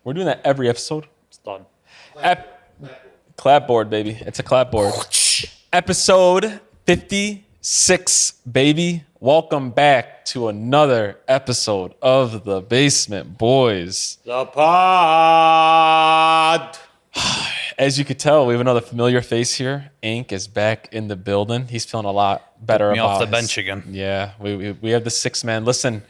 We're doing that every episode. It's done. Clapboard, baby. It's a clapboard. Episode 56, baby. Welcome back to another episode of the Basement Boyz. The pod. As you could tell, we have another familiar face here. Ink is back in the building. He's feeling a lot better. Off the bench again. Yeah, we have the sixth man. Listen,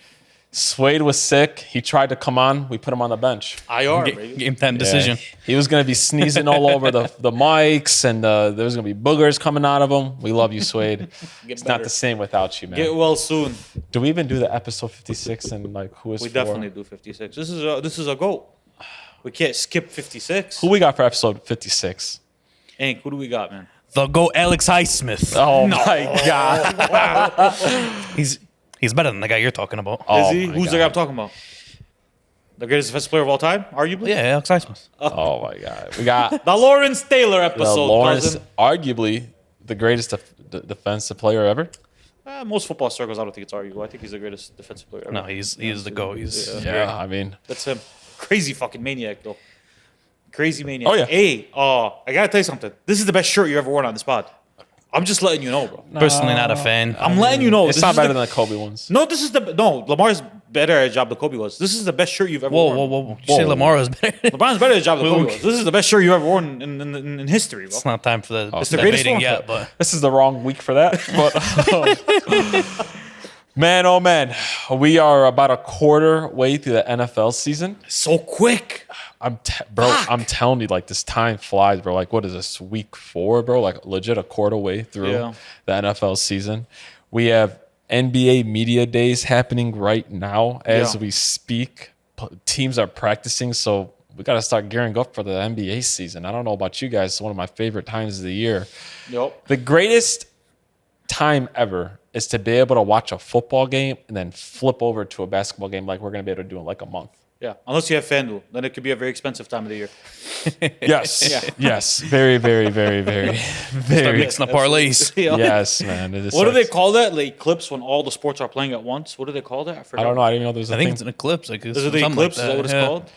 Suede was sick. He tried to come on. We put him on the bench. IR, baby. Game time decision. He was going to be sneezing all over the mics, and there was going to be boogers coming out of him. We love you, Suede. It's not the same without you, man. Get well soon. Do we even do the episode 56 and like who is We for? definitely do 56. This is a goal. We can't skip 56. Who we got for episode 56? Hank, who do we got, man? The GOAT Alex Highsmith. Oh, my God. He's better than the guy you're talking about. Oh, Is he? my Who's the God. guy I'm talking about? The greatest defensive player of all time, arguably? Yeah, Alex Highsmith. Oh, my God. We got The Lawrence Taylor the episode, Lawrence, cousin. arguably the greatest defensive player ever. Most football circles, I don't think it's arguable. I think he's the greatest defensive player ever. No, he is the GOAT. He's Yeah, I mean, That's him. Crazy fucking maniac, though. Crazy maniac. Oh, yeah. Hey, I gotta tell you something. This is the best shirt you ever worn on this pod. I'm just letting you know, bro. personally not a fan. I'm letting you know. it's this not is better the, than the Kobe ones. No, Lamar's better at a job than Kobe was. This is the best shirt you've ever worn. Whoa. You say Lamar is better? LeBron's better at a job than Whoa. Kobe was. This is the best shirt you've ever worn in history, bro. It's not time for the It's the greatest debating one. yet, but This is the wrong week for that. But man, oh man, we are about a quarter way through the NFL season. So quick. I'm telling you, like this time flies, bro. Like, what is this, week 4, bro? Like legit a quarter way through Yeah. the NFL season. We have NBA media days happening right now as we speak. Teams are practicing, so we got to start gearing up for the NBA season. I don't know about you guys. It's one of my favorite times of the year. Yep. The greatest time ever is to be able to watch a football game and then flip over to a basketball game like we're going to be able to do in like a month. Yeah. Unless you have FanDuel, then it could be a very expensive time of the year. Yes. Yes. Very, very, very, very, start very. mixing up parlays. Yeah. Yes, man. It is What do they sucks. call that? Like eclipse when all the sports are playing at once. What do they call that? I forgot. I don't know. I didn't even know there was a I think thing. it's an eclipse. Like Is it the something eclipse? Like Is that what it's yeah. called?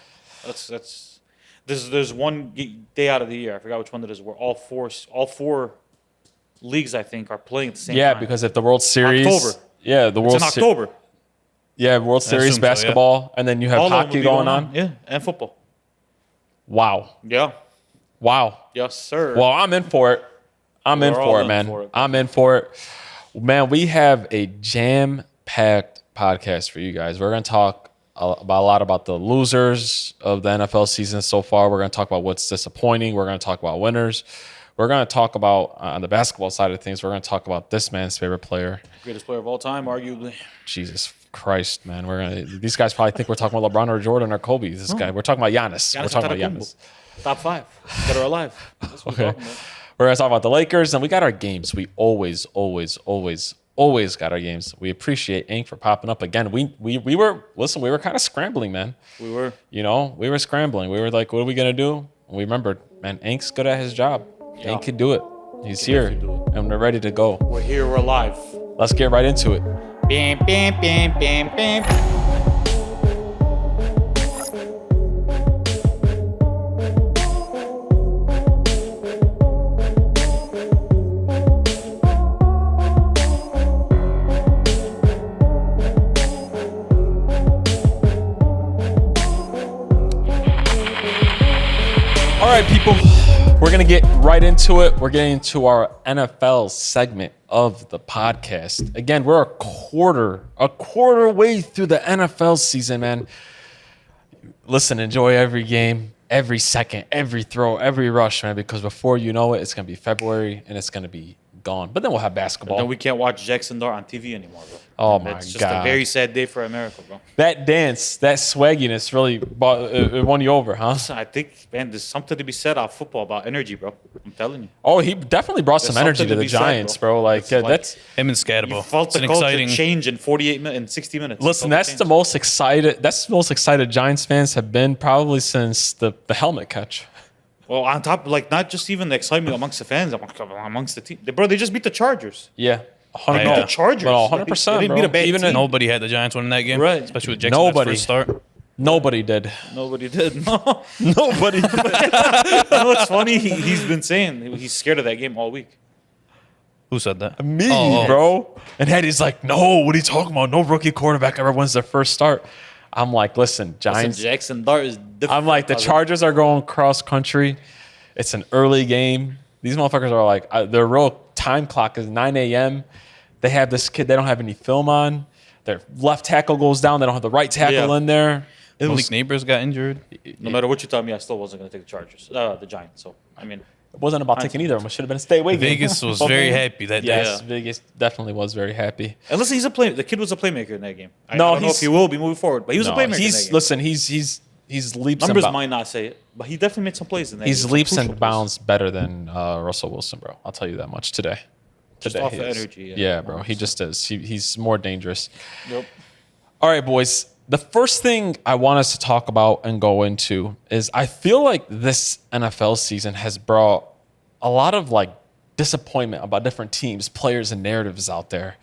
That's. There's one day out of the year. I forgot which one that is. Where all four leagues I think are playing at the same time. Because if the World Series, October. yeah, the World it's in October. World Series assume so, yeah. basketball, and then you have All of them will hockey be going on. Yeah, and football. Wow, Yeah. wow. Yes, sir. Well, I'm in for it. I'm in We're all for it, in man. for it. I'm in for it. Man, we have a jam-packed podcast for you guys. We're going to talk a lot about the losers of the NFL season so far. We're going to talk about what's disappointing. We're going to talk about winners. We're going to talk about, on the basketball side of things, we're going to talk about this man's favorite player. Greatest player of all time, arguably. Jesus Christ, man. These guys probably think we're talking about LeBron or Jordan or Kobe. This guy. We're talking about Giannis. We're talking about Antetokounmpo. Giannis. Top 5. Better alive. That's what we're talking about. We're going to talk about the Lakers, and we got our games. We always got our games. We appreciate Ink for popping up again. We were kind of scrambling, man. We were. We were scrambling. We were like, what are we going to do? And we remembered, man, Ink's good at his job. Yeah. Ink could do it. He's here, and we're ready to go. We're here. We're live. Let's get right into it. Bam, bam, bam, bam, bam. All right, people, we're going to get right into it. We're getting into our NFL segment of the podcast. Again, we're a quarter way through the NFL season, man. Listen, enjoy every game, every second, every throw, every rush, man, because before you know it, it's going to be February and it's going to be gone. But then we'll have basketball. Then we can't watch Jackson Dart on TV anymore, bro. Oh, my It's just God. a very sad day for America, bro. That dance, that swagginess really it won you over, huh? Listen, I think, man, there's something to be said off football about energy, bro. I'm telling you. Oh, he definitely brought some There's energy something to to the be said, Giants, bro. bro. Like, It's like- that's... Him and Scatabo. You felt It's the an culture exciting. change in 48 minutes, in 60 minutes. Listen, Culture that's change. the most excited. That's the most excited Giants fans have been probably since the helmet catch. Well, on top, like, not just even the excitement amongst the fans, amongst the team. They just beat the Chargers. Yeah, 100. Yeah. The Chargers. No, They 100%, didn't beat bro. a bad Even team. in- Nobody had the Giants winning that game, Right. especially with Jackson Nobody. first start. Nobody did. Nobody did. No. Nobody did. What's funny? He's been saying he's scared of that game all week. Who said that? Me, Oh. bro. And Eddie's like, no, what are you talking about? No rookie quarterback ever wins their first start. I'm like, listen, Giants. Jackson Dart is different. I'm like, the Chargers are going cross country. It's an early game. These motherfuckers are like, their real time clock is 9 a.m. They have this kid they don't have any film on. Their left tackle goes down. They don't have the right tackle in there. Malik Neighbors got injured. No matter what you tell me, I still wasn't going to take the Chargers, the Giants. So, I mean. It wasn't about taking either of them. It should have been a stay away game. Vegas was very happy that day. Yes, Vegas definitely was very happy. And listen, he's a play. The kid was a playmaker in that game. I don't know if he will be moving forward, but he was a playmaker in that game. Listen, he's leaps Numbers and might not say it, but he definitely made some plays in that he's game. leaps and bounds better than Russell Wilson, bro. I'll tell you that much today. Just off the energy. Yeah, bro. He just is. He's more dangerous. Yep. All right, boys. The first thing I want us to talk about and go into is I feel like this NFL season has brought a lot of like disappointment about different teams, players, and narratives out there.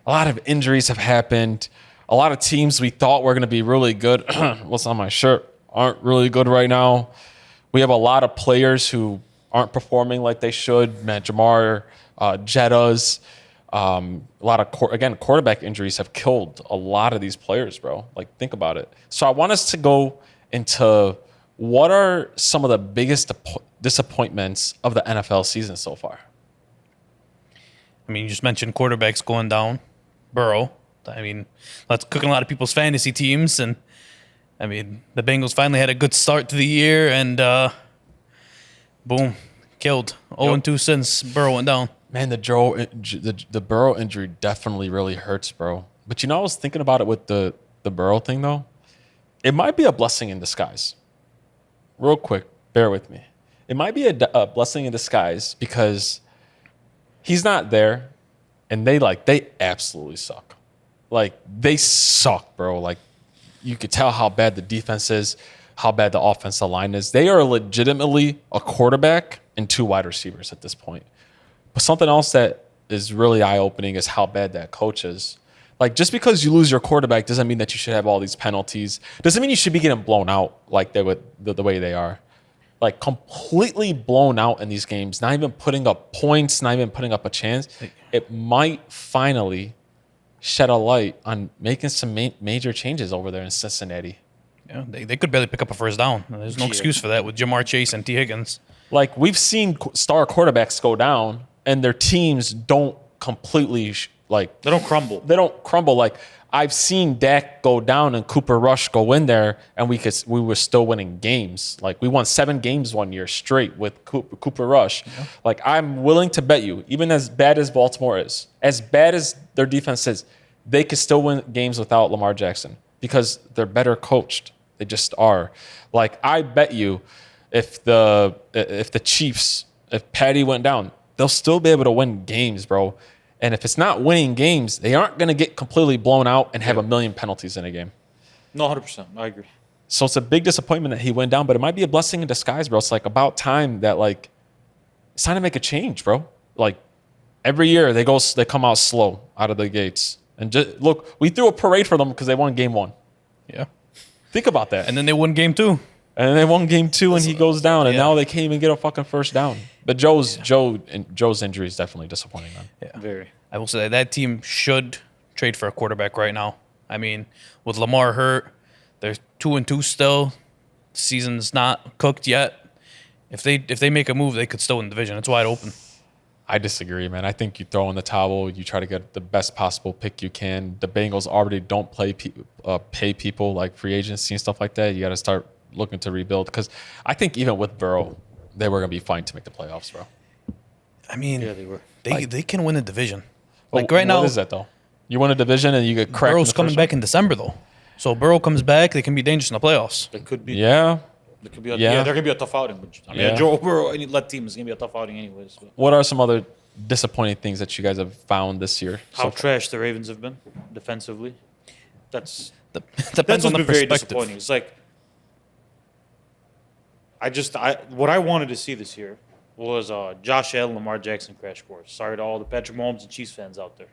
A lot of injuries have happened. A lot of teams we thought were going to be really good. What's on my shirt? Aren't really good right now. We have a lot of players who aren't performing like they should. Man, Jamar, Jettas. A lot of quarterback injuries have killed a lot of these players, bro. Like, think about it. So I want us to go into what are some of the biggest disappointments of the NFL season so far. I mean, you just mentioned quarterbacks going down. Burrow. I mean, that's cooking a lot of people's fantasy teams. And, I mean, the Bengals finally had a good start to the year. And, boom, killed. 0-2 since Burrow went down. Man, the Burrow injury definitely really hurts, bro. But I was thinking about it with the Burrow thing, though. It might be a blessing in disguise. Real quick, bear with me. It might be a blessing in disguise because he's not there, and they absolutely suck. Like, they suck, bro. Like, you could tell how bad the defense is, how bad the offensive line is. They are legitimately a quarterback and 2 wide receivers at this point. But something else that is really eye-opening is how bad that coach is. Like, just because you lose your quarterback doesn't mean that you should have all these penalties. Doesn't mean you should be getting blown out like they would the way they are. Like, completely blown out in these games, not even putting up points, not even putting up a chance. It might finally shed a light on making some major changes over there in Cincinnati. Yeah, they could barely pick up a first down. There's no excuse for that with Jamar Chase and T. Higgins. Like, we've seen star quarterbacks go down, and their teams don't completely they don't crumble. They don't crumble. Like, I've seen Dak go down and Cooper Rush go in there, and we were still winning games. Like, we won 7 games one year straight with Cooper Rush. Yeah. Like, I'm willing to bet you, even as bad as Baltimore is, as bad as their defense is, they could still win games without Lamar Jackson because they're better coached. They just are. Like, I bet you if the Chiefs, if Patty went down, they'll still be able to win games, bro. And if it's not winning games, they aren't going to get completely blown out and have a million penalties in a game. No, 100%. I agree. So it's a big disappointment that he went down, but it might be a blessing in disguise, bro. It's like about time that, like, it's time to make a change, bro. Like, every year they come out slow out of the gates. And just look, we threw a parade for them because they won game 1. Yeah. Think about that. And then they won game 2. And they won game 2 and he goes down, and now they can't even get a fucking first down. But Joe's injury is definitely disappointing, man. Yeah. Very. I will say that team should trade for a quarterback right now. I mean, with Lamar hurt, they're 2-2 still. Season's not cooked yet. If they make a move, they could still win the division. It's wide open. I disagree, man. I think you throw in the towel. You try to get the best possible pick you can. The Bengals already don't pay people like free agency and stuff like that. You got to start looking to rebuild because I think even with Burrow, they were going to be fine to make the playoffs, bro. I mean, yeah, they were. They can win the division. Like right now, what is that though? You win a division and you get cracked. Burrow's coming back in December though, so Burrow comes back, they can be dangerous in the playoffs. They could be. Yeah. There could be. They're gonna be a tough outing. But, I mean, Joe Burrow any led team is gonna be a tough outing anyways. But. What are some other disappointing things that you guys have found this year? How trash the Ravens have been defensively. Depends on the perspective. Very disappointing. It's like what I wanted to see this year was Josh Allen, Lamar Jackson crash course. Sorry to all the Patrick Mahomes and Chiefs fans out there.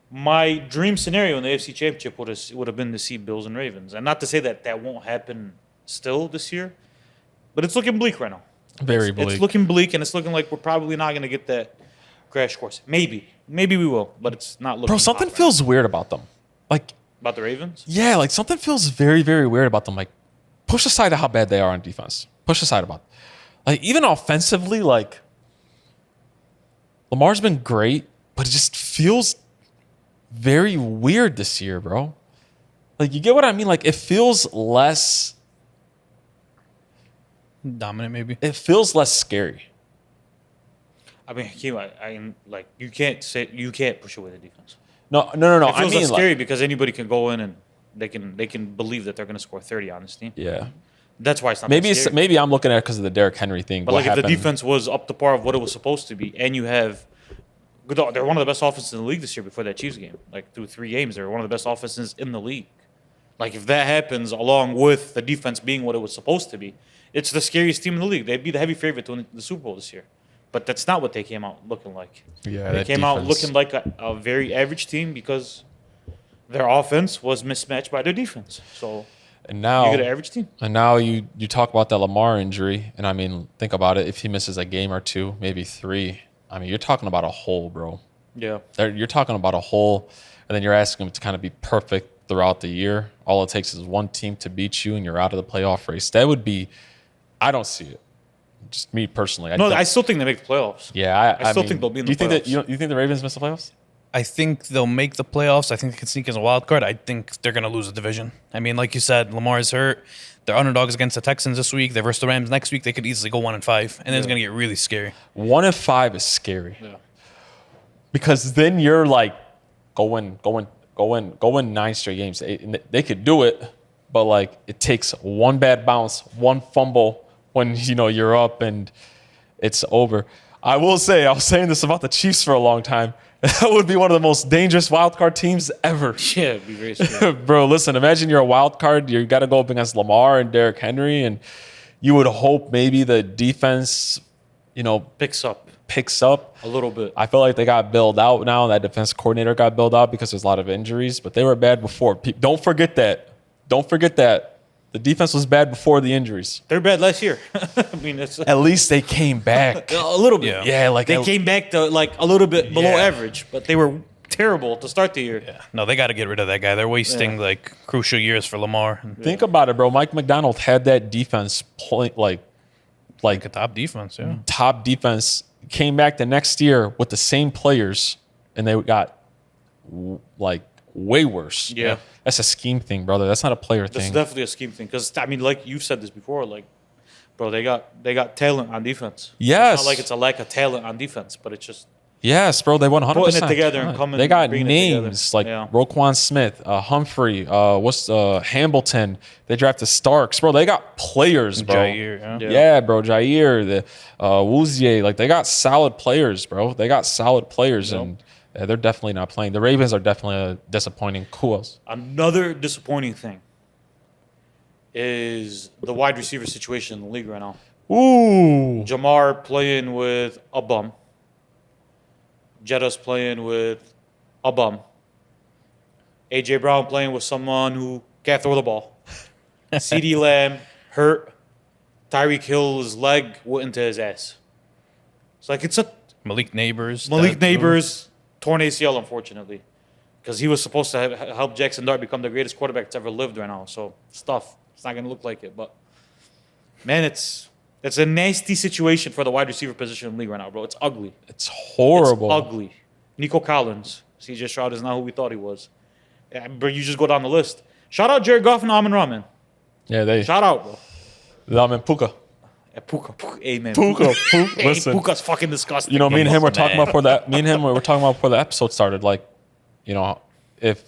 My dream scenario in the AFC Championship would have been to see Bills and Ravens, and not to say that won't happen still this year, but it's looking bleak right now. Very bleak. It's looking bleak, and it's looking like we're probably not going to get that crash course. Maybe we will, but it's not looking. Bro, something feels weird about them. Like about the Ravens. Yeah, like something feels very, very weird about them. Like, push aside how bad they are on defense. Push aside about, like, even offensively, like Lamar's been great, but it just feels very weird this year, bro. Like, you get what I mean? Like, it feels less dominant, maybe. It feels less scary. I mean, you can't push away the defense. No. It feels less scary because anybody can go in and they can believe that they're going to score 30 on this team. Yeah. That's why it's not. Maybe I'm looking at it because of the Derrick Henry thing. But if the defense was up to par of what it was supposed to be, and you have, they're one of the best offenses in the league this year before that Chiefs game. Like through 3 games, they're one of the best offenses in the league. Like if that happens, along with the defense being what it was supposed to be, it's the scariest team in the league. They'd be the heavy favorite to win the Super Bowl this year. But that's not what they came out looking like. Yeah, they came out looking like a very average team because their offense was mismatched by their defense. So. And now you get an average team. And now you talk about that Lamar injury, and I mean, think about it. If he misses a game or 2, maybe 3, I mean, you're talking about a hole, bro. Yeah. You're talking about a hole, and then you're asking him to kind of be perfect throughout the year. All it takes is one team to beat you, and you're out of the playoff race. That would be, I don't see it. Just me personally. I still think they make the playoffs. Yeah, I still think they'll be in the playoffs. You think the Ravens miss the playoffs? I think they'll make the playoffs. I think they can sneak as a wild card. I think they're going to lose the division. I mean, like you said, Lamar's hurt. They're underdogs against the Texans this week. They versus the Rams next week. They could easily go 1-5, and then it's going to get really scary. 1-5 is scary. Yeah. Because then you're like going 9 straight games. They could do it, but like it takes one bad bounce, one fumble when you're up and it's over. I will say, I was saying this about the Chiefs for a long time. That would be one of the most dangerous wild card teams ever. Yeah, it'd be very scary. Bro, listen, imagine you're a wild card. You got to go up against Lamar and Derrick Henry, and you would hope maybe the defense, picks up a little bit. I feel like they got bailed out now. That defense coordinator got bailed out because there's a lot of injuries, but they were bad before. Don't forget that. The defense was bad before the injuries. They're bad last year. I mean, at least they came back a little bit. Yeah, like they came back to like a little bit below average, but they were terrible to start the year. Yeah. No, they got to get rid of that guy. They're wasting like crucial years for Lamar. Think about it, bro. Mike McDonald had that defense like a top defense. Yeah, top defense. Came back the next year with the same players, and they got like way worse. Yeah. That's a scheme thing, brother. That's not a player thing. That's definitely a scheme thing. Because, I mean, like you've said this before, like, bro, they got talent on defense. Yes. It's not like it's a lack of talent on defense, but it's just. Yes, bro. They 100%. Putting it together and coming. They got names like Roquan Smith, Humphrey, Hamilton. They drafted Starks, bro. They got players, bro. Jair, yeah, bro. Jair, the Woozier. Like, they got solid players, bro. They got solid players, and they're definitely not playing. The Ravens are definitely disappointing. Who else? Another disappointing thing is the wide receiver situation in the league right now. Ooh. Jamar playing with a bum. Jetta's playing with a bum. A.J. Brown playing with someone who can't throw the ball. C.D. Lamb hurt. Tyreek Hill's leg went into his ass. It's like it's a... Malik Neighbors. Torn ACL, unfortunately. Because he was supposed to help Jackson Dart become the greatest quarterback that's ever lived right now. So, it's tough. It's not going to look like it. But, man, it's a nasty situation for the wide receiver position in the league right now, bro. It's ugly. It's horrible. It's ugly. Nico Collins. CJ Stroud is not who we thought he was. Yeah, bro, you just go down the list. Shout out Jared Goff and Amon Rahman. Yeah, Shout out, bro. Ramen Puka. Puka. Amen. Puka. Listen. Puka's fucking disgusting. Me and him were talking about before that. Me and him were talking about before the episode started. Like, if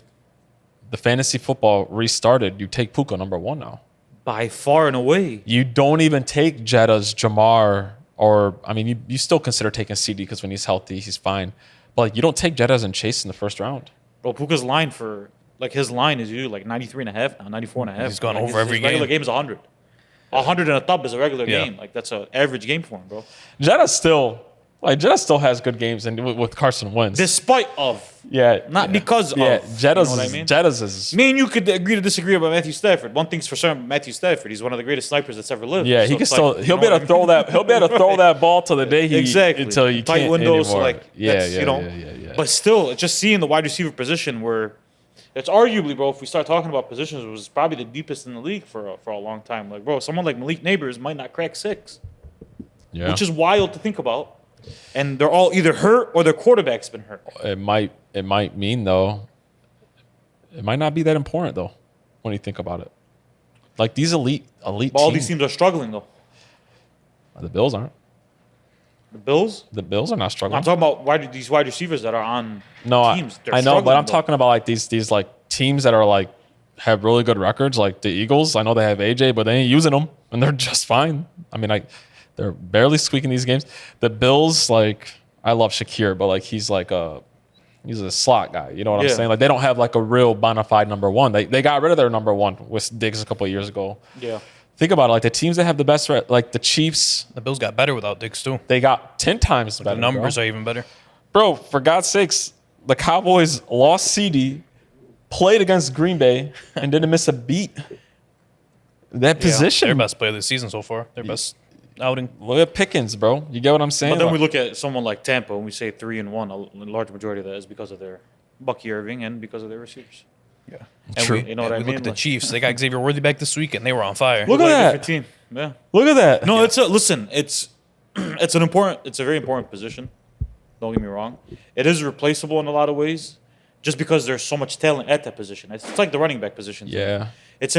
the fantasy football restarted, you take Puka number 1 now. By far and away. You don't even take Jetta's Jamar, or you still consider taking CD because when he's healthy, he's fine. But like, you don't take Jetta's and Chase in the first round. Bro, Puka's line his line is usually like 93.5 now, 94.5. He's gone over his every game. Regular game is 100. 100 and a thub is a regular game. Like, that's an average game for him, bro. Jetta's still Like Jetta still has good games, and with Carson Wentz, Despite of. Not because of. Jetta's You know what I mean? Jetta's is. Me and you could agree to disagree about Matthew Stafford. One thing's for certain, Matthew Stafford. He's one of the greatest snipers that's ever lived. Yeah, So he can it's still. like, He'll be able to throw that. He'll be able to throw that ball till the day he Exactly. until you Tight can't windows. So anymore. like, that's, you know. Yeah. But still, it's just seeing the wide receiver position where it's arguably, bro, if we start talking about positions, it was probably the deepest in the league for a long time. Like, bro, someone like Malik Neighbors might not crack 6, which is wild to think about. And they're all either hurt or their quarterback's been hurt. It might mean though. It might not be that important though, when you think about it. Like these elite But all teams, these teams are struggling though. the Bills aren't. The Bills? The Bills are not struggling. I'm talking about these wide receivers that are on teams. They're I know, but I'm struggling, though. talking about like these like teams that are like have really good records, like the Eagles. I know they have AJ, but they ain't using them, and they're just fine. I mean, like they're barely squeaking these games. The Bills, like I love Shakir, but like he's a slot guy. You know what I'm saying? Like they don't have like a real bona fide number one. They got rid of their number one with Diggs a couple of years ago. Yeah. Think about it. Like the teams that have the best, like the Chiefs, The Bills got better without Diggs too. they got 10 times better. The numbers are even better. Bro, for God's sakes, the Cowboys lost CD, played against Green Bay, and didn't miss a beat. That position. Their best play of the season so far. Their best outing. Look at Pickens, bro. You get what I'm saying? But then Like, we look at someone like Tampa and we say 3-1. A large majority of that is because of their Bucky Irving and because of their receivers. Yeah. And True. We, You know what I we look mean? at the Like- Chiefs. They got Xavier Worthy back this week, and they were on fire. Look at Like a that. different team. Yeah. Look at that. No, listen. It's it's a very important position. Don't get me wrong. It is replaceable in a lot of ways, just because there's so much talent at that position. It's like the running back position. too. Yeah. It's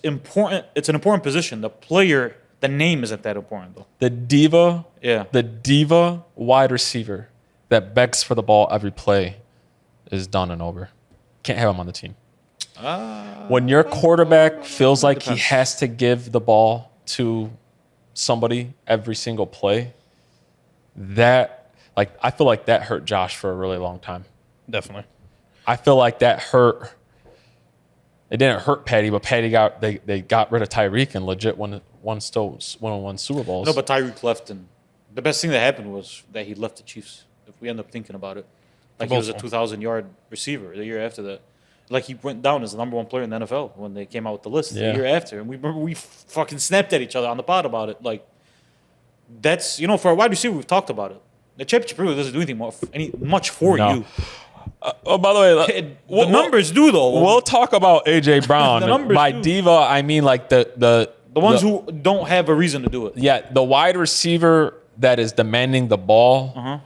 important. It's an important position. The name isn't that important though. The Diva, Yeah. the Diva wide receiver that begs for the ball every play is done and over. Can't have him on the team. When your quarterback feels like he depends. has to give the ball to somebody every single play, I feel like that hurt Josh for a really long time. Definitely. I feel like that hurt. It didn't hurt Patty, but Patty they got rid of Tyreek and legit won Super Bowls. No, but Tyreek left, and the best thing that happened was that he left the Chiefs. If we end up thinking about it, like he was a both. 2,000-yard receiver the year after that. Like he went down as the number one player in the NFL when they came out with the list Yeah. the year after, and we fucking snapped at each other on the pod about it. Like that's for a wide receiver, we've talked about it. The championship really doesn't do anything much for No. you. Oh, by the way, The numbers do though. We'll talk about AJ Brown. The numbers By do. Diva, I mean like the ones who don't have a reason to do it. Yeah, the wide receiver that is demanding the ball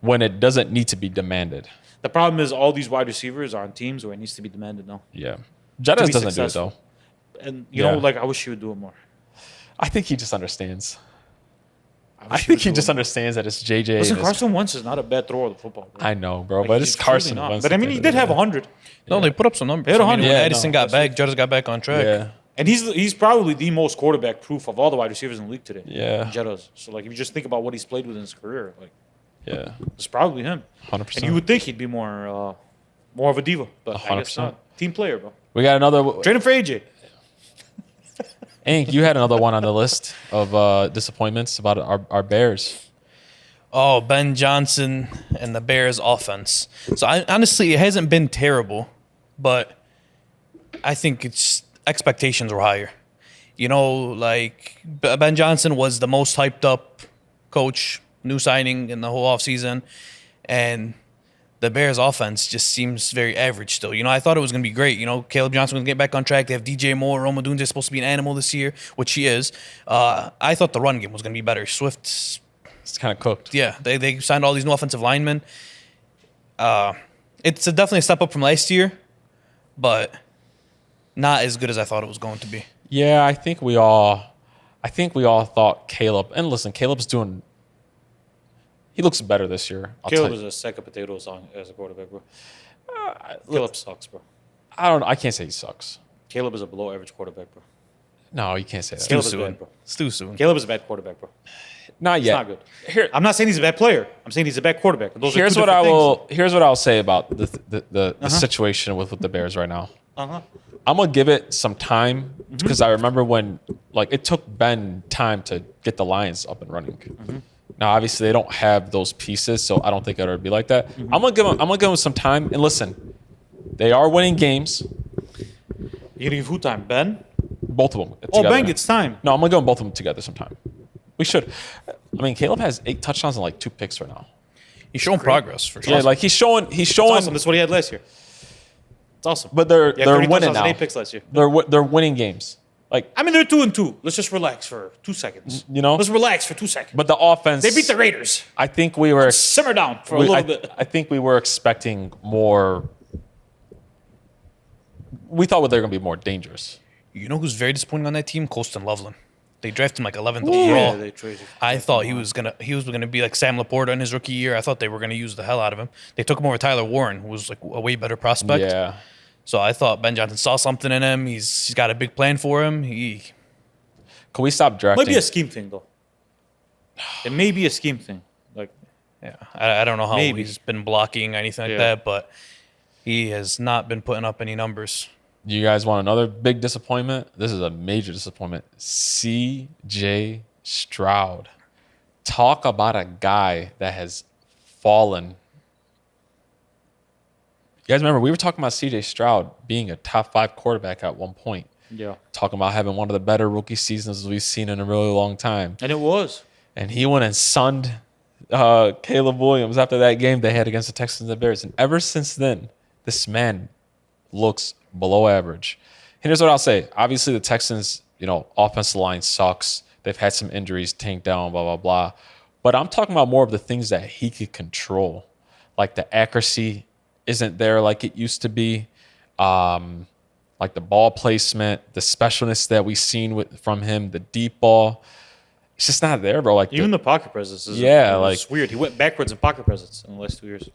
when it doesn't need to be demanded. The problem is all these wide receivers are on teams where it needs to be demanded now. Yeah. To Jettas be doesn't successful. do it, though. And Yeah. I wish he would do it more. I think he just understands. I wish think he would do just it more. understands that it's JJ. Listen, and Carson Wentz is not a bad thrower of the football. Bro. I know, bro, Like, but he's it's Carson truly not. Wentz. But I mean, he did have 100. No, they put up some numbers. They had I mean, 100. when Yeah, Addison no, got back, Jettas got back on track. Yeah. And he's probably the most quarterback proof of all the wide receivers in the league today. Yeah. Jettas. So like if you just think about what he's played with in his career, like Yeah. it's probably him. 100%. And you would think heuld be more of a diva, but I guess 100%. not. Team player, bro. We got another. Trade him for AJ. Ink, you had another one on the list of disappointments about our Bears. Oh, Ben Johnson and the Bears offense. So honestly, it hasn't been terrible, but I think it's expectations were higher. Like Ben Johnson was the most hyped up coach, new signing in the whole offseason, and the Bears offense just seems very average still. I thought it was going to be great. Caleb Johnson was going to get back on track. They have DJ Moore. Rome Odunze is supposed to be an animal this year, which he is. I thought the run game was going to be better. Swift, It's kind of cooked. yeah, they signed all these new offensive linemen. It's definitely a step up from last year, but not as good as I thought it was going to be. Yeah, I think we all thought Caleb. And listen, Caleb's doing. He looks better this year. Caleb is a sack of potatoes as a quarterback, bro. Caleb sucks, bro. I can't say he sucks. Caleb is a below average quarterback, bro. No, you can't say that. Caleb Too is soon. bad, bro. It's too soon. Caleb is a bad quarterback, bro. Not It's yet. not good. Here, I'm not saying he's a bad player. I'm saying he's a bad quarterback. And those are here's two what different things. Here's what I'll say about the situation with the Bears right now. Uh-huh. I'm gonna give it some time because I remember when it took Ben time to get the Lions up and running. Now, obviously, they don't have those pieces, so I don't think it'll be like that. I'm gonna give them some time. And listen, they are winning games. You're gonna give who time? Ben? Both of them. Oh, Together. Ben gets time. No, I'm gonna give them both of them together sometime. We should. I mean, Caleb has 8 touchdowns and like 2 picks right now. He's showing progress for sure. Yeah, like he's showing. It's awesome. That's what he had last year. It's awesome. But they're 30 winning touchdowns now. and 8 picks last year. They're winning games. Like, I mean, they're 2-2. Let's just relax for 2 seconds. You know? Let's relax for 2 seconds. but the offense. They beat the Raiders. I think we were. Simmer down for a little bit. I think we were expecting more. We thought they were going to be more dangerous. You know who's very disappointing on that team? Colston Loveland. They drafted him like 11th Yeah, overall. they traded. I thought he was gonna be like Sam Laporta in his rookie year. I thought they were gonna use the hell out of him. They took him over Tyler Warren, who was like a way better prospect. Yeah. So I thought Ben Johnson saw something in him. He's got a big plan for him. Can we stop drafting? Might be a scheme thing, though. It may be a scheme thing. Like, Yeah, I don't know how Maybe. he's been blocking or anything like Yeah. that, but he has not been putting up any numbers. You guys want another big disappointment? This is a major disappointment. C.J. Stroud. Talk about a guy that has fallen. You guys remember we were talking about C.J. Stroud being a top 5 quarterback at one point. yeah. Talking about having one of the better rookie seasons we've seen in a really long time. And it was. And he went and sunned Caleb Williams after that game they had against the Texans and Bears. And ever since then, this man looks below average. Here's what I'll say. Obviously, the Texans, offensive line sucks. They've had some injuries, tanked down, blah, blah, blah. But I'm talking about more of the things that he could control. Like the accuracy isn't there like it used to be. Like the ball placement, the specialness that we've seen from him, the deep ball. It's just not there, bro. Like Even the pocket presence is like weird. He went backwards in pocket presence in the last 2 years.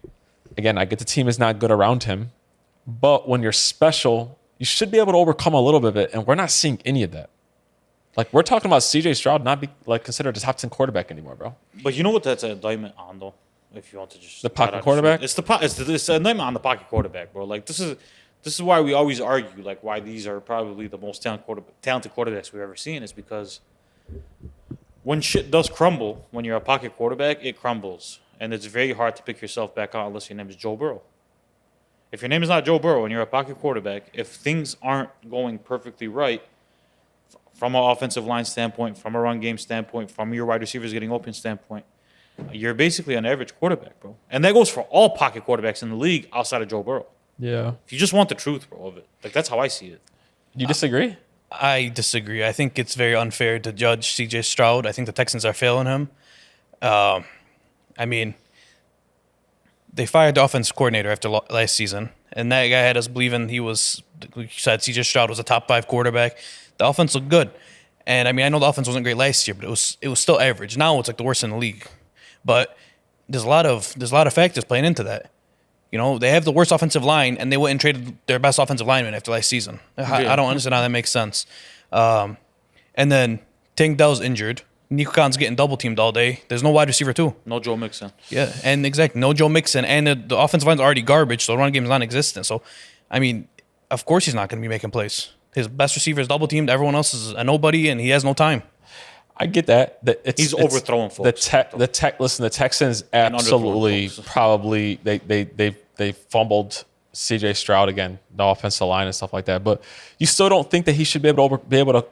again, I get the team is not good around him, but when you're special, you should be able to overcome a little bit of it, and we're not seeing any of that. Like we're talking about C.J. Stroud not be like considered a top 10 quarterback anymore, bro. But you know what that's an indictment on, though? If you want to just The pocket quarterback? It's it's an indictment on the pocket quarterback, bro. Like this is why we always argue like why these are probably the most talented quarterbacks we've ever seen is because when shit does crumble, when you're a pocket quarterback, it crumbles, and it's very hard to pick yourself back out unless your name is Joe Burrow. If your name is not Joe Burrow and you're a pocket quarterback, if things aren't going perfectly right from an offensive line standpoint, from a run game standpoint, from your wide receivers getting open standpoint, you're basically an average quarterback, bro. And that goes for all pocket quarterbacks in the league outside of Joe Burrow. Yeah. If you just want the truth, bro, of it. Like, that's how I see it. You disagree? I disagree. I think it's very unfair to judge C.J. Stroud. I think the Texans are failing him. I mean, they fired the offensive coordinator after last season, and that guy had us believing he was, like you said, C.J. Stroud was a top 5 quarterback. The offense looked good. And, I mean, I know the offense wasn't great last year, but it was still average. Now it's like the worst in the league. But there's a lot of factors playing into that. They have the worst offensive line, and they went and traded their best offensive lineman after last season. I don't understand how that makes sense. And then Tank Dell's injured. Nico Khan's getting double teamed all day. There's no wide receiver too. No Joe Mixon. Yeah, and exactly no Joe Mixon, and the offensive line's already garbage, so the run game's non-existent. So, I mean, of course he's not going to be making plays. His best receiver is double teamed. Everyone else is a nobody, and he has no time. I get that. He's overthrowing folks. Listen, the Texans absolutely probably they fumbled C.J. Stroud again, the offensive line and stuff like that. But you still don't think that he should be able to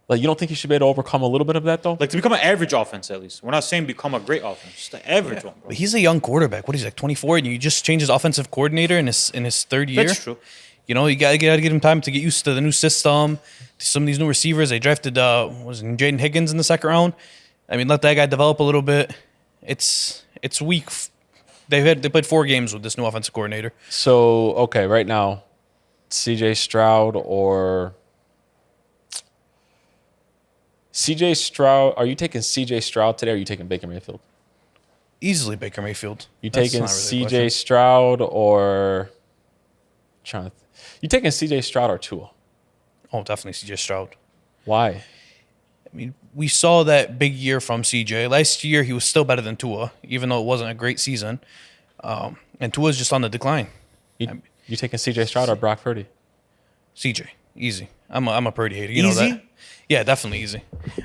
like you don't think he should be able to overcome a little bit of that though? Like to become an average offense at least. We're not saying become a great offense, just an average one, bro. But he's a young quarterback. What is he, like 24, and you just changed his offensive coordinator in his third year? That's true. You gotta give him time to get used to the new system. Some of these new receivers, they drafted Jaden Higgins in the second round. I mean, let that guy develop a little bit. It's weak. They played 4 games with this new offensive coordinator. So okay, right now, C.J. Stroud or C.J. Stroud? Are you taking C.J. Stroud today? Or are you taking Baker Mayfield? Easily Baker Mayfield. You That's taking not really a C.J. question. Stroud or you taking C.J. Stroud or Tua? Oh, definitely C.J. Stroud. Why? I mean, we saw that big year from C.J. Last year, he was still better than Tua, even though it wasn't a great season. And Tua's just on the decline. You taking C.J. Stroud or Brock Purdy? C.J. Easy. I'm a Purdy hater. You know Easy? that. Yeah, definitely easy.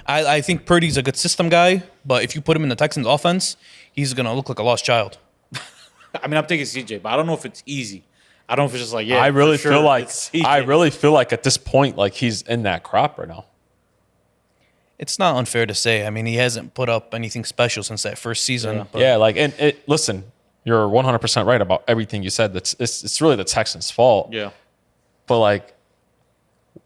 I think Purdy's a good system guy, but if you put him in the Texans offense, he's gonna look like a lost child. I mean, I'm taking CJ, but I don't know if it's easy. I don't know if it's just like, yeah, I really for sure, feel like it's CJ. I really feel like at this point, like he's in that crop right now. It's not unfair to say. I mean, he hasn't put up anything special since that first season. Yeah. But Yeah, like listen, you're 100% right about everything you said. It's really the Texans' fault. Yeah. But like,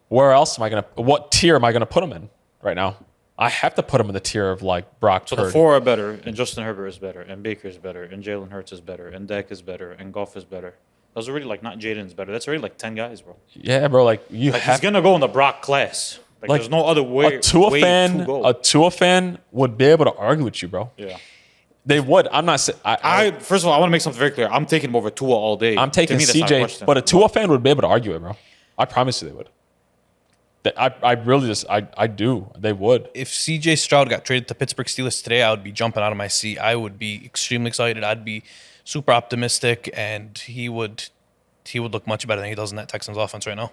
where else am I gonna? What tier am I gonna put him in right now? I have to put him in the tier of like Brock. So Purdy. the 4 are better, and Justin Herbert is better, and Baker is better, and Jalen Hurts is better, and Dak is better, and Goff is better. Those are already like not Jaden's better. That's already like 10 guys, bro. Yeah, bro. Like you Like have he's gonna go in the Brock class. Like there's no other way. a Tua way fan. to go. A Tua fan would be able to argue with you, bro. Yeah. They would. I'm not saying. I first of all, I want to make something very clear. I'm taking him over Tua all day. I'm taking To me, that's not a CJ, question. but a Tua fan would be able to argue it, bro. I promise you they would. I really just I do. They would. if CJ Stroud got traded to Pittsburgh Steelers today, I would be jumping out of my seat. I would be extremely excited. I'd be super optimistic, and he would look much better than he does in that Texans offense right now.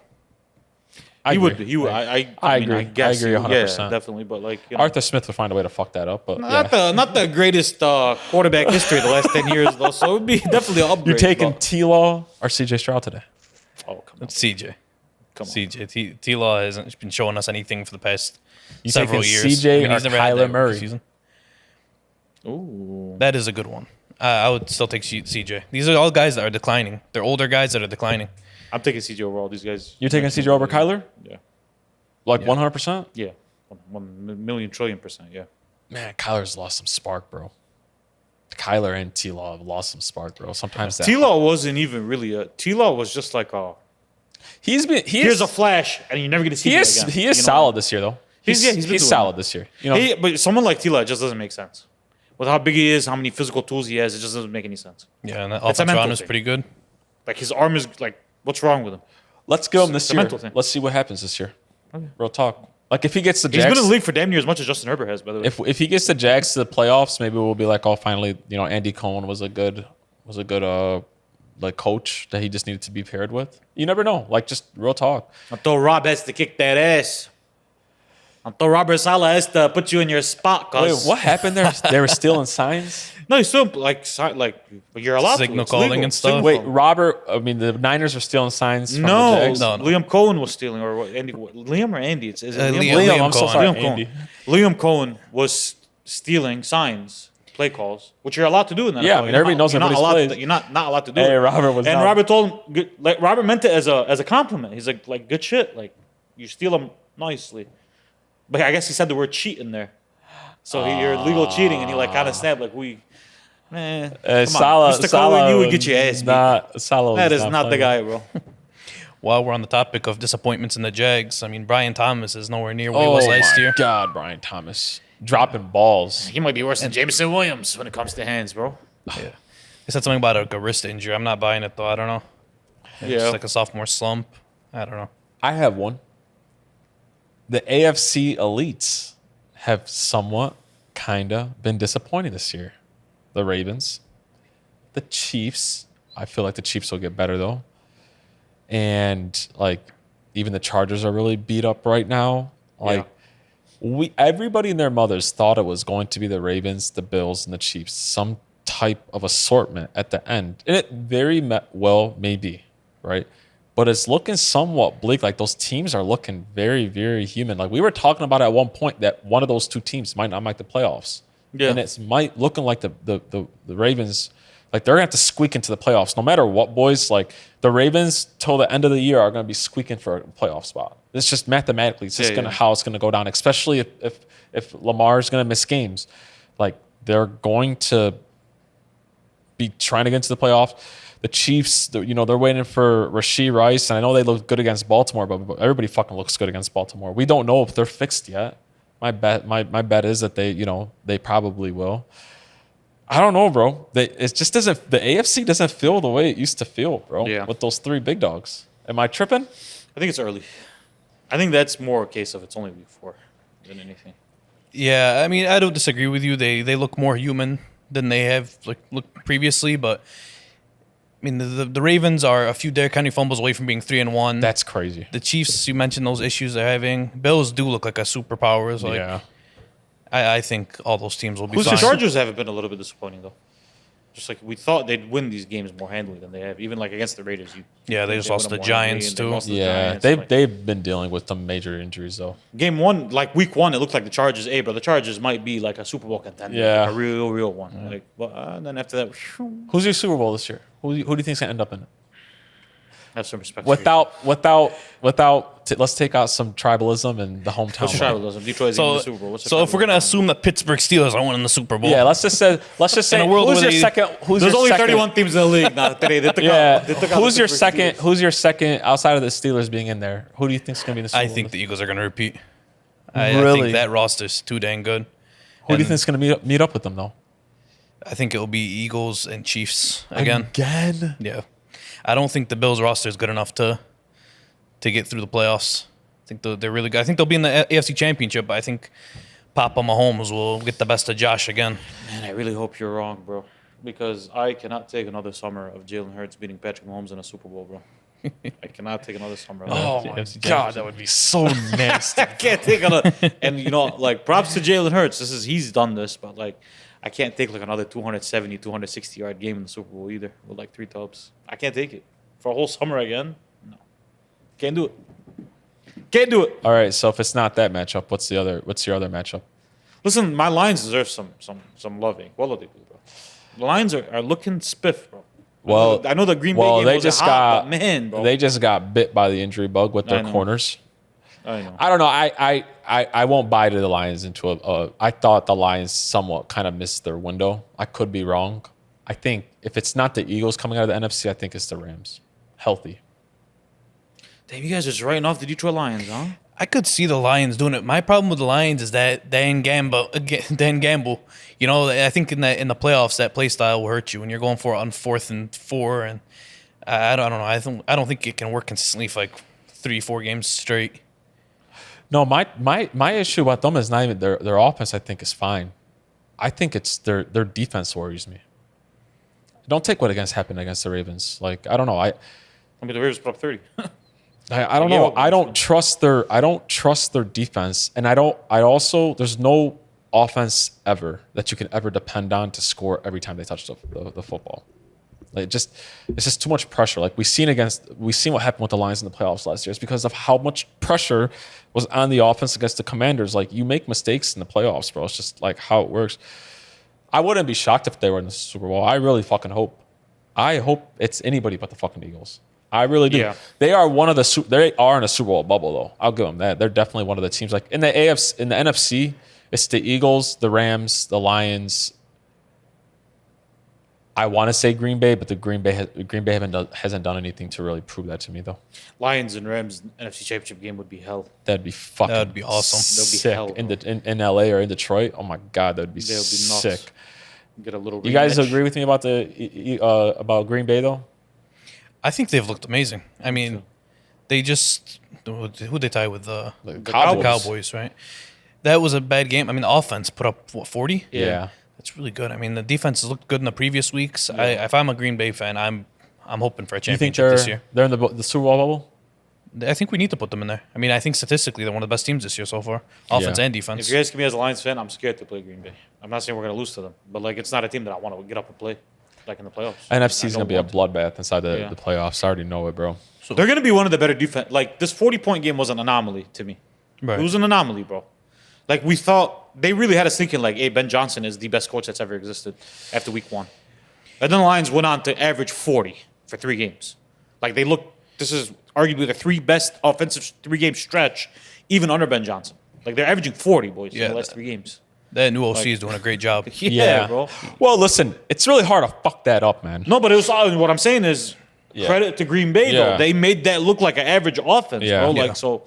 I he would. agree. He would. I I mean, agree. I guess I agree he would. 100%. Yeah, definitely. But like, you know, Arthur Smith would find a way to fuck that up, but yeah. not the greatest quarterback history the last 10 years though. So it would be definitely an upgrade. You're taking but- T-Law or CJ Stroud today? Oh come on. It's CJ. Come on. CJ. T-Law hasn't been showing us anything for the past You several taking years. CJ or he's never had Kyler that Murray? rookie season. Ooh. That is a good one. I would still take CJ. These are all guys that are declining. They're older guys that are declining. I'm taking CJ overall. These guys. You're taking CJ over Kyler? Yeah. Like Yeah. 100%? Yeah. 1,000,000,000,000,000%. Yeah. Man, Kyler's lost some spark, bro. Kyler and T-Law have lost some spark, bro. Sometimes that T-Law wasn't even really a. T-Law was just like a. here's Here's a flash, and you're never gonna see. he him is again. he is You know? solid this year though. He's been doing solid it. this year. You know, But someone like T-Law just doesn't make sense. With how big he is, how many physical tools he has, it just doesn't make any sense. Yeah, and that It's a offensive mental round is thing. pretty good. Like his arm is like, what's wrong with him? let's go him this It's a year. mental thing. Let's see what happens this year. Real talk. Like if he gets the He's been Jags, in the league for damn near as much as Justin Herbert has, by the way. if he gets the Jags to the playoffs, maybe we'll be like, oh, finally, you know, Andy Cohen was a good like coach that he just needed to be paired with. You never know. Like just real talk. Until Rob has to kick that ass. Until Robert Saleh has to put you in your spot, Wait, cuz. what happened there? They were stealing signs. No, he's still like you're allowed Signal to. It's calling legal. and stuff. Signal Wait, calling. Robert. I mean, the Niners were stealing signs from the No, Jags. No, no. Liam Cohen was stealing, or what? Liam or Andy? Is it Liam? Liam I'm so Cohen. sorry, Liam Cohen. Andy. Liam Cohen was stealing signs, play calls, which you're allowed to do in that. Yeah, I mean, everybody knows you're not everybody's allowed. plays. You're not allowed to do Hey, it. Robert was And not- Robert told him, like Robert meant it as a compliment. He's like good shit. Like you steal them nicely, but I guess he said the word cheat in there. So you're legal cheating, and he like kind of snapped like man. Come on. Salah, Mr. Salah Cohen, you would was get your ass beat. not- Salah That was is not the playing. guy, bro. While we're on the topic of disappointments in the Jags, I mean, Brian Thomas is nowhere near what he Oh was my last year. God, Brian Thomas dropping balls. He might be worse than Jameson Williams when it comes to hands, bro. Yeah. They said something about a wrist injury. I'm not buying it, though. I don't know. It's Yeah. just like a sophomore slump. I don't know. I have one. The AFC elites have somewhat, kinda been disappointing this year. The Ravens, the Chiefs. I feel like the Chiefs will get better though, and like even the Chargers are really beat up right now. Like everybody and their mothers thought it was going to be the Ravens, the Bills, and the Chiefs. Some type of assortment at the end, and it very well may be, right? But it's looking somewhat bleak. Like those teams are looking very, very human. Like we were talking about at one point that one of those two teams might not make the playoffs. Yeah. And it's looking like the Ravens, like they're gonna have to squeak into the playoffs no matter what, boys. Like the Ravens till the end of the year are gonna be squeaking for a playoff spot. It's just mathematically, it's just how it's gonna go down, especially if Lamar's gonna miss games. Like they're going to be trying to get into the playoffs. The Chiefs, they're waiting for Rashee Rice, and I know they look good against Baltimore, but everybody fucking looks good against Baltimore. We don't know if they're fixed yet. My bet is that they probably will. I don't know, bro. It just doesn't. The AFC doesn't feel the way it used to feel, bro. Yeah. With those three big dogs. Am I tripping? I think it's early. I think that's more a case of it's only week 4 than anything. Yeah, I mean, I don't disagree with you. They look more human than they have looked previously, but mean, the Ravens are a few Derrick Henry fumbles away from being 3-1. That's crazy. The Chiefs, you mentioned those issues they're having. Bills do look like a superpower. Like, Yeah. I think all those teams will be Who's fine. the Chargers haven't been a little bit disappointing though. Just like we thought they'd win these games more handily than they have. Even like against the Raiders, Yeah, they just lost the Giants too. Yeah, they've been dealing with some major injuries though. Game 1, like week 1, it looked like the Chargers. Hey, bro, the Chargers might be like a Super Bowl contender. Yeah. Like a real one. Like, but and then after that, Who's your Super Bowl this year? Who do you think's gonna end up in it? have some respect. for Let's take out some tribalism and the hometown. What's vibe. tribalism? Detroit's in the Super Bowl. What's the So if we're gonna tribalism? assume that Pittsburgh Steelers are winning the Super Bowl, Yeah, let's just say a world who's where your they- second? Who's There's your only second, 31 teams in the league now today. They took Yeah, out, they took out who's the your Pittsburgh second? Steelers. Who's your second outside of the Steelers being in there? Who do you think's gonna be in the Super I Bowl? think the Eagles are gonna repeat. I Really? think that roster's too dang good. Who do you and- think's gonna meet up with them though? I think it will be Eagles and Chiefs again. Again? Yeah, I don't think the Bills roster is good enough to get through the playoffs. I think they're really good. I think they'll be in the AFC Championship, but I think Papa Mahomes will get the best of Josh again. Man, I really hope you're wrong, bro. Because I cannot take another summer of Jalen Hurts beating Patrick Mahomes in a Super Bowl, bro. I cannot take another summer of that. Oh my god, that would be so nasty. I can't take another. And you know, like props to Jalen Hurts. He's done this, but like I can't take like another 270, 260 yard game in the Super Bowl either with like 3 tubs. I can't take it for a whole summer again. No, can't do it. Can't do it. All right, so if it's not that matchup, what's your other matchup? Listen, my Lions deserve some loving. What do they do, bro? The Lions are looking spiff, bro. Well, I know the Green Bay game they was just hot, got but man, bro. they just got bit by the injury bug with I their know. corners. I know. I don't know. I won't buy to the Lions into a. I thought the Lions somewhat kind of missed their window. I could be wrong. I think if it's not the Eagles coming out of the NFC, I think it's the Rams. Healthy. Damn, you guys are just writing off the Detroit Lions, huh? I could see the Lions doing it. My problem with the Lions is that Dan Gamble. You know, I think in the playoffs that play style will hurt you when you're going for it on 4th and 4, and I don't know. I don't think it can work consistently for like 3-4 games straight. No, my issue about them is not even their offense. I think is fine. I think it's their defense worries me. Don't take what happened against the Ravens. Like I don't know. I mean, the Ravens put up 30. I don't gave know. up I don't trust their defense, and I also there's no offense ever that you can ever depend on to score every time they touch the football. Like it's just too much pressure. Like we've seen what happened with the Lions in the playoffs last year. It's because of how much pressure was on the offense against the Commanders. Like you make mistakes in the playoffs, bro. It's just like how it works. I wouldn't be shocked if they were in the Super Bowl. I really fucking hope. I hope it's anybody but the fucking Eagles. I really do. Yeah. They are they are in a Super Bowl bubble though. I'll give them that. They're definitely one of the teams. Like in the AFC, in the NFC, it's the Eagles, the Rams, the Lions. I want to say Green Bay, but the Green Bay hasn't done anything to really prove that to me though. Lions and Rams NFC Championship game would be hell. That'd be fucking. That'd be awesome. Sick. That'd be hell, in LA or in Detroit. Oh my god, that'd be They'll be nuts. sick. Get a little. You guys rematch. agree with me about about Green Bay though? I think they've looked amazing. I mean, they just who they tie with the Cowboys, right? That was a bad game. I mean, the offense put up 40. Yeah. That's really good. I mean, the defense has looked good in the previous weeks. If I'm a Green Bay fan, I'm hoping for a You think championship this year. they're in the Super Bowl bubble? I think we need to put them in there. I mean, I think statistically they're one of the best teams this year so far, offense Yeah. and If defense. you guys me as a Lions fan, I'm scared to play Green Bay. I'm not saying we're gonna lose to them, but like it's not a team that I want to get up and play, like in the playoffs. NFC I is don't gonna be a want to. bloodbath inside the Yeah. playoffs. I already know it, bro. They're gonna be one of the better defense. Like this 40-point game was an anomaly to me. Right. It was an anomaly, bro. Like we thought they really had us thinking like, hey, Ben Johnson is the best coach that's ever existed after week 1. And then the Lions went on to average 40 for 3 games. Like they look. This is arguably the 3 best offensive 3-game stretch, even under Ben Johnson. Like they're averaging 40, boys, in the last 3 games. That new OC is doing a great job. Yeah, bro. Well, listen, it's really hard to fuck that up, man. No, but it was what I'm saying is credit to Green Bay Yeah. though. They made that look like an average offense, Yeah. bro. Yeah. Like so.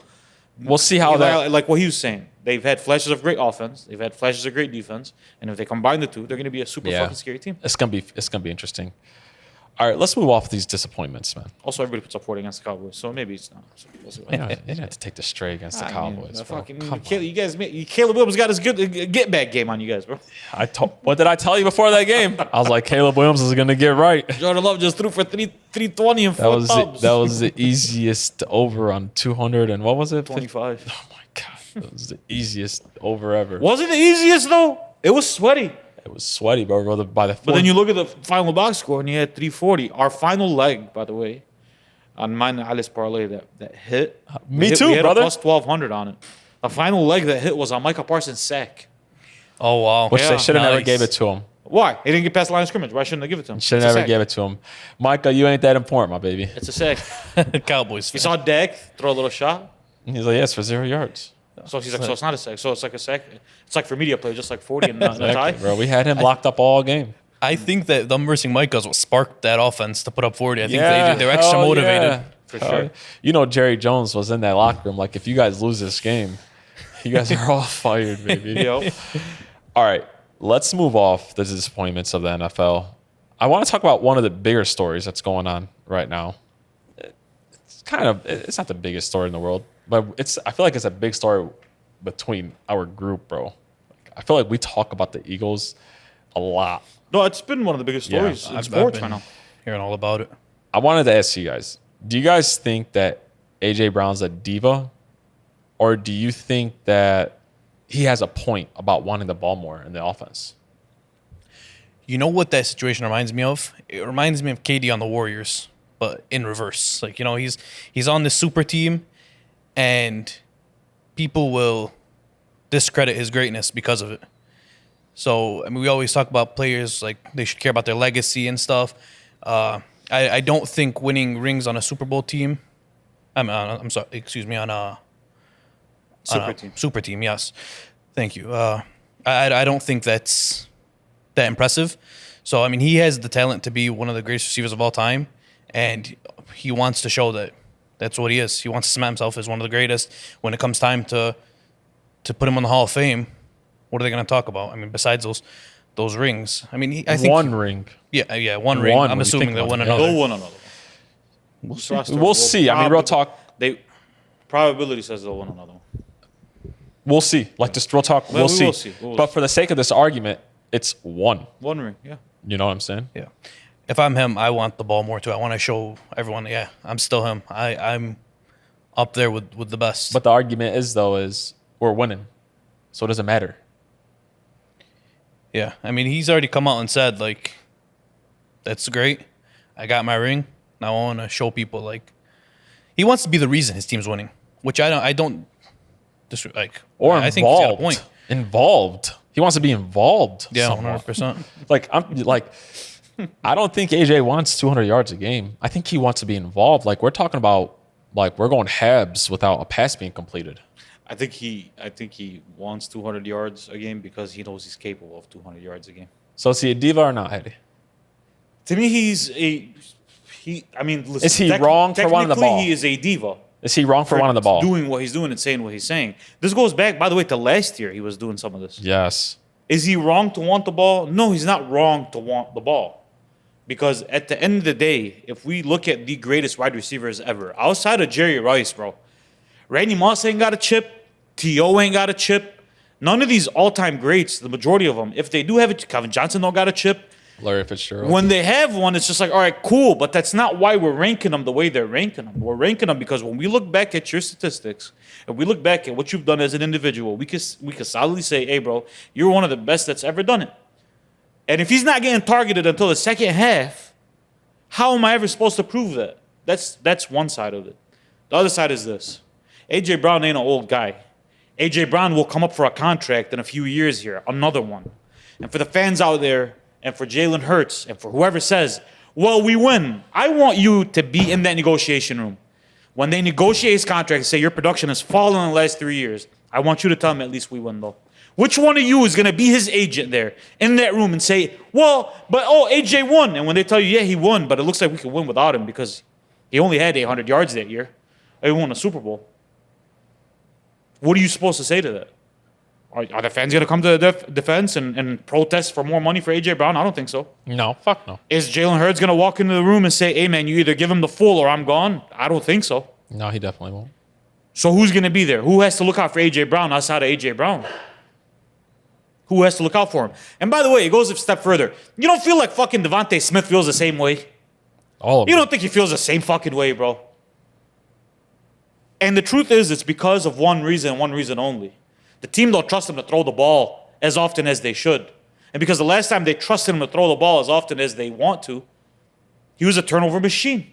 We'll see how that. Like what he was saying. They've had flashes of great offense. They've had flashes of great defense. And if they combine the two, they're going to be a super fucking scary team. It's gonna be interesting. All right, let's move off these disappointments, man. Also, everybody puts up 40 against the Cowboys, so maybe it's not. So we'll see what You happens. didn't have to take the stray against the Cowboys, bro. You guys, Caleb Williams got his good get back game on you guys, bro. What did I tell you before that game? I was like, Caleb Williams is going to get right. Jordan Love just threw for 320 and That 4 was tubs. that was the easiest over on 200 and what was it? 25. Oh my god, that was the easiest over ever. Was it the easiest though? It was sweaty. It was sweaty, bro. By the But then you look at the final box score and you had 340. Our final leg, by the way, on mine and Alice parlay that hit. Me we too, had brother. A plus 1200 on it. The final leg that hit was on Micah Parsons' sack. Oh wow. which they should have never Nice. gave it to him. Why? He didn't get past the line of scrimmage. Why shouldn't they give it to him? Should It's a have never sack. gave it to him. Micah, you ain't that important, my baby. It's a sack. Cowboys. You fan. saw Dak throw a little shot. He's like, yes, for 0 yards. So he's like, so it's not a sack. So it's like a sack. It's like for media play, just like 40 and a tie. Exactly, bro. We had him locked up all game. I think that them versing Micah is what sparked that offense to put up 40. I think they were extra hell motivated. yeah. For Hell sure. yeah. You know, Jerry Jones was in that locker room. Like, if you guys lose this game, you guys are all fired, baby. Yo. All right, let's move off the disappointments of the NFL. I want to talk about one of the bigger stories that's going on right now. It's not the biggest story in the world, but I feel like it's a big story between our group, bro. I feel like we talk about the Eagles a lot. No, it's been one of the biggest Yeah. stories in I've sports been right now. hearing all about it. I wanted to ask you guys, do you guys think that AJ Brown's a diva? Or do you think that he has a point about wanting the ball more in the offense? You know what that situation reminds me of? It reminds me of KD on the Warriors, but in reverse. Like, he's on this super team, and people will discredit his greatness because of it. So, I mean, we always talk about players like they should care about their legacy and stuff. I don't think winning rings on a Super Bowl team. I'm sorry, excuse me, on a Team. Super team, yes. Thank you. I don't think that's that impressive. So, I mean, he has the talent to be one of the greatest receivers of all time, and he wants to show that that's what he is. He wants to cement himself as one of the greatest. When it comes time to put him in the Hall of Fame, what are they going to talk about? I mean, besides those rings. I mean, I think one ring. Yeah, one ring. One, I'm when you assuming think they'll about win it. another. They'll win another one. We'll see. I mean, real talk. Probability says they'll win another one. We'll see. Like, just real talk. Well, We'll we see. will see. We will But see. for the sake of this argument, it's one. One ring, yeah. You know what I'm saying? Yeah. If I'm him, I want the ball more too. I want to show everyone, yeah, I'm still him. I'm up there with the best. But the argument is we're winning. So it doesn't matter. Yeah, I mean, he's already come out and said, like, that's great. I got my ring. Now I want to show people, like, he wants to be the reason his team's winning, which I don't like. Or I involved. think he's got a point. Involved. He wants to be involved. Yeah, somehow. 100%. I don't think AJ wants 200 yards a game. I think he wants to be involved. Like, we're talking about, like, we're going Habs without a pass being completed. I think he wants 200 yards a game because he knows he's capable of 200 yards a game. So is he a diva or not, Eddie? To me, I mean, listen, Is he wrong for wanting the technically, ball? he is a diva. Is he wrong for wanting the ball? Doing what he's doing and saying what he's saying. This goes back, by the way, to last year. He was doing some of this. Yes. Is he wrong to want the ball? No, he's not wrong to want the ball. Because at the end of the day, if we look at the greatest wide receivers ever, outside of Jerry Rice, bro, Randy Moss ain't got a chip. T.O. ain't got a chip. None of these all-time greats, the majority of them, if they do have it, Kevin Johnson don't got a chip. Larry Fitzgerald. When they have one, it's just like, all right, cool, but that's not why we're ranking them the way they're ranking them. We're ranking them because when we look back at your statistics and we look back at what you've done as an individual, we could solidly say, hey, bro, you're one of the best that's ever done it. And if he's not getting targeted until the second half, how am I ever supposed to prove that? That's one side of it. The other side is this. A.J. Brown ain't an old guy. A.J. Brown will come up for a contract in a few years here, another one. And for the fans out there, and for Jalen Hurts, and for whoever says, well, we win, I want you to be in that negotiation room. When they negotiate his contract and say your production has fallen in the last 3 years, I want you to tell him at least we win, though. Which one of you is going to be his agent there in that room and say, well, but, AJ won. And when they tell you, yeah, he won, but it looks like we could win without him because he only had 800 yards that year. He won a Super Bowl. What are you supposed to say to that? Are the fans going to come to the defense and protest for more money for A.J. Brown? I don't think so. No, fuck no. Is Jalen Hurts going to walk into the room and say, hey, man, you either give him the full or I'm gone? I don't think so. No, he definitely won't. So who's going to be there? Who has to look out for A.J. Brown outside of A.J. Brown? Who has to look out for him? And by the way, it goes a step further. You don't feel like fucking Devontae Smith feels the same way? All of You them. don't think he feels the same fucking way, bro? And the truth is, it's because of one reason only. The team don't trust him to throw the ball as often as they should. And because the last time they trusted him to throw the ball as often as they want to, he was a turnover machine.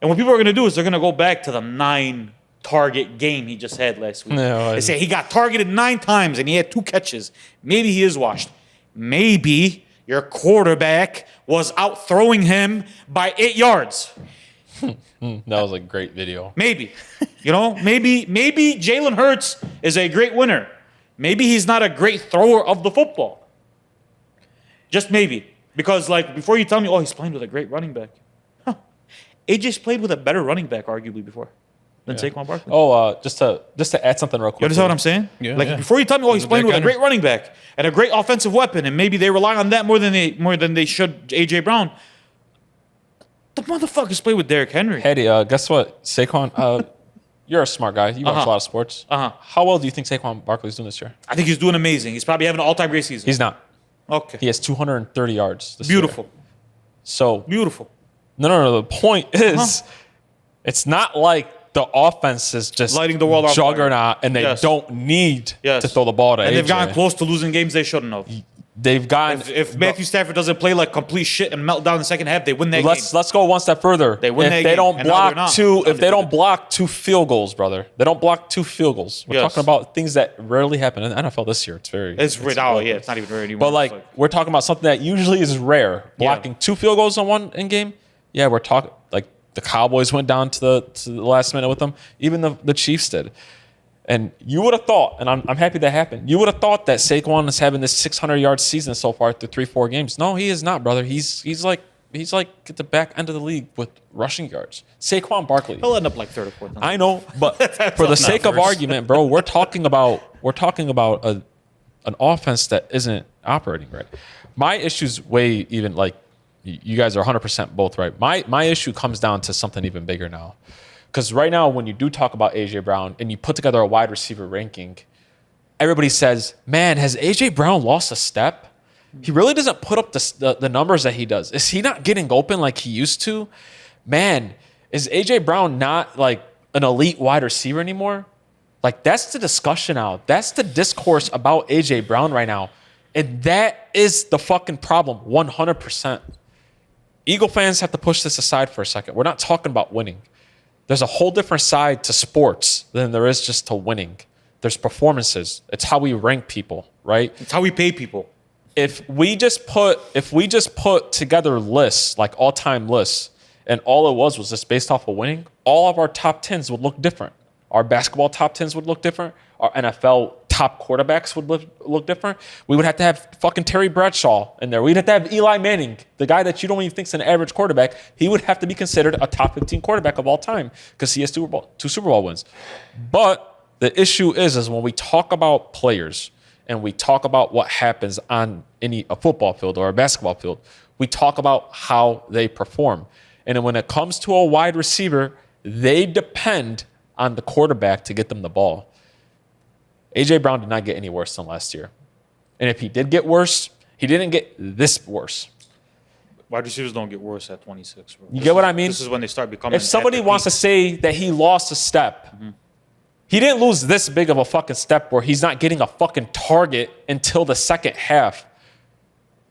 And what people are going to do is they're going to go back to the 9-target game he just had last week. No, They say he got targeted 9 times and he had 2 catches. Maybe he is washed. Maybe your quarterback was out throwing him by 8 yards. That was a great video. Maybe. Maybe Jalen Hurts is a great winner. Maybe he's not a great thrower of the football. Just maybe. Because, like, before you tell me, he's playing with a great running back. Huh. AJ's played with a better running back, arguably, before than Saquon Barkley. Just to add something real quick. You understand what I'm saying? Yeah. Before you tell me, he's playing with a great running back and a great offensive weapon, and maybe they rely on that more than they should A.J. Brown. The motherfuckers play with Derrick Henry. Eddie, guess what? Saquon, you're a smart guy. You watch a lot of sports. How well do you think Saquon Barkley's doing this year? I think he's doing amazing. He's probably having an all-time great season. He's not. Okay. He has 230 yards this Beautiful. year. So, Beautiful. no. The point is, it's not like the offense is just Lighting the world on fire. juggernaut and they Yes. don't need Yes. to throw the ball to And AJ. they've gotten close to losing games they shouldn't have. They've gotten. If Matthew Stafford doesn't play like complete shit and melt down in the second half, they win that game. Let's go one step further. They win if that they game, don't and now they're block not. two, Now if they they do don't it. block 2 field goals, brother, they don't block 2 field goals. We're Yes. talking about things that rarely happen in the NFL this year. It's not even rare anymore. But like we're talking about something that usually is rare. Blocking 2 field goals on one in game. Yeah, we're talking like the Cowboys went down to the last minute with them. Even the Chiefs did. And you would have thought, and I'm happy that happened. You would have thought that Saquon is having this 600-yard season so far through 3-4 games. No, he is not, brother. He's like at the back end of the league with rushing yards. Saquon Barkley. he'll end up like third or fourth. I know, but for the sake of argument, bro, we're talking about an offense that isn't operating right. My issue's way even like you guys are 100% both right. My issue comes down to something even bigger now. Because right now, when you do talk about A.J. Brown and you put together a wide receiver ranking, everybody says, man, has A.J. Brown lost a step? He really doesn't put up the numbers that he does. Is he not getting open like he used to? Man, is A.J. Brown not like an elite wide receiver anymore? Like, that's the discussion now. That's the discourse about A.J. Brown right now. And that is the fucking problem, 100%. Eagle fans have to push this aside for a second. We're not talking about winning. There's a whole different side to sports than there is just to winning. There's performances. It's how we rank people, right? It's how we pay people. If we just put together lists, like all-time lists, and all it was just based off of winning, all of our top 10s would look different. Our basketball top 10s would look different. Our NFL top quarterbacks would look different. We would have to have fucking Terry Bradshaw in there. We'd have to have Eli Manning, the guy that you don't even think is an average quarterback. He would have to be considered a top 15 quarterback of all time because he has 2 Super Bowl wins. But the issue is when we talk about players and we talk about what happens on a football field or a basketball field, we talk about how they perform. And when it comes to a wide receiver, they depend on the quarterback to get them the ball. A.J. Brown did not get any worse than last year. And if he did get worse, he didn't get this worse. Wide receivers don't get worse at 26. Bro. You get what I mean? This is when they start becoming. If somebody wants to say that he lost a step, he didn't lose this big of a fucking step where he's not getting a fucking target until the second half.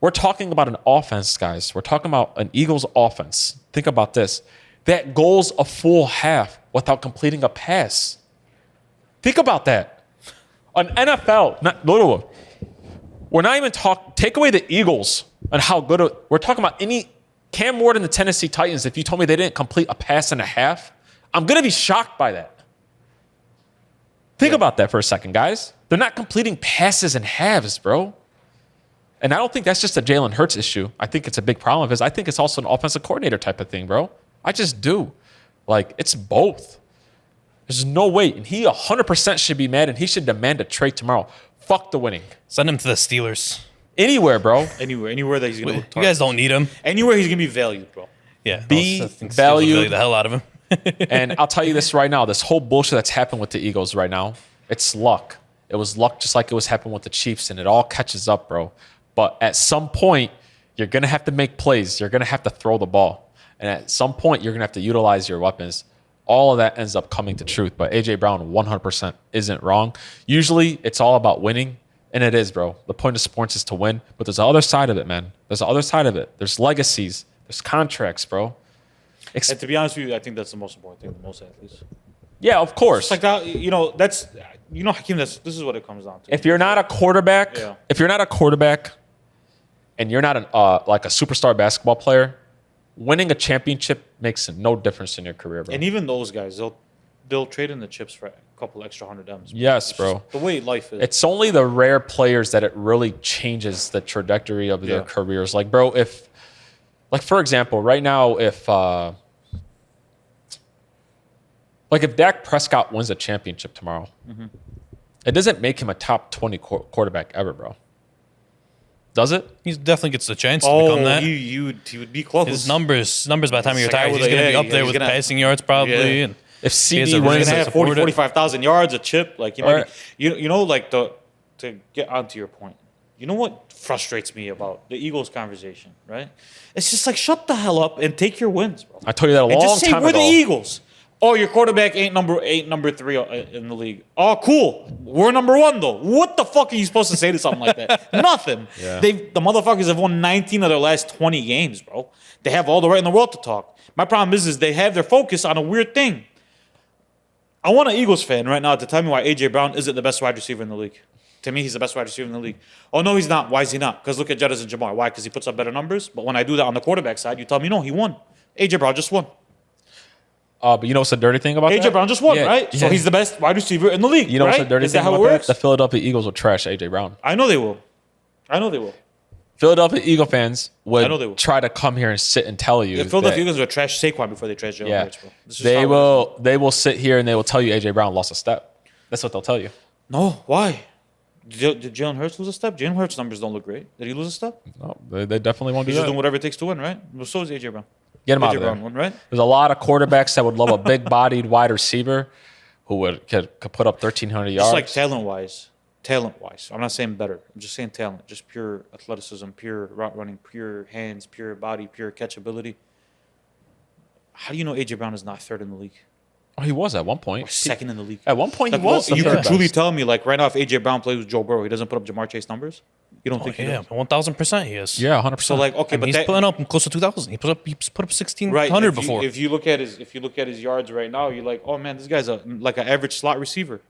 We're talking about an offense, guys. We're talking about an Eagles offense. Think about this. That goes a full half without completing a pass. Think about that. An NFL, we're not even take away the Eagles and how good, we're talking about Cam Ward and the Tennessee Titans. If you told me they didn't complete a pass and a half, I'm going to be shocked by that. Think about that for a second, guys. They're not completing passes in halves, bro. And I don't think that's just a Jalen Hurts issue. I think it's a big problem of his. I think it's also an offensive coordinator type of thing, bro. I just do. Like, it's both. There's no way. And he 100% should be mad, and he should demand a trade tomorrow. Fuck the winning. Send him to the Steelers. Anywhere, bro. Anywhere that he's gonna. You guys don't need him. Anywhere he's gonna be valued, bro. Yeah, Be I think Steelers will valued. value the hell out of him. And I'll tell you this right now. This whole bullshit that's happened with the Eagles right now, it's luck. It was luck just like it was happening with the Chiefs, and it all catches up, bro. But at some point, you're going to have to make plays. You're going to have to throw the ball. And at some point, you're going to have to utilize your weapons. All of that ends up coming to truth. But A.J. Brown 100% isn't wrong. Usually, it's all about winning. And it is, bro. The point of sports is to win. But there's the other side of it, man. There's the other side of it. There's legacies. There's contracts, bro. And to be honest with you, I think that's the most important thing to most athletes. Yeah, of course. It's like that, Hakeem, this is what it comes down to. If you're not a quarterback, Yeah. and you're not like a superstar basketball player, winning a championship makes no difference in your career, bro. And even those guys, they'll trade in the chips for a couple extra $100 M's. Yes, It's bro. just the way life is. It's only the rare players that it really changes the trajectory of their careers. Like, bro, for example, right now, if Dak Prescott wins a championship tomorrow, it doesn't make him a top 20 quarterback ever, bro. Does it? He definitely gets the chance to become that. He would be close. His numbers by the time he It's like, retires, he's going to be up there he's with gonna- passing yards probably. Yeah. And If He has CD a wins, He's gonna have 40, support it. 45,000 yards, a chip. Like, Right. to get onto your point. You know what frustrates me about the Eagles conversation, right? It's just like, shut the hell up and take your wins, bro. I told you that a And long just say time we're ago. the Eagles. Oh, your quarterback ain't number 3 in the league. Oh, cool. We're number 1 though. What the fuck are you supposed to say to something like that? Nothing. Yeah. The motherfuckers have won 19 of their last 20 games, bro. They have all the right in the world to talk. My problem is they have their focus on a weird thing. I want an Eagles fan right now to tell me why A.J. Brown isn't the best wide receiver in the league. To me, he's the best wide receiver in the league. Oh, no, he's not. Why is he not? Because look at Jefferson and Jamar. Why? Because he puts up better numbers. But when I do that on the quarterback side, you tell me, no, he won. A.J. Brown just won. But you know what's the dirty thing about that? A.J. Brown just won, Yeah, right? So yeah. he's the best wide receiver in the league. You know right? what's the dirty Is thing that how about it that? works? The Philadelphia Eagles will trash A.J. Brown. I know they will. Philadelphia Eagle fans I know they will. would try to come here and sit and tell you. The Philadelphia that- Eagles will trash Saquon before they trash Jalen Yeah, Hurts, bro. This is how it is. they will sit here and they will tell you A.J. Brown lost a step. That's what they'll tell you. No, why? Did Jalen Hurts lose a step? Jalen Hurts' numbers don't look great. Did he lose a step? No, they definitely won't do He's just that. doing whatever it takes to win, right? Well, so is A.J. Brown. Get him out A.J. of there. Brown won, right? There's a lot of quarterbacks that would love a big-bodied wide receiver who could put up 1,300 yards. Just like talent-wise. I'm not saying better. I'm just saying talent. Just pure athleticism, pure route running, pure hands, pure body, pure catchability. How do you know A.J. Brown is not third in the league? Oh, he was at one point. Or second in the league? At one point, he Like, was. you the could third truly best. tell me, like, right now, if A.J. Brown plays with Joe Burrow, he doesn't put up Jamar Chase numbers? You don't think he yeah, does? 1,000% he is. Yeah, 100%. So, like, okay, I mean, but he's that, putting up close to 2,000. He put up 1,600 right, before. If you look at his yards right now, you're like, oh man, this guy's like an average slot receiver.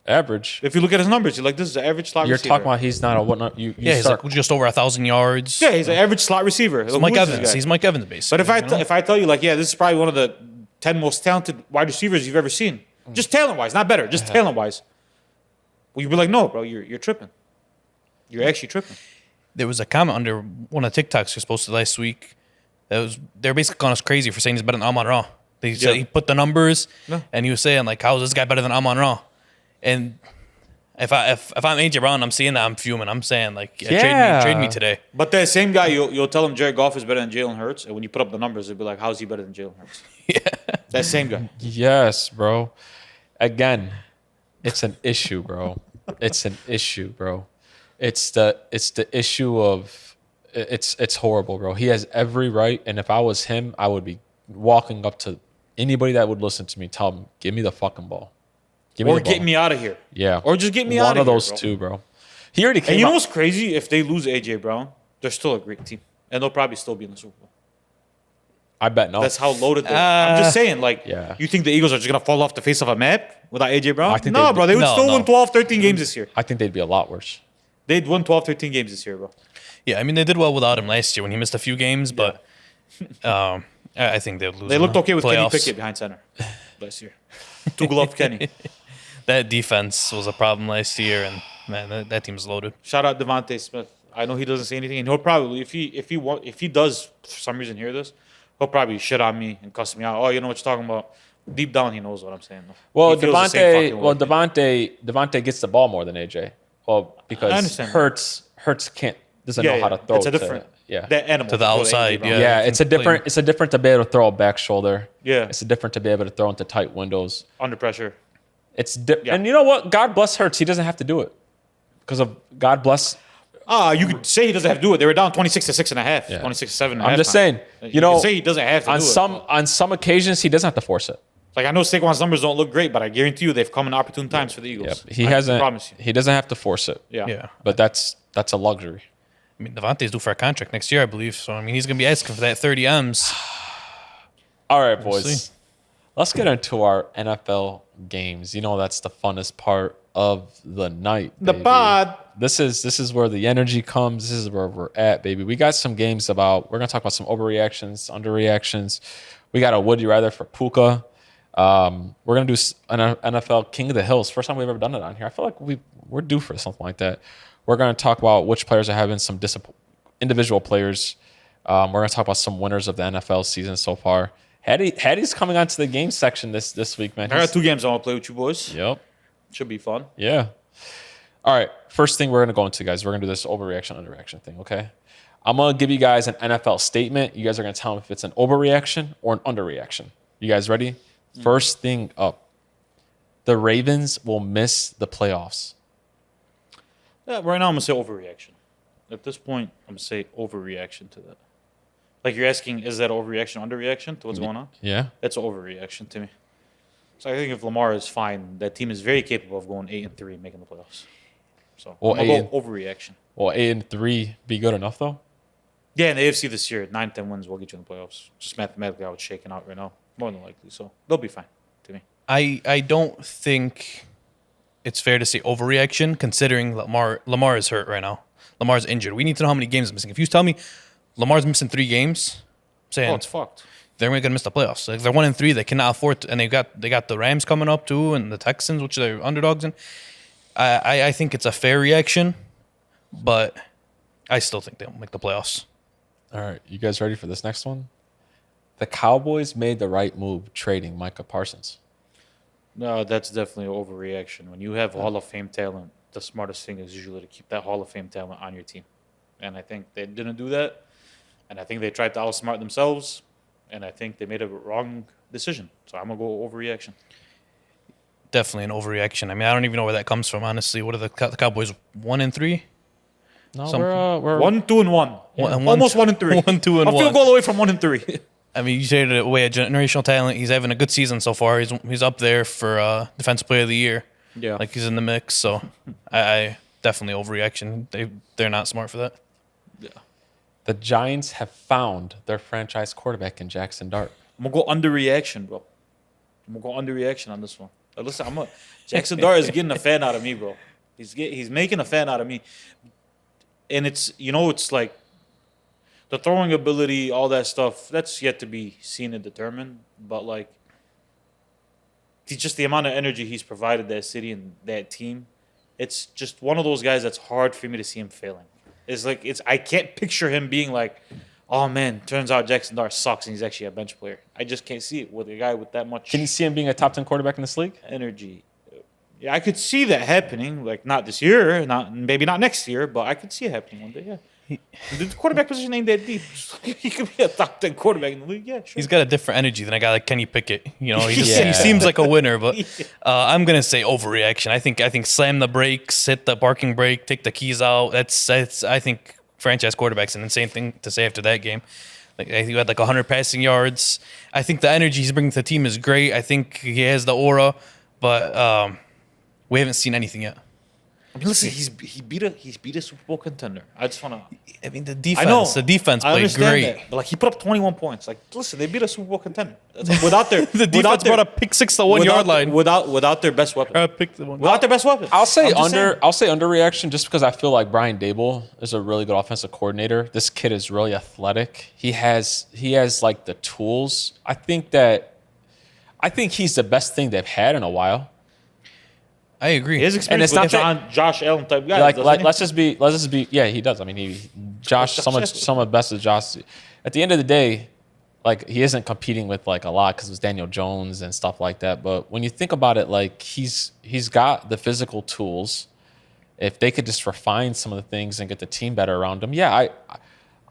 average. If you look at his numbers, you're like, this is an average slot You're receiver. talking about he's not a whatnot. You yeah, he's start, like just over 1,000 yards. Yeah, he's an average slot receiver. He's Who Mike is this Evans. guy? He's Mike Evans, basically. But if I tell you, like, yeah, this is probably one of the 10 most talented wide receivers you've ever seen, just talent wise, not better, just talent wise, well, you'd be like, no, bro, you're tripping. You're actually tripping. There was a comment under one of the TikToks you posted last week. They're basically calling us crazy for saying he's better than Amon Ra. They said he put the numbers, and he was saying like, "How is this guy better than Amon Ra?" And if I'm AJ Brown, I'm seeing that, I'm fuming. I'm saying like, trade me today. But that same guy, you'll tell him Jared Goff is better than Jalen Hurts, and when you put up the numbers, it'll be like, how's he better than Jalen Hurts? That same guy. yes, bro. Again, it's an issue, bro. It's an issue, bro. It's the issue of it's horrible, bro. He has every right, and if I was him, I would be walking up to anybody that would listen to me, tell them, give me the fucking ball. Give me Or the ball. get me out of here. Yeah. Or just get me out One of of here, those bro. two, bro. He already came And you know out. what's crazy? If they lose AJ Brown, they're still a great team, and they'll probably still be in the Super Bowl. I bet no. That's how loaded they are. I'm just saying, like, Yeah. you think the Eagles are just going to fall off the face of a map without AJ Brown? I think No, they'd- bro. They would No, still no. win 12, 13 games this year. I think they'd be a lot worse. They'd win 12, 13 games this year, bro. Yeah, I mean they did well without him last year when he missed a few games, but I think they'll lose. They in looked the okay with Kenny playoffs. Pickett behind center last year. Two-glove Kenny. That defense was a problem last year, and man, that team's loaded. Shout out Devontae Smith. I know he doesn't say anything, and he'll probably, if he does for some reason hear this, he'll probably shit on me and cuss me out. Oh, you know what you're talking about. Deep down, he knows what I'm saying. Though. Well, He feels the same fucking way. Devontae gets the ball more than AJ. Well, I because understand. Hurts doesn't know how to throw. It's a different. Yeah. Animal To the control outside, AJ, yeah. Yeah, it's a different to be able to throw a back shoulder. Yeah. It's a different to be able to throw into tight windows. Under pressure. Yeah. And you know what? God bless Hurts. He doesn't have to do it because of God bless. You could say he doesn't have to do it. They were down 26 to 6.5, Yeah. 26 to 7. I'm just saying. You know, could say he doesn't have to on do it. on some occasions he doesn't have to force it. Like I know Saquon's numbers don't look great, but I guarantee you they've come in opportune times for the Eagles. He I hasn't. promise you. He doesn't have to force it. Yeah. But that's a luxury. I mean, Devontae's due for a contract next year, I believe. So, I mean, he's going to be asking for that 30 M's. All right, boys. see. Let's get into our NFL games. You know that's the funnest part of the night. The baby. pod. This is where the energy comes. This is where we're at, baby. We got some games about. We're gonna talk about some overreactions, underreactions. We got a would you rather for Puka. We're gonna do an NFL King of the Hills. First time we've ever done it on here. I feel like we're due for something like that. We're gonna talk about which players are having some individual players. We're gonna talk about some winners of the NFL season so far. Hattie's coming onto the game section this week, man. I got 2 games I want to play with you boys. Yep. Should be fun. Yeah. All right. First thing we're going to go into, guys, we're going to do this overreaction, underreaction thing, okay? I'm going to give you guys an NFL statement. You guys are going to tell me if it's an overreaction or an underreaction. You guys ready? First thing up. The Ravens will miss the playoffs. Yeah, right now I'm going to say overreaction. At this point, I'm going to say overreaction to that. Like you're asking, is that overreaction, underreaction to what's going on? Yeah. That's an overreaction to me. So I think if Lamar is fine, that team is very capable of going 8-3 and making the playoffs. So Well, I'm going to go overreaction. Will 8-3 be good enough, though? Yeah, in the AFC this year, 9-10 wins will get you in the playoffs. Just mathematically how it's shaking out right now. More than likely. So they'll be fine to me. I don't think it's fair to say overreaction considering Lamar is hurt right now. Lamar's injured. We need to know how many games he's missing. If you tell me Lamar's missing 3 games, I'm saying It's fucked. they're going to miss the playoffs. Like they're 1-3. They cannot afford to, and they got the Rams coming up too, and the Texans, which they're underdogs in. I think it's a fair reaction, but I still think they'll make the playoffs. All right. You guys ready for this next one? The Cowboys made the right move trading Micah Parsons. No, that's definitely an overreaction. When you have Hall of Fame talent, the smartest thing is usually to keep that Hall of Fame talent on your team. And I think they didn't do that. And I think they tried to outsmart themselves. And I think they made a wrong decision. So I'm going to go overreaction. Definitely an overreaction. I mean, I don't even know where that comes from, honestly. What are the Cowboys, 1-3? No, Some- we're 1-2-1. Almost 1-3. 1-2-1. A field goal away from 1-3. I mean, you traded away a generational talent. He's having a good season so far. He's up there for Defensive Player of the Year. Yeah. Like he's in the mix. So I definitely overreaction. They're not smart for that. Yeah. The Giants have found their franchise quarterback in Jackson Dart. I'm going to go underreaction, bro. I'm going to go underreaction on this one. But listen, Jackson Dart is getting a fan out of me, bro. He's making a fan out of me. And it's like the throwing ability, all that stuff, that's yet to be seen and determined. But, like, just the amount of energy he's provided that city and that team, it's just one of those guys that's hard for me to see him failing. I can't picture him being like, oh, man, turns out Jackson Dart sucks and he's actually a bench player. I just can't see it with a guy with that much Can you see him being a top 10 quarterback in this league? energy. Yeah, I could see that happening. Like, not this year, maybe not next year, but I could see it happening one day, yeah. The quarterback position ain't that deep. He could be a top 10 quarterback in the league. Yeah, sure. He's got a different energy than a guy like Kenny Pickett. You know, he Yeah. seems like a winner, but I'm gonna say overreaction. I think slam the brakes, hit the parking brake, take the keys out. That's I think franchise quarterback's an insane thing to say after that game. Like I think he had like 100 passing yards. I think the energy he's bringing to the team is great. I think he has the aura, but we haven't seen anything yet. I mean, listen, he beat a Super Bowl contender. I just want to. I mean, the I know defense I played understand great. that, but like he put up 21 points. Like, listen, they beat a Super Bowl contender without their The defense brought a pick 6 to 1 yard line. without their best weapon. Without their best weapon. I'll say I'm just saying. I'll say underreaction just because I feel like Brian Dable is a really good offensive coordinator. This kid is really athletic. He has like the tools. I think he's the best thing they've had in a while. I agree. His experience And with it's not John, Josh Allen type guy. Like let's just be yeah, he does. I mean, Josh, some of the best of Josh. At the end of the day, like he isn't competing with like a lot because it was Daniel Jones and stuff like that. But when you think about it, like he's got the physical tools. If they could just refine some of the things and get the team better around him, yeah,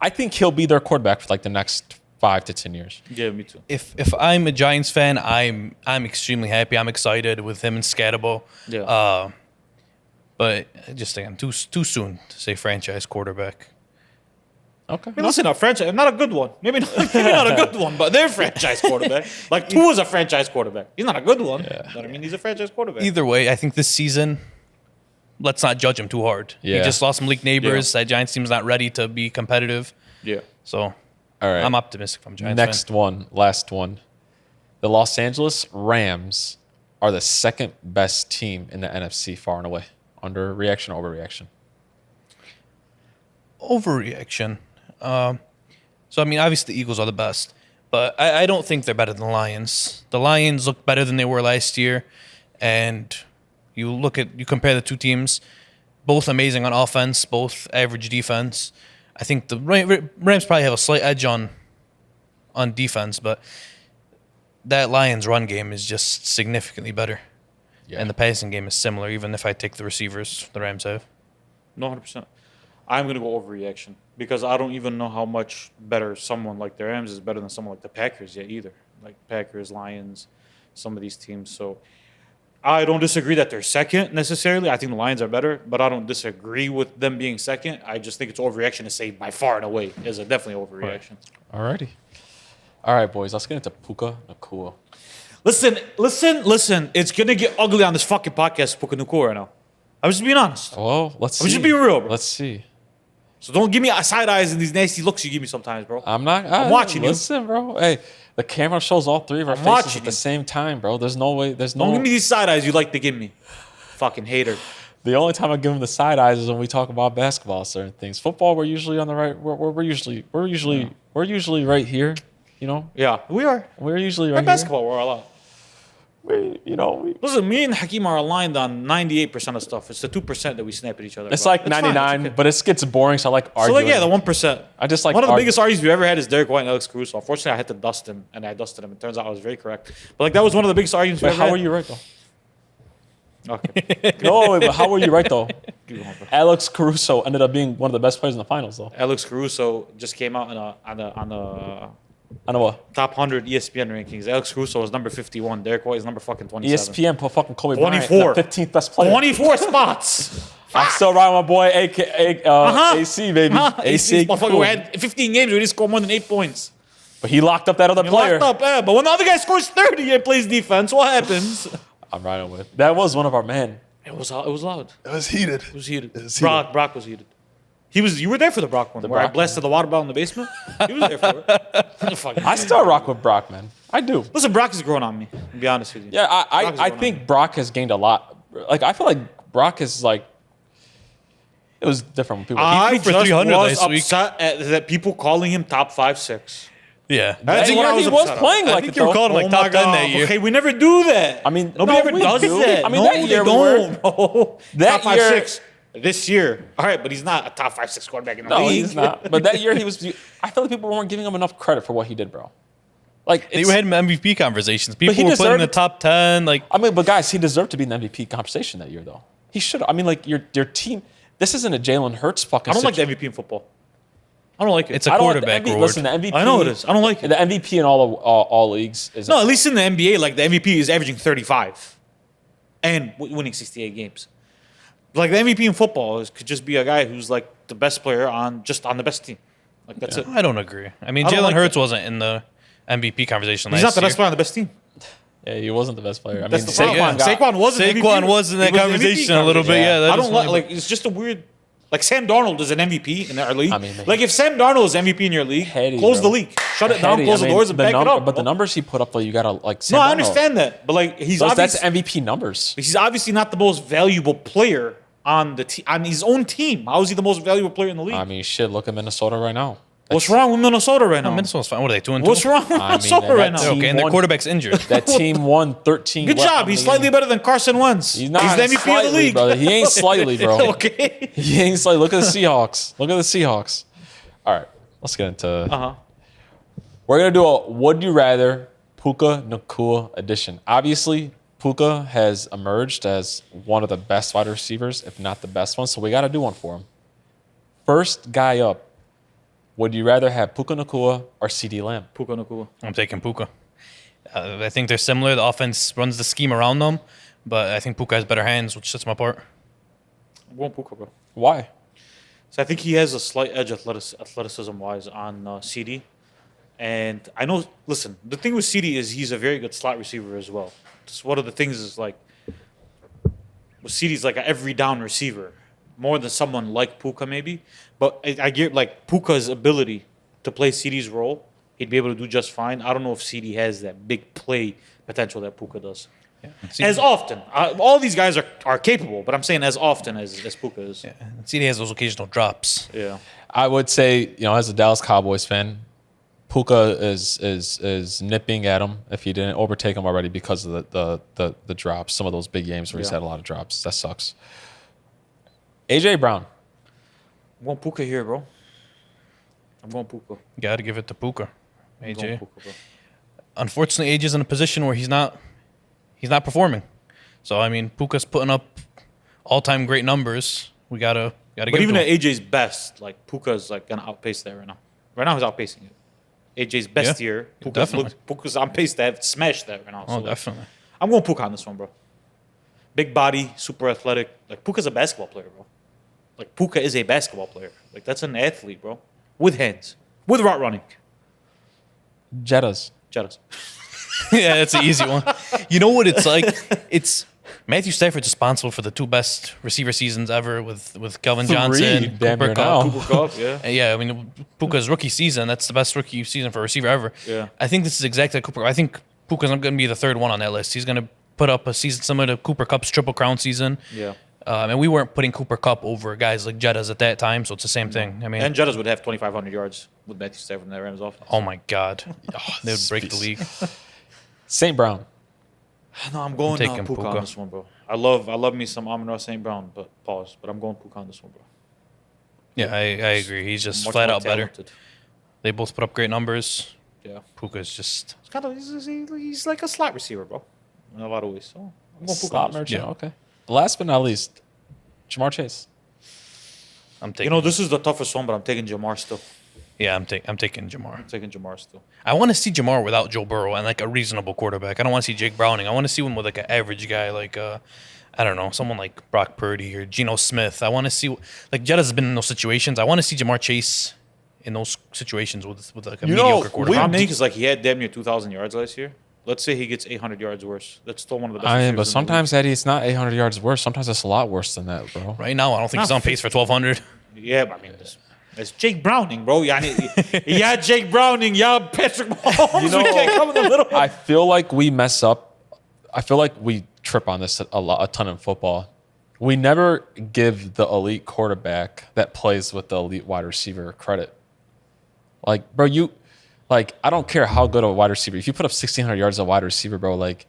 I think he'll be their quarterback for like the next 5 to 10 years. Yeah, me too. If I'm a Giants fan, I'm extremely happy. I'm excited with him and Scatterbo. Yeah. But just again, too soon to say franchise quarterback. Okay. I mean, listen, a franchise, not a good one. Maybe not a good one, but they're franchise quarterback. Like Tua's a franchise quarterback. He's not a good one, but I mean, he's a franchise quarterback. Either way, I think this season, let's not judge him too hard. Yeah. He just lost some league neighbors. That Giants team's not ready to be competitive. Yeah. So, All right. I'm optimistic from Giants. Next one, last one. The Los Angeles Rams are the second best team in the NFC far and away. Underreaction, overreaction. Overreaction. So, I mean, obviously the Eagles are the best, but I don't think they're better than the Lions. The Lions look better than they were last year, and you compare the two teams, both amazing on offense, both average defense. I think the Rams probably have a slight edge on defense, but that Lions run game is just significantly better. Yeah. And the passing game is similar, even if I take the receivers the Rams have. No, 100%. I'm going to go overreaction because I don't even know how much better someone like the Rams is better than someone like the Packers yet either. Like Packers, Lions, some of these teams. So I don't disagree that they're second necessarily. I think the Lions are better, but I don't disagree with them being second. I just think it's overreaction to say by far and away is a definitely overreaction. All righty. All right, boys. Let's get into Puka Nacua. Listen. It's going to get ugly on this fucking podcast, Puka Nacua, right now. I'm just being honest. Well, let's see. I'm just being real, bro. Let's see. So don't give me side eyes and these nasty looks you give me sometimes, bro. I'm watching you. Listen, bro. Hey, the camera shows all three of our faces at the same time, bro. There's no way. Don't give me these side eyes you like to give me. Fucking hater. The only time I give him the side eyes is when we talk about basketball, certain things. Football, we're usually on the right. We're usually right here. You know. Yeah, we are. We're usually right here. Basketball, we're a lot. Listen, me and Hakeem are aligned on 98% of stuff. It's the 2% that we snap at each other. It's like 99, okay. but it gets boring, so I like arguing. So, the 1%. I just like one of the biggest arguments we ever had is Derek White and Alex Caruso. Unfortunately, I had to dust him, and I dusted him. It turns out I was very correct. But, like, that was one of the biggest arguments we ever had. How were you right, though? Okay. No, but how were you right, though? Alex Caruso ended up being one of the best players in the finals, though. Alex Caruso just came out on a I know what. top 100 ESPN rankings. Alex Caruso is number 51. Derek White is number fucking 27. ESPN put fucking Kobe 24. Bryant, the 15th best player. 24 spots. I'm still riding my boy, AC, baby. AC. Motherfucker had 15 games where he scored more than 8 points. But he locked up that other player. Locked up, but when the other guy scores 30 and plays defense, what happens? I'm riding with. That was one of our men. It was loud. It was heated. It was heated. Brock was heated. You were there for the Brock one, where I blasted the water bottle in the basement. He was there for it. I still rock with Brock, man. I do. Listen, Brock has grown on me, to be honest with you. Yeah, I think Brock has gained a lot. Like, I feel like Brock is like, it was different when people. I for just 300 was last week. upset that people calling him top 5-6. Yeah. That what year I was he was upset playing I like think it, you were though. calling him like top 10 that year. Okay, we never do that. I mean, nobody ever we does do. that. I mean, no, that year they we don't. No. That top year- 5-6 this year. All right, but he's not a top 5-6 quarterback in the No, league. he's not. But that year he was. I feel like people weren't giving him enough credit for what he did, bro. Like, They had MVP conversations. People he were putting in the deserved- top 10. Like, I mean, but guys, he deserved to be in the MVP conversation that year, though. He should. I mean, like your team. This isn't a Jalen Hurts fucking. I don't like the situation. MVP in football. I don't like it. it's a I don't like quarterback the MVP. reward. Listen, the MVP. I know it is. I don't like it. The MVP in all leagues is No, at least in the NBA, like the MVP is averaging 35 and winning 68 games. Like the MVP in football could just be a guy who's like the best player on the best team. Like that's it. I don't agree. I mean, I don't Jalen like Hurts that. wasn't in the MVP conversation He's last not the best year. player on the best team. Yeah, he wasn't the best player. I That's mean, the problem. Saquon was an MVP. Saquon was in that He was an conversation MVP a little bit. Yeah, that I is don't funny, like it's just a weird. Like Sam Darnold is an MVP in our league. I mean, man. like if Sam Darnold is MVP in your league, Petty, close bro. the league, shut it down, Petty, close I the mean, doors, and back it up. But the numbers he put up, though, you gotta like. Sam No, I Darnold. understand that, but like he's That's obviously MVP numbers. he's obviously not the most valuable player on the on his own team. How is he the most valuable player in the league? I mean, shit. Look at Minnesota right now. What's wrong with Minnesota right now? Minnesota's fine. What are they, 2-2? What's wrong with I mean, Minnesota that right now? team- Okay, and their won- quarterback's injured. That team won 13. Good job. He's slightly better than Carson Wentz. He's not. He's the MVP slightly, of the league. brother. He ain't slightly, bro. Okay. He ain't slightly. Look at the Seahawks. Look at the Seahawks. All right, let's get into. We're going to do a Would You Rather Puka Nacua edition. Obviously, Puka has emerged as one of the best wide receivers, if not the best one, so we got to do one for him. First guy up, would you rather have Puka Nacua or CD Lamb? Puka Nacua. I'm taking Puka. I think they're similar. The offense runs the scheme around them, but I think Puka has better hands, which sets him apart. I'm going Puka, bro. Why? So I think he has a slight edge athleticism-wise on CD. And I know, listen, the thing with CD is he's a very good slot receiver as well. Just one of the things is like, with CD's like an every down receiver, more than someone like Puka maybe. But I get like Puka's ability to play CD's role, he'd be able to do just fine. I don't know if CD has that big play potential that Puka does. Yeah. As often. All these guys are capable, but I'm saying as often as Puka is. Yeah. CD has those occasional drops. Yeah. I would say, as a Dallas Cowboys fan, Puka is nipping at him if he didn't overtake him already because of the drops. Some of those big games where he's had a lot of drops. That sucks. AJ Brown. I'm going Puka here, bro. I'm going Puka. Got to give it to Puka. I'm AJ. going Puka, bro. Unfortunately, AJ's in a position where he's not performing. So I mean, Puka's putting up all-time great numbers. We gotta But give even it at to him. AJ's best, like Puka's like gonna outpace that right now. Right now he's outpacing it. AJ's best Yeah, year, definitely. Puka's on pace to have smashed that right now. Oh, So, definitely. I'm going Puka on this one, bro. Big body, super athletic. Like Puka's a basketball player, bro. Like Puka is a basketball player. Like that's an athlete, bro. With hands, with route running. Jettas. Jettas. Yeah, that's an easy one. You know what it's like? It's Matthew Stafford's responsible for the two best receiver seasons ever with Kelvin Johnson, damn Cooper near Kupp. now. Cooper Kupp, yeah. Yeah, I mean Puka's rookie season. That's the best rookie season for a receiver ever. Yeah. I think this is exactly like Cooper. I think Puka's going to be the third one on that list. He's going to put up a season similar to Cooper Kupp's Triple Crown season. Yeah. And we weren't putting Cooper Kupp over guys like Jettas at that time, so it's the same thing. I mean, And Jettas would have 2,500 yards with Matthew Stafford in that Rams offense. oh my God, they would break the league. St. Brown. No, I'm going taking Puka Puka. on this one, bro. I love me some Amon-Ra St. Brown, but pause. But I'm going Puka on this one, bro. Yeah, I agree. He's just Much flat more out better. talented. They both put up great numbers. Yeah. Puka's just It's kind of he's like a slot receiver, bro. In a lot of ways. So I'm going Puka. Slot on this one. merchant. Yeah. Okay. Last but not least, Jamar Chase. I'm taking. This is the toughest one, but I'm taking Jamar still. Yeah, I'm taking Jamar. I'm taking Jamar still. I want to see Jamar without Joe Burrow and like a reasonable quarterback. I don't want to see Jake Browning. I want to see him with like an average guy, like I don't know, someone like Brock Purdy or Geno Smith. I want to see like Jettas has been in those situations. I want to see Jamar Chase in those situations with like a mediocre quarterback. Problem is like he had damn near 2,000 yards last year. Let's say he gets 800 yards worse. That's still one of the best. I mean, receivers but in the sometimes, Eddie, it's not 800 yards worse. Sometimes it's a lot worse than that, bro. Right now, I don't think he's on pace for 1,200. league. Yeah, but I mean, it's Jake Browning, bro. Yeah, Jake Browning. Yeah, Patrick Mahomes. We can't come in the middle. I feel like we mess up. I feel like we trip on this a ton in football. We never give the elite quarterback that plays with the elite wide receiver credit. Like, bro, I don't care how good of a wide receiver. If you put up 1,600 yards as a wide receiver, bro, like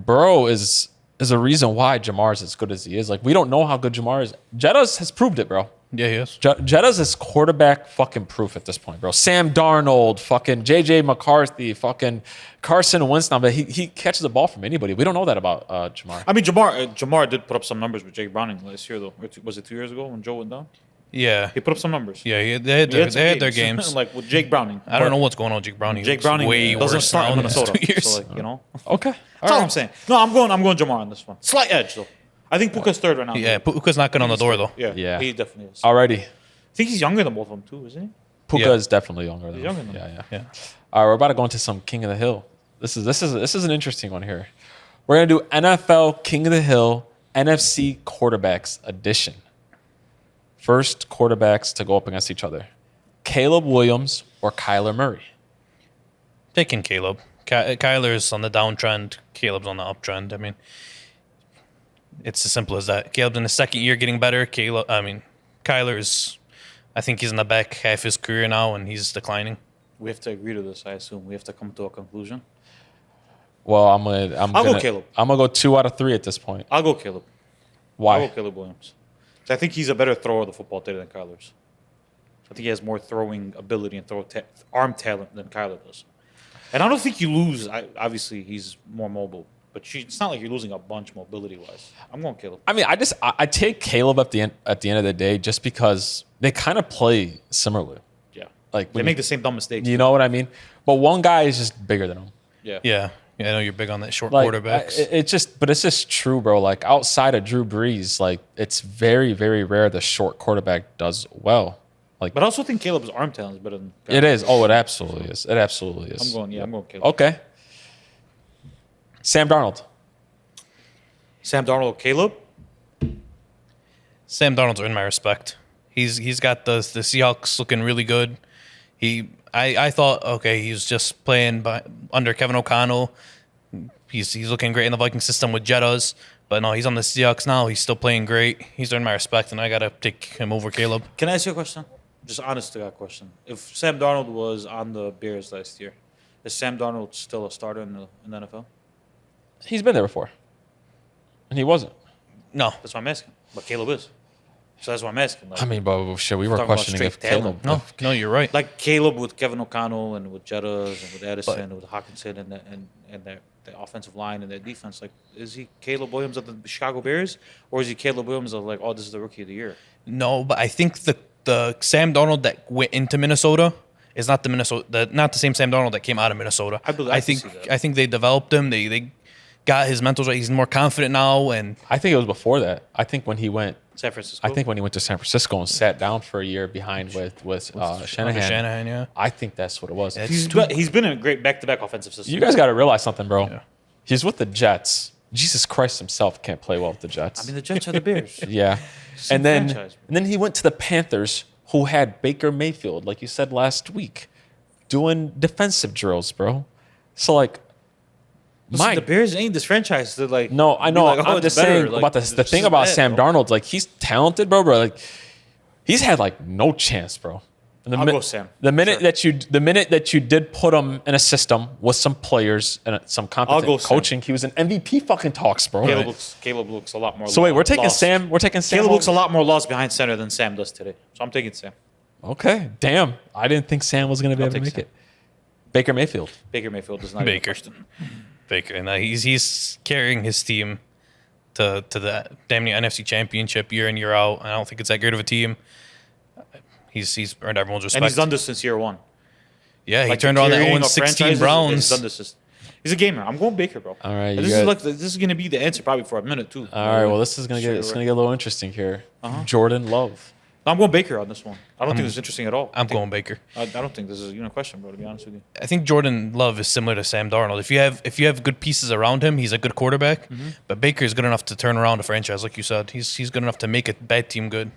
Burrow is a reason why Jamar is as good as he is. Like, we don't know how good Jamar is. Jettas has proved it, bro. Yeah, he is. Jettas is quarterback fucking proof at this point, bro. Sam Darnold, fucking JJ McCarthy, fucking Carson Wentz now, but he catches the ball from anybody. We don't know that about Jamar. I mean, Jamar did put up some numbers with Jake Browning last year, though. Was it 2 years ago when Joe went down? Yeah. He put up some numbers. Yeah, they had their games. Like with Jake Browning. I don't know what's going on with Jake Browning. Jake Browning way doesn't worse start now in in the last Minnesota. 2 years. So, like, Okay. That's all I'm saying. No, I'm going Jamar on this one. Slight edge, though. I think Puka's third right now. Yeah, Puka's knocking on the door, though. Yeah, he definitely is. Alrighty. I think he's younger than both of them, too, isn't he? Puka Yeah. is definitely younger than He's younger than yeah. Yeah. All right, we're about to go into some King of the Hill. This is an interesting one here. We're gonna do NFL King of the Hill NFC quarterbacks edition. First quarterbacks to go up against each other: Caleb Williams or Kyler Murray. Taking Caleb. Kyler's on the downtrend. Caleb's on the uptrend. I mean, it's as simple as that. Caleb's in his second year getting better. Kyler's, I think he's in the back half of his career now, and he's declining. We have to agree to this, I assume. We have to come to a conclusion. Well, I'll go Caleb. I'm gonna go 2 out of 3 at this point. I'll go Caleb. Why? I'll go Caleb Williams. I think he's a better thrower of the football today than Kyler's. I think he has more throwing ability and arm talent than Kyler does. And I don't think you lose. Obviously, he's more mobile, but it's not like you're losing a bunch mobility-wise. I'm going Caleb. I mean, I take Caleb at the end of the day just because they kind of play similarly. Yeah. Like They make the same dumb mistakes. You know what I mean? But one guy is just bigger than him. Yeah. Yeah. I know you're big on that short Like, quarterbacks. it's just true, bro. Like outside of Drew Brees, like it's very, very rare the short quarterback does well. Like, But I also think Caleb's arm talent is better than. it is. Oh, it absolutely is. It absolutely is. I'm going Caleb. Okay. Sam Darnold. Sam Darnold, Caleb. Sam Darnold's earned my respect. He's got the Seahawks looking really good. I thought, okay, he's just playing under Kevin O'Connell. He's looking great in the Viking system with Jettas. But no, he's on the Seahawks now. He's still playing great. He's earned my respect, and I got to take him over Caleb. Can I ask you a question? Just honest to God question. If Sam Darnold was on the Bears last year, is Sam Darnold still a starter in the NFL? He's been there before. And he wasn't. No. That's what I'm asking. But Caleb is. So that's what I'm asking. Like, I mean, but shit, we were talking about questioning if straight talent. Caleb. No, you're right. like Caleb with Kevin O'Connell and with Jettas and with Addison and with Hawkinson and the offensive line and their defense. Like, is he Caleb Williams of the Chicago Bears, or is he Caleb Williams of like, oh, this is the rookie of the year? No, but I think the Sam Darnold that went into Minnesota is not not the same Sam Darnold that came out of Minnesota. I think they developed him. They got his mentals right. He's more confident now, and I think it was before that. I think when he went San Francisco. I think when he went to San Francisco and sat down for a year behind with Shanahan. Shanahan, yeah. I think that's what it was. It's he's been in a great back-to-back offensive system. You guys got to realize something, bro. Yeah. He's with the Jets. Jesus Christ himself can't play well with the Jets. I mean, the Jets are the Bears. yeah. Same And franchise. then he went to the Panthers, who had Baker Mayfield, like you said last week, doing defensive drills, bro. So like, Listen, the Bears ain't this franchise to like. no, I know. Like, oh, I'm it's just better. saying Like, about it's the thing just about bad, Sam bro. Darnold. Like he's talented, bro. Like he's had like no chance, bro. And I'll go Sam. The minute Sure. that you did put him in a system with some players and some I'll go competent Sam. coaching, he was in MVP fucking talks, bro. Caleb looks a lot more. So wait, we're taking lost. Sam. We're taking Sam. Caleb over- looks a lot more lost behind center than Sam does today. So I'm taking Sam. Okay, damn. I didn't think Sam was going to be I'll able to take make Sam. it. Baker Mayfield. Baker Mayfield does not. even Baker. question. Baker, and he's carrying his team to the damn near NFC Championship year in year out. I don't think it's that great of a team. He's earned everyone's respect. And he's done this since year one. Yeah, he Like, turned on that carrying 0-16 of franchises, He's Browns. done this. He's a gamer. I'm going Baker, bro. All right, And you this is going to be the answer probably for a minute too. All right, well, this is going to get a little interesting here. Jordan Love. No, I'm going Baker on this one. I don't think this is interesting at all. I'm going Baker. I don't think this is even a question, bro. To be honest with you. I think Jordan Love is similar to Sam Darnold. If you have good pieces around him, he's a good quarterback. But Baker is good enough to turn around a franchise, like you said. He's good enough to make a bad team good.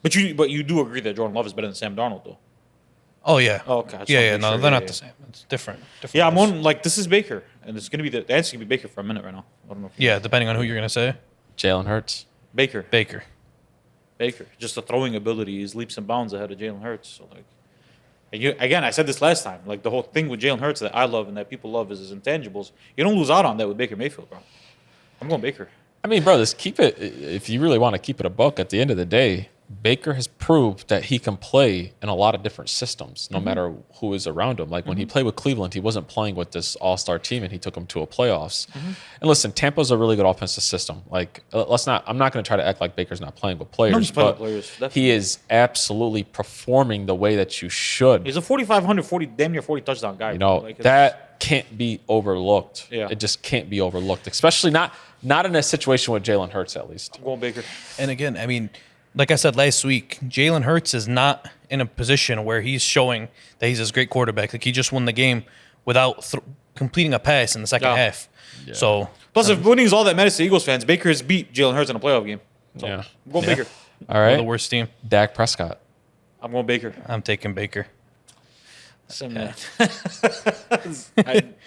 But you do agree that Jordan Love is better than Sam Darnold, though. Oh yeah. Oh, okay. I just Yeah, wanna yeah. make No, sure. they're Yeah, not yeah. the same. It's different. Yeah, I'm roles. on like this is Baker, and it's gonna be the answer gonna be Baker for a minute right now. I don't know. Yeah, depending on who you're gonna say. Jalen Hurts. Baker. Baker. Just the throwing ability is leaps and bounds ahead of Jalen Hurts. So like, again, I said this last time. Like the whole thing with Jalen Hurts that I love and that people love is his intangibles. You don't lose out on that with Baker Mayfield, bro. I'm going Baker. I mean, bro, just keep it. If you really want to keep it a buck, at the end of the day, Baker has proved that he can play in a lot of different systems, no matter who is around him. Like when he played with Cleveland, he wasn't playing with this all-star team, and he took them to a playoffs. And listen, Tampa's a really good offensive system. Like, let's not. I'm not going to try to act like Baker's not playing with players, he's playing but with players, definitely. he is absolutely performing the way that you should. He's a 4,540, damn near 40 touchdown guy. You know, Like, it's- that can't be overlooked. Yeah. It just can't be overlooked, especially not in a situation with Jalen Hurts, at least. I'm going Baker. And again, I mean, like I said last week, Jalen Hurts is not in a position where he's showing that he's this great quarterback. Like he just won the game without completing a pass in the second Yeah. half. So Plus, if winning is all that matters to Eagles fans, Baker has beat Jalen Hurts in a playoff game. So Yeah. I'm going Yeah. Baker. All we're right, the worst team. Dak Prescott. I'm going Baker. I'm taking Baker.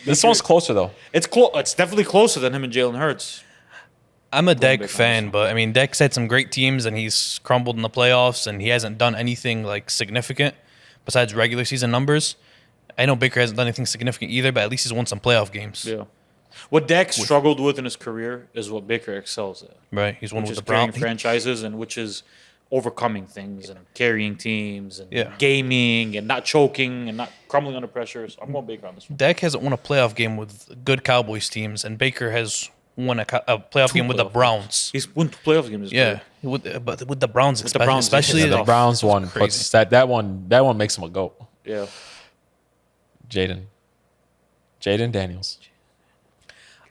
This one's closer though. It's close. It's definitely closer than him and Jalen Hurts. I'm a Dak Baker on fan, this but I mean, Dak's had some great teams and he's crumbled in the playoffs and he hasn't done anything like significant besides regular season numbers. I know Baker hasn't done anything significant either, but at least he's won some playoff games. Yeah. What Dak struggled with in his career is what Baker excels at. Right? He's won Which with is the carrying Browns. franchises and which is overcoming things and carrying teams and Yeah. gaming and not choking and not crumbling under pressure. So I'm going Baker on this one. Dak hasn't won a playoff game with good Cowboys teams, and Baker has won a playoff game with the playoff Browns. He's won 2 playoff games. Yeah, but with the Browns, the Browns, especially yeah, The tough. Browns one crazy. puts that one makes him a GOAT. Yeah. Jaden Daniels.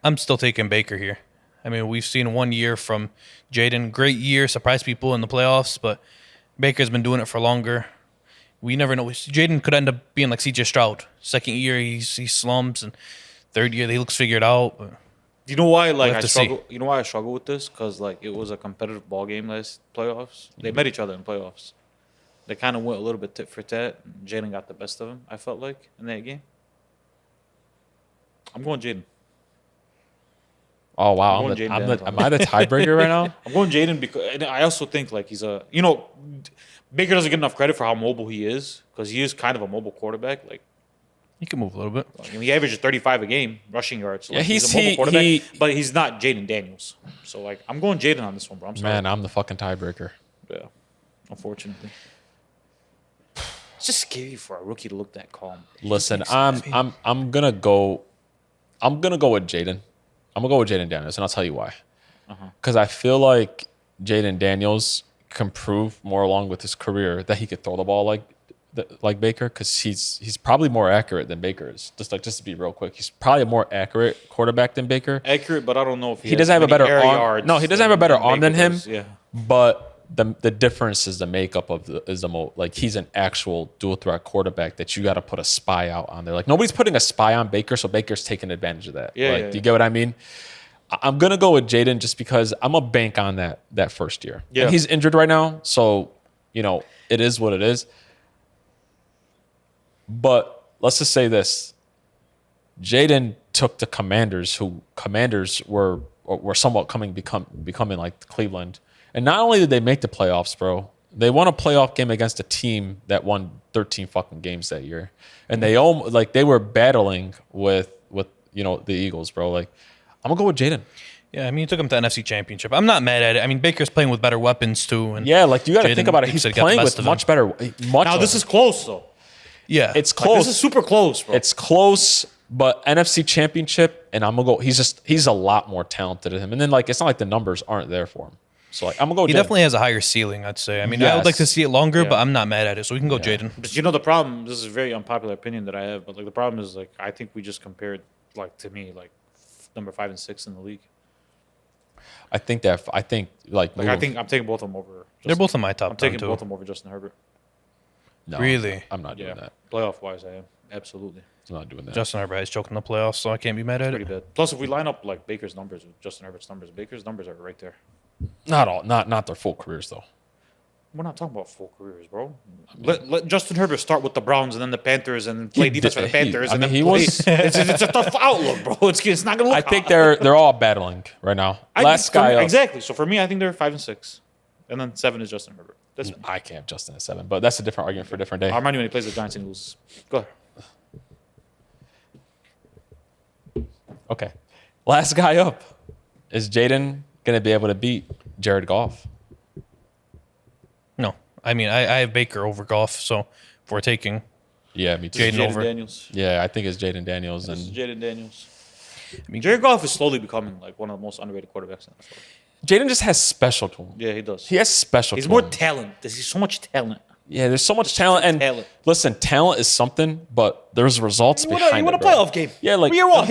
I'm still taking Baker here. I mean, we've seen 1 year from Jaden. Great year, surprised people in the playoffs, but Baker's been doing it for longer. We never know. Jaden could end up being like CJ Stroud. Second year, he slumps, and third year, he looks figured out. But You know why? Like have I to struggle. You know why I struggle with this? Because like it was a competitive ball game last playoffs. They met each other in playoffs. They kind of went a little bit tit for tat. Jaden got the best of him. I felt like in that game. I'm going Jaden. Oh wow, I'm going Jaden Daniels. am I the tiebreaker right now? I'm going Jaden because and I also think like he's a Baker doesn't get enough credit for how mobile he is because he is kind of a mobile quarterback. Like he can move a little bit. he averages 35 a game rushing yards. So, Yeah, like, he's- a mobile he- quarterback, he- but he's not Jaden Daniels. So like I'm going Jaden on this one, bro. I'm sorry. Man, I'm the fucking tiebreaker. Yeah, unfortunately. It's just scary for a rookie to look that calm. Listen, I'm gonna go with Jaden. I'm gonna go with Jaden Daniels, and I'll tell you why. Because I feel like Jaden Daniels can prove more along with his career that he could throw the ball like Baker, because he's probably more accurate than Baker is. Just to be real quick, he's probably a more accurate quarterback than Baker. Accurate, but I don't know if He doesn't have a many better air arm. yards No, he doesn't have a better arm than Baker him. does. Yeah. But the difference is the makeup is the most, like, he's an actual dual threat quarterback that you got to put a spy out on there. Like, nobody's putting a spy on Baker, so Baker's taking advantage of that. Yeah, Like, yeah, do you yeah. get what I mean? I'm gonna go with Jaden just because I'm a bank on that first year. Yeah. And he's injured right now, so it is what it is. But let's just say this: Jaden took the Commanders were somewhat becoming like Cleveland. And not only did they make the playoffs, bro, they won a playoff game against a team that won 13 fucking games that year. And they were battling with the Eagles, bro. Like, I'm gonna go with Jaden. Yeah, I mean, he took him to NFC Championship. I'm not mad at it. I mean, Baker's playing with better weapons too. And Yeah, like, you got to Jaden, think about it. like He's you said, got the playing best with of much him. better. Now this is close though. Yeah, It's Like, close. this is super close, bro. It's close, but NFC Championship, and I'm gonna go. He's a lot more talented than him. And then, like, it's not like the numbers aren't there for him. So, like, I'm gonna go. he Jaden. definitely has a higher ceiling, I'd say. I mean, I would like to Yes. see it longer, Yeah. but I'm not mad at it. So we can go Jaden. But you know the problem. This is a very unpopular opinion that I have, but like the problem is like I think we just compared like to me like number 5 and 6 in the league. I think like Like I think I'm taking both of them over. They're both in my top I'm 10 taking too. both of them over Justin Herbert. no, Really? I'm not doing Yeah, that. playoff wise, I am absolutely I'm not doing that. Justin Herbert has choked in the playoffs, so I can't be mad at pretty it. bad. Plus, if we line up like Baker's numbers with Justin Herbert's numbers are right there. Not their full careers though. We're not talking about full careers, bro. Let Justin Herbert start with the Browns and then the Panthers and play defense for the Panthers. And then he play. was. It's a tough outlook, bro. It's not gonna look. I think hot. they're all battling right now. Last for me- guy up. exactly. So for me, I think they're 5 and 6, and then 7 is Justin Herbert. That's me. I can't have Justin at 7, but that's a different argument for a different day. I'll remind you when he plays the Giants and he loses. Go ahead. Okay. Last guy up. Is Jaden gonna be able to beat Jared Goff? No, I mean, I have Baker over Goff, so if we're taking, Yeah, me too. Jaden Jaden over. Daniels. Yeah, I think it's Jaden Daniels This is and Jaden Daniels. I mean, Jared Goff is slowly becoming like one of the most underrated quarterbacks in the NFL. Jaden just has special to him. Yeah, he does. He has special. He's to more him. talent. There's so much talent. Yeah, there's so much talent, and talent. listen, talent is something, but there's results behind You won it. a bro. playoff game. Yeah, like Year one.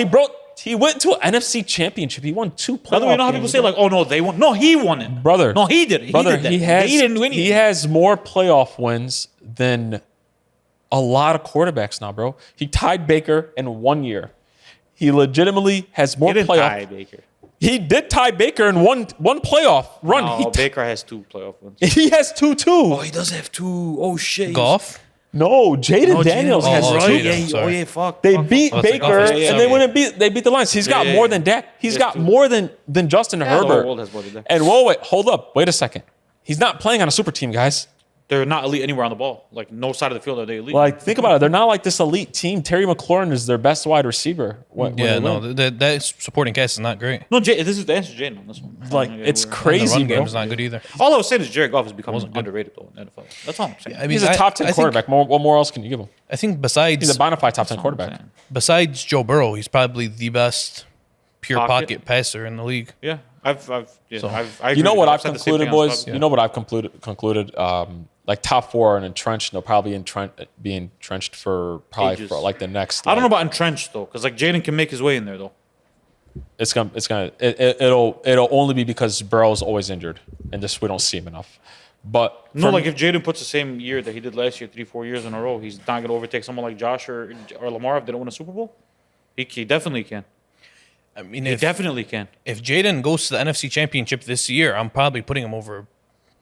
He went to an NFC Championship. He won 2 playoff By the way, you know how people games, say bro. like, "Oh no, they won." No, he won it, Brother. No, he did it. Brother, he did that. he didn't win it. He has more playoff wins than a lot of quarterbacks now, bro. He tied Baker in 1 year. He legitimately has more He didn't playoff. tie Baker. He did tie Baker in one playoff run. No, Baker has 2 playoff wins. He has 2 too. Oh, he does have 2. Oh shit. Goff. No, Jaden No, Daniels Jaden- has Oh, 2. Jaden. Sorry. fuck. They fuck, beat fuck. Let's take Baker, off his and second. they wouldn't beat. They beat the Lions. He's got yeah, more yeah. than Dak. He's Yes, got too. more than Justin Yeah, the whole Herbert. world has more than Dak. And wait, hold up, wait a second. He's not playing on a super team, guys. They're not elite anywhere on the ball. Like, no side of the field are they elite. Like, think about it. They're not like this elite team. Terry McLaurin is their best wide receiver. That supporting cast is not great. No, this is the answer to Jaden on this one. Like, it's And the crazy, run bro. game is not good either. All I was saying is Jared Goff is becoming underrated, though, in the NFL. That's all I'm saying. I mean, He's a top 10 quarterback. What more else can you give him? I think besides He's a bona fide top 10 That's all I'm quarterback. saying. besides Joe Burrow, he's probably the best pure Pocket. pocket passer in the league. Yeah. I agree You know with what you. I've said the same concluded, thing on boys? Scott. You know what I've concluded? Like top 4 and entrenched. They'll probably be entrenched for probably Ages. for like the next. I don't know about entrenched, though, because, like, Jaden can make his way in there, though. It'll only be because Burrow's always injured and just we don't see him enough. But No, like, if Jaden puts the same year that he did last year, 3-4 years in a row, he's not going to overtake someone like Josh or Lamar if they don't win a Super Bowl? He definitely can. I mean, He if definitely can. Jaden goes to the NFC Championship this year, I'm probably putting him over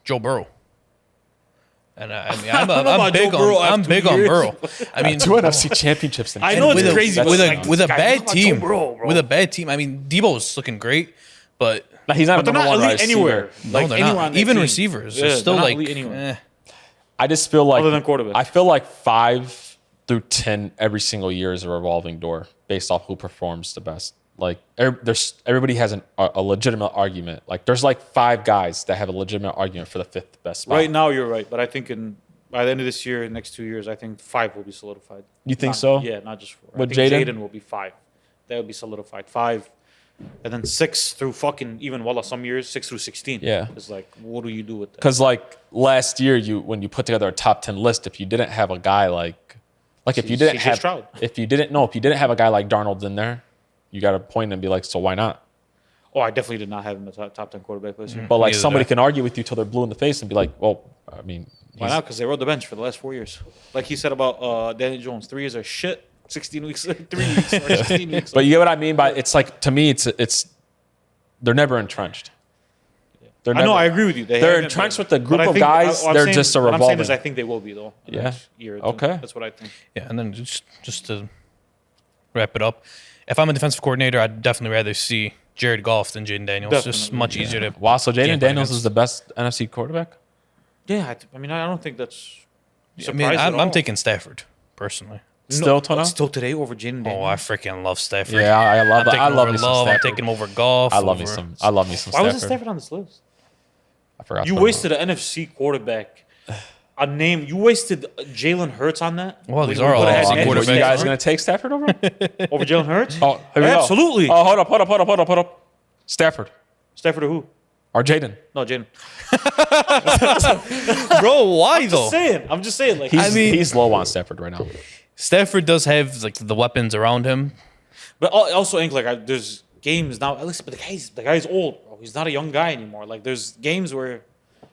Joe Burrow. And I mean, don't know about Joe Burrow I'm after big 2 on years. Burrow. I mean, 2 NFC championships. I know it's with crazy, a, but with a like, with a guys, bad look at team. Joe Burrow, bro. With a bad team, I mean, Debo's looking great, but He's not But they're number not one elite receiver. anywhere. no, Like, they're anywhere not. on that Even team. receivers, Yeah, they're still they're not like, elite anywhere. I just feel like Other than quarterback. I feel like 5 through 10 every single year is a revolving door based off who performs the best. Like everybody has a legitimate argument. Like there's like 5 guys that have a legitimate argument for the 5th best spot. Right now, you're right, but I think by the end of this year, next 2 years, I think 5 will be solidified. You think Not- so? Yeah, not just 4. With I think Jaden? Jaden will be 5. That will be solidified. 5, and then 6 through fucking even some years 6 through 16. Yeah. It's like, what do you do with that? Because like last year, when you put together a top 10 list, if you didn't have a guy like if you didn't CJ have Stroud. if you didn't have a guy like Darnold in there, you got to point and be like, so why not? Oh, I definitely did not have him as a top 10 quarterback this year. But like Neither somebody did I. can argue with you till they're blue in the face and be like, well, I mean, Why not? Because they rode the bench for the last 4 years. Like he said about Danny Jones, 3 years are shit. 16 weeks, 3 weeks, or 16 weeks. But you get what I mean by it's like to me, it's they're never entrenched. They're I know, never- I agree with you. They're haven't, entrenched but- with a group but I of think- guys, what I'm they're saying- just a what I'm saying is revolving. I think they will be, though. in the Yeah. next year or two. Okay. That's what I think. yeah. And then just to wrap it up, if I'm a defensive coordinator, I'd definitely rather see Jared Goff than Jaden Daniels. Just Definitely, much easier to. Wow, so Jaden game plan Daniels against. is the best NFC quarterback? Yeah, I mean, I don't think that's. I mean, I'm taking Stafford personally. Still, Tono? Still today over Jaden Daniels. Oh, I freaking love Stafford. Yeah, I love I'm that. taking I him love over me some Love. I'm Stafford. taking him over Goff. I love me over- some Stafford. Why wasn't Stafford on this list? I forgot. You wasted an NFC quarterback. A name. You wasted Jalen Hurts on that. Well, these We are all could've had NFC Matthew Are you quarterbacks. guys Stafford going to take Stafford over him? over Jalen Hurts? Oh, here we go. Absolutely. Oh, hold up. Stafford Stafford or who? or Jaden? No, Jaden. Bro, why though? I'm just saying. Like, He's low on Stafford right now. Stafford does have like the weapons around him. but also, Ink, like, there's games now. At least, but the guy's old, bro. He's not a young guy anymore. Like, there's games where,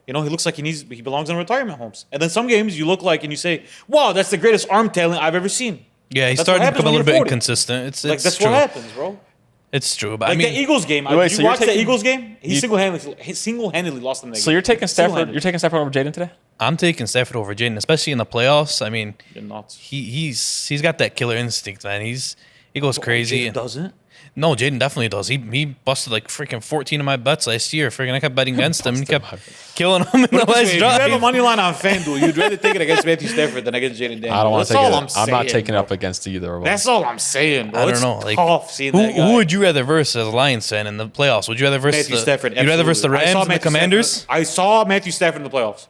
he looks like he belongs in retirement homes. And then some games you look like and you say, "Wow, that's the greatest arm talent I've ever seen." Yeah, he's That's starting what to become a happens little when bit you're 40. inconsistent. It's Like, that's true. what happens, bro. It's true, but Like I mean, the Eagles game. Wait, Did so you you're watch the taking- Eagles game? He single-handedly lost them that game. So you're taking Stafford. Single-handedly. You're taking Stafford over Jaden today? I'm taking Stafford over Jaden, especially in the playoffs. I mean, You're nuts. he's got that killer instinct, man. He goes crazy. Jaden doesn't. No, Jaden definitely does. He busted like freaking 14 of my bets last year. Freaking, I kept betting against him. He kept killing him in the This way, last if you have a drive. money line on FanDuel, you'd rather take it against Matthew Stafford than against Jaden Daniels. I don't want That's to take all it. I'm saying. I'm not taking it bro. up against either of them. That's all I'm saying, bro. I don't It's know. Like, tough seeing who that guy. who would you rather verse as a Lions fan in the playoffs? Would you rather verse Matthew the Stafford. You'd rather verse the absolutely. I saw Rams and the Matthew Commanders? Stafford. I saw Matthew Stafford in the playoffs.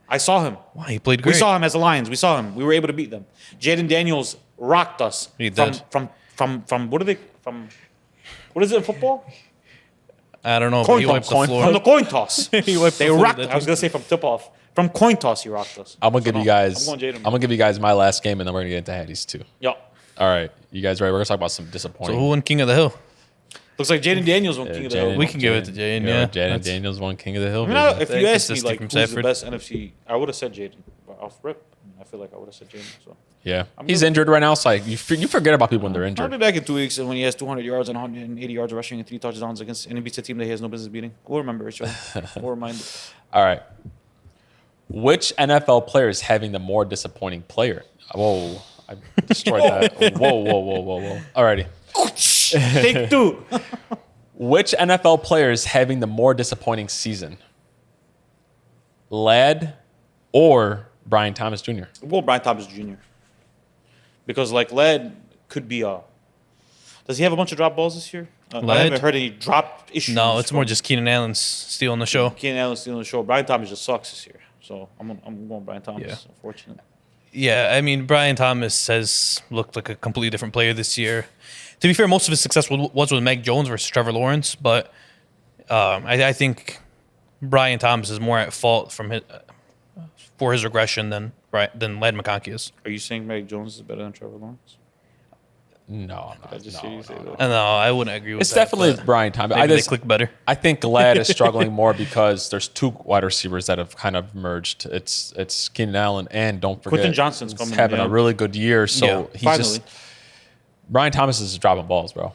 I saw him. Wow, he played We great. saw him as the Lions. We saw him. We were able to beat them. Jaden Daniels rocked us. He did. From what are they from? What is it in football? I don't know, but Coin he wiped the toss. floor. From the coin toss. He wiped the They floor rocked. with that I was gonna say from tip off. From coin toss, he rocked us. I'm gonna give you guys. I'm going Jaden. I'm gonna give you guys my last game, and then we're gonna get into Hatties too. Yeah. All right, you guys ready? We're gonna talk about some So disappointing. who won King of the Hill? Looks like Jaden Daniels won Yeah, King of the Jaden- Hill. We can give it to Jaden, yeah. Jaden That's- Daniels won King of the Hill. I mean, baby. if you asked me Consistent like from who's the Stafford. best NFC, I would have said Jaden. But off rip, I feel like I would have said Jaden. So Yeah, I'm he's good. injured right now, so like, you forget about people when they're I'll injured. be back in 2 weeks, and when he has 200 yards and 180 yards rushing and 3 touchdowns against and he beats a team that he has no business beating. We'll remember it, Sean. We'll remind it. All right, which NFL player is having the more disappointing player? Whoa, I destroyed that. Whoa. Alrighty, Take 2. which NFL player is having the more disappointing season? Lad, or Brian Thomas Jr.? Well, Brian Thomas Jr. Because like Led could be a. Does he have a bunch of drop balls this year? I haven't heard any drop issues. No, it's more just Keenan Allen's stealing the show. Keenan Allen stealing the show. Brian Thomas just sucks this year. So I'm going Brian Thomas, Yeah. unfortunately. Yeah, I mean, Brian Thomas has looked like a completely different player this year. To be fair, most of his success was with Mac Jones versus Trevor Lawrence, but I think Brian Thomas is more at fault for his regression than Ladd McConkey is. Are you saying Mac Jones is better than Trevor Lawrence? No, I just hear you say that. No, I wouldn't agree with It's that. definitely but Brian Thomas. maybe they click better. I think Glad is struggling more because there's two wide receivers that have kind of merged. It's Keenan Allen and don't forget Quentin Johnson's coming, having yeah. a really good year. So Yeah, he's finally. just Brian Thomas is dropping balls, bro.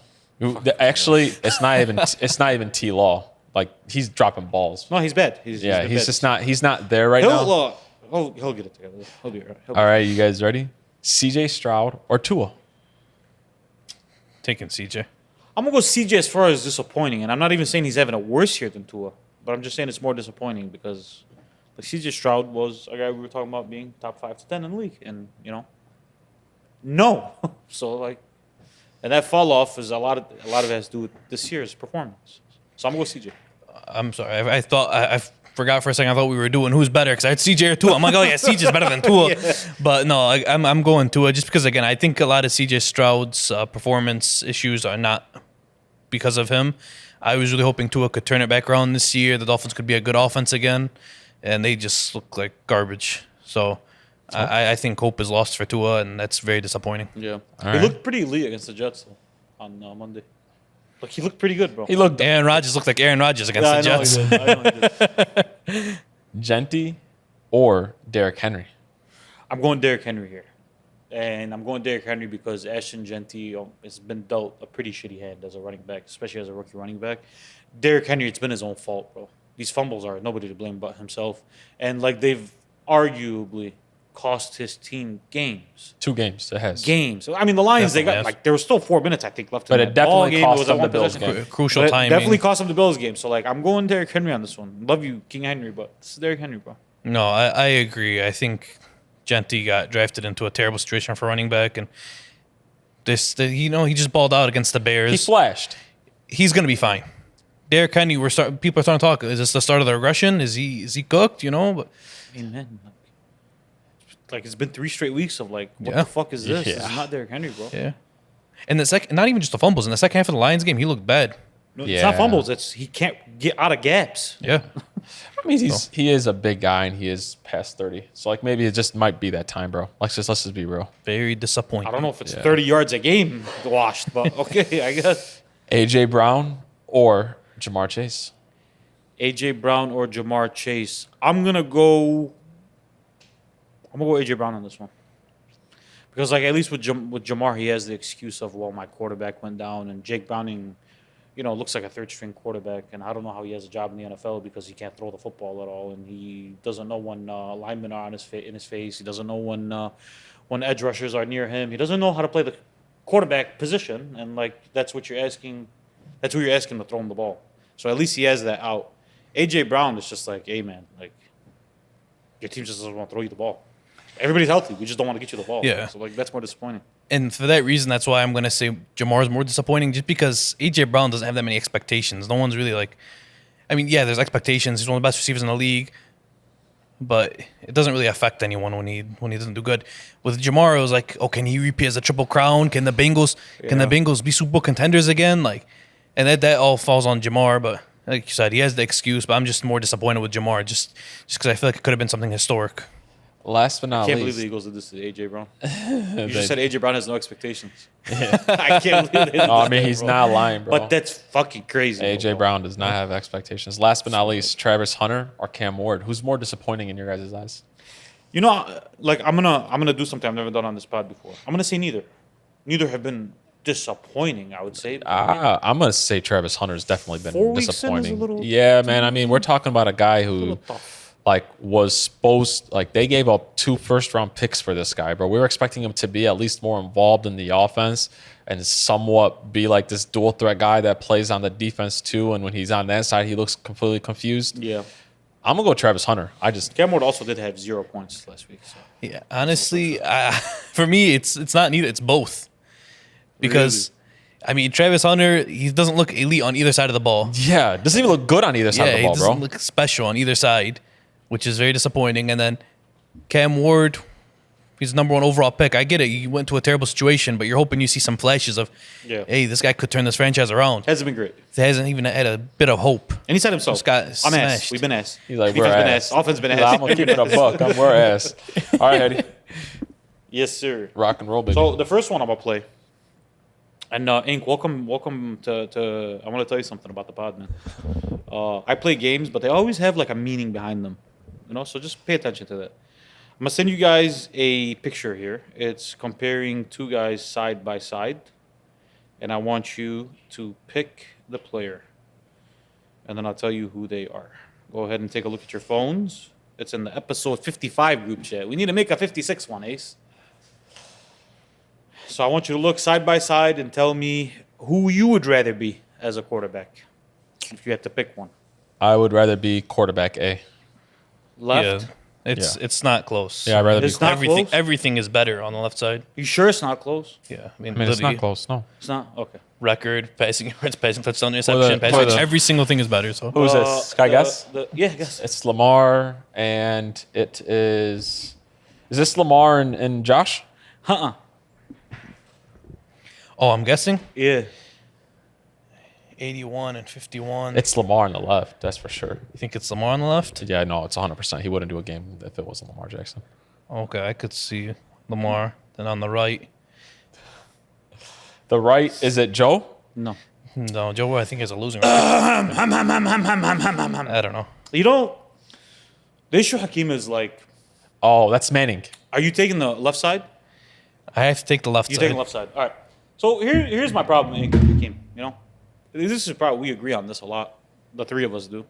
Actually, it's not even T Law. Like he's dropping balls. No, he's bad. He's Yeah, bad. he's just not. He's not there right now. He'll get it together. He'll be all right. All right, you guys ready? CJ Stroud or Tua? Taking CJ. I'm gonna go CJ as far as disappointing, and I'm not even saying he's having a worse year than Tua, but I'm just saying it's more disappointing because like CJ Stroud was a guy we were talking about being top 5 to 10 in the league, and no. So like, and that fall off is a lot of it has to do with this year's performance. So I'm gonna go CJ. I'm sorry. I thought I forgot for a second. I thought we were doing who's better because I had CJ or Tua. I'm like, oh yeah, CJ's better than Tua. But no, I'm going Tua just because again I think a lot of CJ Stroud's performance issues are not because of him. I was really hoping Tua could turn it back around this year. The Dolphins could be a good offense again, and they just look like garbage. So I think hope is lost for Tua, and that's very disappointing. Yeah, All he right. looked pretty elite against the Jets though, on Monday. Like he looked pretty good, bro. He looked Aaron Rodgers looked like Aaron Rodgers against the Jets. I know he did. Genty or Derrick Henry. I'm going Derrick Henry here. And I'm going Derrick Henry because Ashton Genty has been dealt a pretty shitty hand as a running back, especially as a rookie running back. Derrick Henry, it's been his own fault, bro. These fumbles are nobody to blame but himself. And, like, they've arguably cost his team games. 2 games it has. I mean, the Lions, Definitely they got, has. like, there was still 4 minutes, I think, left But in it that ball definitely game. cost It was them a the Bills one-possession game. Crucial But it timing. definitely cost him the Bills game. So, like, I'm going Derrick Henry on this one. Love you, King Henry, but this is Derrick Henry, bro. No, I agree. I think Genty got drafted into a terrible situation for running back, and he just balled out against the Bears. He flashed. He's gonna be fine. Derrick Henry, people are starting to talk. Is this the start of the regression? Is he cooked? But I mean, man, like it's been 3 straight weeks of like, what Yeah. the fuck is this? This Yeah. is not Derrick Henry, bro. yeah. And the second, not even just the fumbles. In the second half of the Lions game, he looked bad. No, Yeah. It's not fumbles. It's he can't get out of gaps. Yeah. I mean, he is a big guy and he is past 30. So like maybe it just might be that time, bro. Let's just be real. Very disappointing. I don't know if it's Yeah. 30 yards a game washed, but okay, I guess. AJ Brown or Jamar Chase. AJ Brown or Jamar Chase. I'm gonna go AJ Brown on this one. Because like at least with Jamar, he has the excuse of, well, my quarterback went down, and Jake Browning, looks like a 3rd-string quarterback, and I don't know how he has a job in the NFL because he can't throw the football at all, and he doesn't know when linemen are in his face. He doesn't know when edge rushers are near him. He doesn't know how to play the quarterback position, and like that's what you're asking. That's who you're asking to throw him the ball. So at least he has that out. AJ Brown is just like, hey man, like your team just doesn't want to throw you the ball. Everybody's healthy. We just don't want to get you the ball. Yeah. So like that's more disappointing. And for that reason, that's why I'm going to say Jamar's more disappointing, just because A.J. Brown doesn't have that many expectations. No one's really like, I mean, yeah, there's expectations. He's one of the best receivers in the league, but it doesn't really affect anyone when he doesn't do good. With Jamar, it was like, oh, can he repeat as a Triple Crown? Can the Bengals be Super Bowl contenders again? Like, and that all falls on Jamar. But like you said, he has the excuse. But I'm just more disappointed with Jamar, just because I feel like it could have been something historic. Last but not I can't believe least. the Eagles did this to AJ Brown. You just said AJ Brown has no expectations. I can't believe they did Oh, I that, mean, he's bro. not lying, bro. But that's fucking crazy. AJ bro. Brown does not have expectations. Last but not least, Travis Hunter or Cam Ward. Who's more disappointing in your guys' eyes? Like I'm gonna do something I've never done on this pod before. I'm gonna say neither. Neither have been disappointing, I would say. I'm gonna say Travis Hunter's definitely been 4 weeks in is a disappointing. little- Yeah, man. I mean, we're talking about a guy who little tough. was supposed, they gave up 2 first-round picks for this guy, bro. We were expecting him to be at least more involved in the offense and somewhat be like this dual threat guy that plays on the defense too. And when he's on that side, he looks completely confused. Yeah. I'm gonna go Travis Hunter. Cam Ward also did have 0 points last week. So. Yeah, honestly, for me, it's not neither. It's both. Because, I mean, Travis Hunter, he doesn't look elite on either side of the ball. Yeah, doesn't even look good on either side of the ball, he bro. doesn't look special on either side, which is very disappointing. And then Cam Ward, he's the number 1 overall pick. I get it. You went to a terrible situation, but you're hoping you see some flashes of, hey, this guy could turn this franchise around. Hasn't been great. He hasn't even had a bit of hope. And he said himself, Just got I'm smashed. ass. We've been ass. He's like, Defense we're been ass. Offense been He's ass. like, I'm gonna keep it a buck. We're ass. All right, Eddie. Yes, sir. Rock and roll, baby. So the first one I'm gonna play. And Ink, welcome to. I want to tell you something about the pod, man. I play games, but they always have like a meaning behind them, So just pay attention to that. I'm gonna send you guys a picture here. It's comparing 2 guys side by side, and I want you to pick the player, and then I'll tell you who they are. Go ahead and take a look at your phones. It's in the episode 55 group chat. We need to make a 56 one, Ace. So I want you to look side by side and tell me who you would rather be as a quarterback if you had to pick one. I would rather be quarterback A. Left? Yeah, it's not close. Yeah, I'd rather It's be not everything. close? Everything is better on the left side. You sure it's not close? Yeah, I mean, it's not close. No. It's not? Okay. Record, passing yards, passing touchdown, interception, for passing. the- Every single thing is better. So Who's this? Can I guess? Yeah, guess. It's Lamar, and it is. Is this Lamar and Josh? Uh-uh. Oh, I'm guessing Yeah. 81 and 51. It's Lamar on the left. That's for sure. You think it's Lamar on the left? Yeah, no, it's 100%. He wouldn't do a game if it wasn't Lamar Jackson. Okay, I could see Lamar. Then on the right, The right, is it Joe? No. no, Joe. I think is a losing record. I don't know. The issue Hakeem is like, Oh, that's Manning. are you taking the left side? I have to take the left You side. taking the left side. All right. So here's my problem, Hakeem. This is probably, we agree on this a lot. The 3 of us do.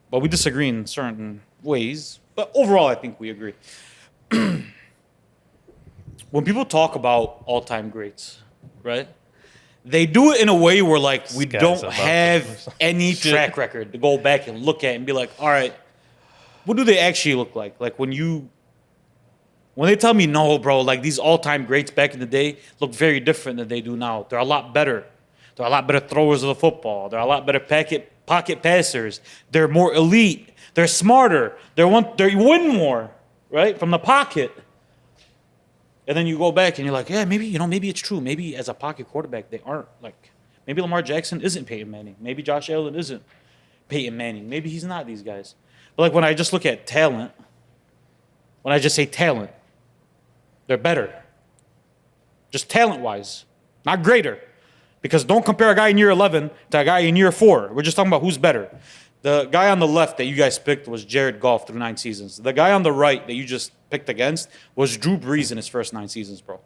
But we disagree in certain ways. But overall, I think we agree. When people talk about all-time greats, right? They do it in a way where, like, we guy's don't about to have lose. any track record to go back and look at and be like, all right, what do they actually look like? Like, when they tell me, no, bro, like, these all-time greats back in the day look very different than they do now. They're a lot better. They're a lot better throwers of the football. They're a lot better pocket passers. They're more elite. They're smarter. They win more, right, from the pocket. And then you go back and you're like, yeah, maybe it's true. Maybe as a pocket quarterback, they aren't like. Maybe Lamar Jackson isn't Peyton Manning. Maybe Josh Allen isn't Peyton Manning. Maybe he's not these guys. But like when I just look at talent, when I just say talent, they're better. Just talent-wise, not greater. Because don't compare a guy in year 11 to a guy in year 4. We're just talking about who's better. The guy on the left that you guys picked was Jared Goff through 9 seasons. The guy on the right that you just picked against was Drew Brees in his first 9 seasons, bro.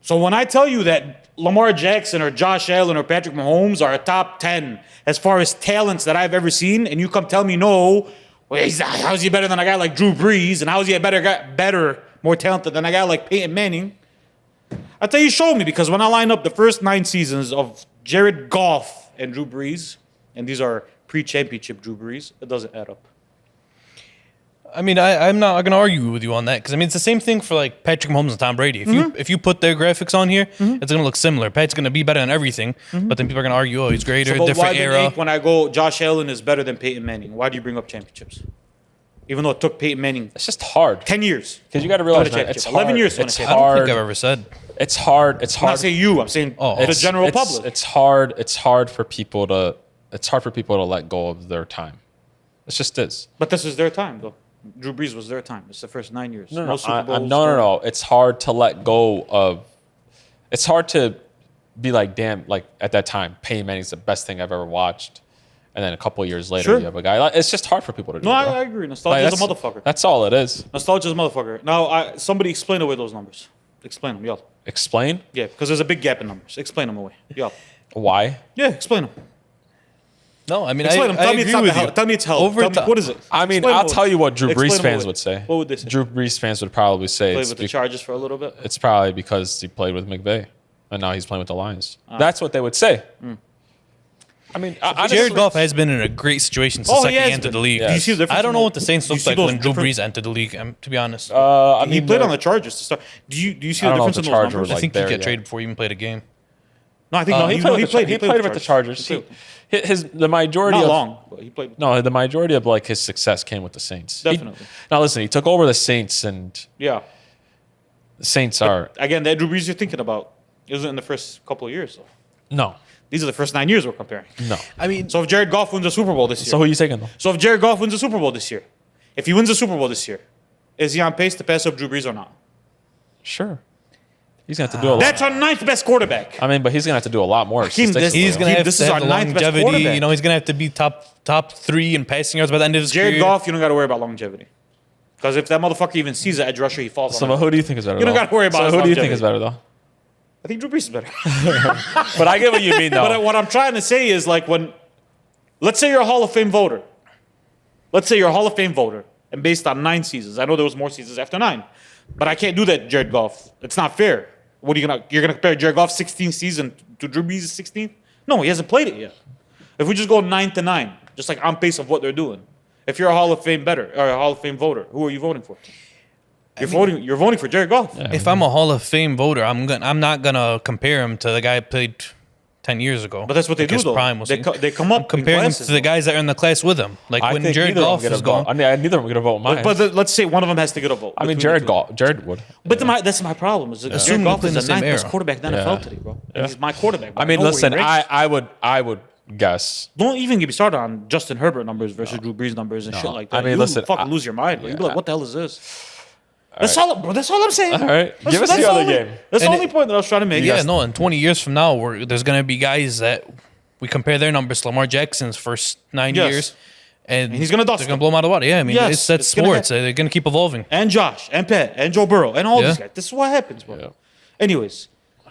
So when I tell you that Lamar Jackson or Josh Allen or Patrick Mahomes are a top 10 as far as talents that I've ever seen, and you come tell me no, well, how is he better than a guy like Drew Brees, and how is he a better, more talented than a guy like Peyton Manning? I tell you, show me, because when I line up the first 9 seasons of Jared Goff and Drew Brees, and these are pre-championship Drew Brees, it doesn't add up. I mean, I'm not going to argue with you on that because I mean it's the same thing for like Patrick Mahomes and Tom Brady. If you put their graphics on here, it's going to look similar. Pat's going to be better than everything, but then people are going to argue, oh, he's greater, So, but different why era. when I go, Josh Allen is better than Peyton Manning? Why do you bring up championships? Even though it took Peyton Manning It's just hard. 10 years. Because you got to to win a realize, man, it's championship. hard. 11 years to win a It's championship. I don't hard. think I've ever said. It's hard. It's I'm not hard. saying you. I'm saying the It's- general it's- public. It's hard. It's hard for people to. It's hard for people to let go of their time. It's just is. But this is their time, though. Drew Brees was their time. It's the first 9 years. No. Super Bowls. No. It's hard to let go of. It's hard to be like, damn, like at that time, Peyton Manning's the best thing I've ever watched, and then a couple of years later, Sure. you have a guy. It's just hard for people to do. No, bro. I agree. Nostalgia is a motherfucker. That's all it is. Nostalgia is a motherfucker. Now, somebody explain away those numbers. Explain them, y'all. Explain Yeah, because there's a big gap in numbers. Explain them away, y'all. why. Yeah, explain them. No, I mean, Explain them. I Tell me it's agree not with the you. hell. Tell me it's hell. Over Tell me, time. what is it? I mean, Explain I'll them tell away. you what Drew Explain Brees them fans away. would say. What would they say? Drew Brees fans would probably say Played it's, with the Chargers for a little bit. it's probably because he played with McVay, and now he's playing with the Lions. Ah. That's what they would say. All I mean, Jared Goff has been in a great situation since he he has entered been. the league. Yeah. Do you see the difference? I don't know what the Saints Do you looked see like those when Drew different- Brees entered the league. To be honest, I He mean, played on the Chargers to start. Do you see I the don't know if difference the in those Chargers numbers? were I like think he there got yet. traded before he even played a game. No, I think he played with the He Chargers. played. The majority Not of long, but he played. no, the majority of like his success came with the Saints. Definitely. Now listen, he took over the Saints, and Yeah. the Saints are Again, that Drew Brees you're thinking about isn't in the first couple of years. Though. no, These are the first 9 years we're comparing. no. I mean, So if Jared Goff wins a Super Bowl this year, So who are you taking though? if Jared Goff wins a Super Bowl this year, if he wins a Super Bowl this year, is he on pace to pass up Drew Brees or not? Sure, he's gonna have to do a lot. That's our ninth best quarterback. I mean, but he's gonna have to do a lot more. Hakeem, statistically. he's going to have This to is have our the ninth best longevity. quarterback. You know, he's going to have to be top 3 in passing yards by the end of his Jared career. Goff, you don't got to worry about longevity. Because if that motherfucker even sees an edge rusher, he falls So on but it. who do you think is better? You don't though? gotta worry about So his who do you think longevity. is better though? I think Drew Brees is better. But I get what you mean though. But what I'm trying to say is like when, let's say you're a Hall of Fame voter. Let's say you're a Hall of Fame voter, and based on 9 seasons, I know there was more seasons after 9, but I can't do that, Jared Goff. It's not fair. What are you're gonna compare Jared Goff's 16th season to Drew Brees' 16th? No, he hasn't played it yet. If we just go 9 to 9, just like on pace of what they're doing. If you're a Hall of Fame better or a Hall of Fame voter, who are you voting for? You're voting for Jared Goff. Yeah. If I'm a Hall of Fame voter, I'm not gonna compare him to the guy who played 10 years ago. But that's what they Like do his though. prime was They come up I'm comparing in him classes, to the though. guys that are in the class with him. Like I when think Jared neither of them Goff get a was vote. going. I mean, neither of them get a vote. Mine. Let's say one of them has to get a vote. I mean, between the two. Jared would. But that's my problem. Is that Assume Jared they Goff play in is the the same ninth best era. quarterback in the Yeah. NFL today, bro. Yeah. He's my quarterback. Bro. I mean, know where he listen, ranks. I would guess. Don't even get me started on Justin Herbert numbers versus Drew Brees numbers and shit like that. I mean, you listen, fucking lose your mind. Bro. You'd be like, yeah. what the hell is this? That's all, bro. That's all I'm saying. All right. That's, Give us that's the other only- game. That's the And only point that I was trying to make. Yeah, no, in 20 years from now, there's going to be guys that we compare their numbers to Lamar Jackson's first 9 Yes. years. And he's gonna dust They're going them. to blow him out of the water. Yeah, I mean, Yes, that's it's gonna sports. happen. They're going to keep evolving. And Josh and Pat and Joe Burrow and all Yeah. these guys. This is what happens, bro. Yeah. Anyways,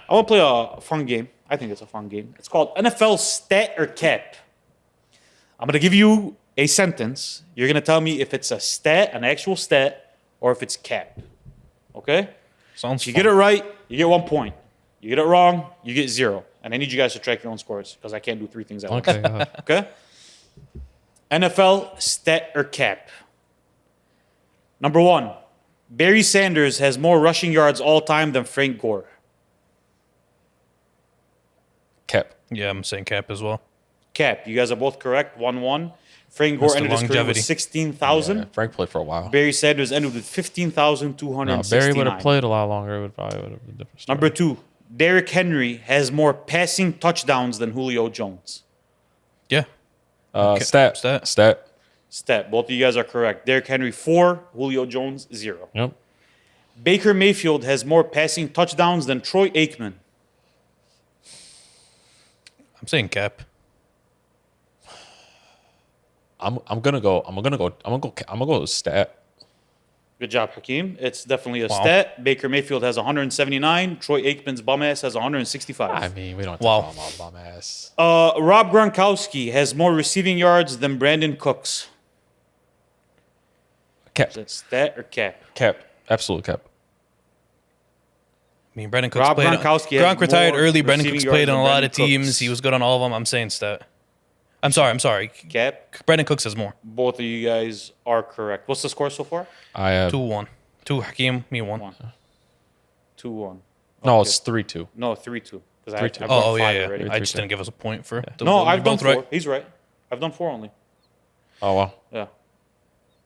I want to play a fun game. I think it's a fun game. It's called NFL Stat or Cap. I'm going to give you a sentence. You're going to tell me if it's a stat, an actual stat, or if it's cap. Okay? Sounds If you fun. get it right, you get 1 point. You get it wrong, you get 0. And I need you guys to track your own scores because I can't do 3 things at once. Okay. go ahead. Okay? NFL Stat or Cap. Number 1. Barry Sanders has more rushing yards all time than Frank Gore. Cap. Yeah, I'm saying cap as well. Cap. You guys are both correct. 1-1. Frank Gore Mr. ended his career Longevity. with 16,000. Yeah, Frank played for a while. Barry Sanders ended with 15,269. No, Barry would have played a lot longer. It would probably would have been a different. Story. Number 2. Derrick Henry has more passing touchdowns than Julio Jones. Yeah. Stat. Stat. Stat. Stat. Both of you guys are correct. Derrick Henry 4, Julio Jones 0. Yep. Baker Mayfield has more passing touchdowns than Troy Aikman. I'm saying cap. I'm gonna go with stat. Good job, Hakeem. It's definitely a Wow. stat. Baker Mayfield has 179. Troy Aikman's bum ass has 165. I mean, we don't have to Wow. call him out bum ass. Rob Gronkowski has more receiving yards than Brandon Cooks. Cap. Is that stat or cap? Cap. Absolute cap. I mean, Brandon Cooks Rob played. Gronkowski has Gronk retired more early. Brandon receiving Cooks played yards on a than lot of Brandon teams. Cooks. He was good on all of them. I'm saying stat. I'm sorry. Cap. Brandon Cooks has more. Both of you guys are correct. What's the score so far? I have 2-1. 2 Hakeem, me 1. 2-1. no. Okay. It's 3-2. No, 3-2. Because 3-2. I've done Oh, yeah, 5 yeah. already. I just 3-2. didn't give us a point for. No, we're I've done both 4. right. He's right. I've done 4 only. Oh well. Yeah.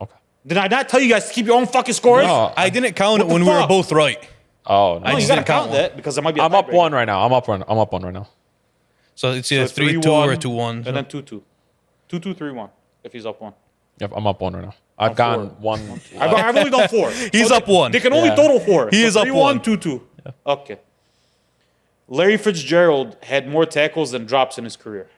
Okay. Did I not tell you guys to keep your own fucking scores? No. I didn't count it What the when we were fuck? both right. Oh no. No, you just gotta didn't count count that because it might be. I'm up 1 right now. I'm up 1 right now. So it's either So 3-2 or 2-1. and then 2-2. 2-2, 3-1. If he's up 1. Yep. I'm up 1 right now. I've Up gone 4. 1. I've only done 4. He's So up they- 1. They can only Yeah. total 4. He is up 3-1, 1. 2-2. Okay. Larry Fitzgerald had more tackles than drops in his career.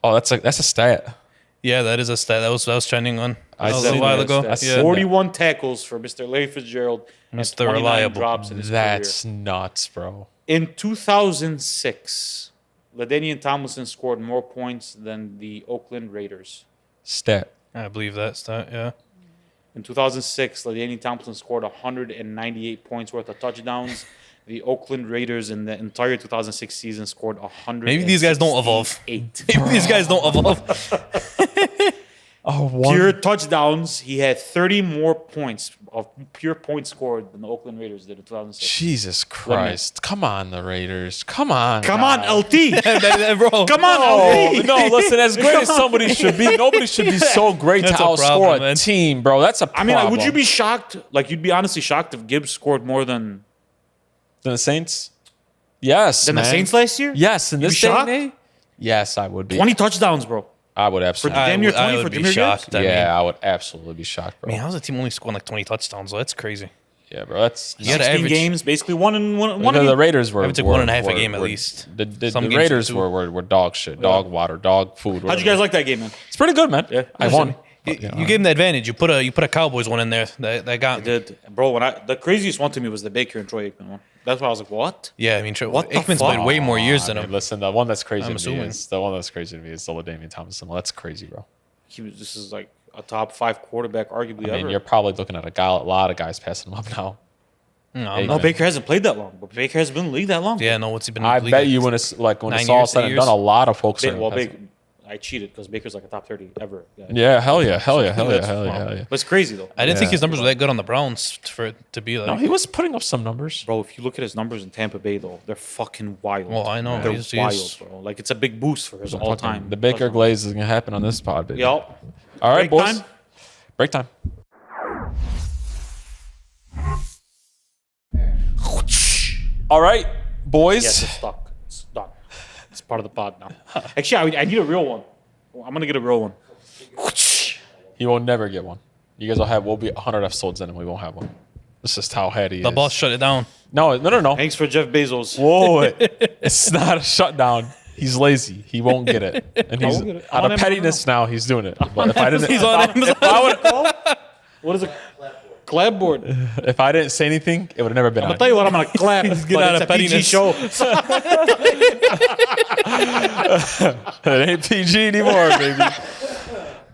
Oh, that's a stat. Yeah, that is a stat. That was trending on I a said little while that. ago. That's Yeah. 41 tackles for Mr. Larry Fitzgerald and Mr. 29 Reliable. drops in his That's career. nuts, bro. In 2006, LaDainian Tomlinson scored more points than the Oakland Raiders. Stat. I believe that stat, yeah. In 2006, LaDainian Tomlinson scored 198 points worth of touchdowns. The Oakland Raiders in the entire 2006 season scored 100. Maybe these guys don't evolve. Maybe these guys don't evolve. Pure touchdowns. He had 30 more points of pure points scored than the Oakland Raiders did in 2006. Jesus Christ. Come on, the Raiders. Come on. Come on, LT. Bro. Come on, LT. No, listen, as great as somebody should be, nobody should be so great That's to a outscore problem, a man. team, bro. That's a I problem. mean, would you be shocked? Like, you'd be honestly shocked if Gibbs scored more than the Saints? Yes, the man. Saints last year? Yes, in You'd this be day and shocked? age? Yes, I would be. 20 touchdowns, bro. I would absolutely. Damn near 20 I for would be Jamar shocked. I I would absolutely be shocked, bro. mean, how's a team only scoring like 20 touchdowns? Though? That's crazy. Yeah, bro. That's You gotta 16 average. games, basically one and one. because the Raiders were. Average like were- 1.5 a were- game at were- least. The Some games Raiders two. were dog shit, dog water, dog food. How'd you whatever. guys like that game, man? It's pretty good, man. Yeah. I Listen, won. You gave them the advantage. You put a Cowboys one in there. That got me. Did bro? The craziest one to me was the Baker and Troy Aikman one. That's why I was like, what? Yeah, I mean, What the Aikman's fuck? played way more years than I mean, him. listen, the one that's crazy I'm to me assuming. is the one that's crazy to me is the LaDainian Tomlinson. Well, that's crazy, bro. This is like a top 5 quarterback, arguably I mean, ever. you're probably looking at a lot of guys passing him up now. No, No, Baker hasn't played that long, but Baker hasn't been in the league that long. Yeah, no. What's he been? in I the league bet at? you when it's 9 all years, said 8 and done, years? a lot of folks are. Well, passing. I cheated because Baker's like a top 30 ever. Guy. Yeah, hell yeah. That's wrong. But it's crazy though. I didn't think Yeah. his numbers were that good on the Browns for it to be like. No, he was putting up some numbers. Bro, if you look at his numbers in Tampa Bay though, they're fucking wild. Well, I know. They're He's- wild, bro. Like it's a big boost for his all time. The Baker glaze is gonna happen on this pod, baby. Yup. All right, Break boys. time? Break time. All right, boys. Yes, it's stuck. It's done. It's part of the pod now. Actually, I need a real one. I'm gonna get a real one. He will never get one. You guys will have. We'll be 100 episodes in, and we won't have one. It's just how heady he the is. boss shut it down. No. Thanks for Jeff Bezos. Whoa! It's not a shutdown. He's lazy. He won't get it, and he's won't get it. out I'm of on pettiness now. He's doing it. But if I didn't, He's on Amazon. What is it? Clapboard. if I didn't say anything, it would have never been I'll on. tell you what, I'm gonna clap. He's but getting out it's of a PG pettiness. show. It ain't PG anymore, baby.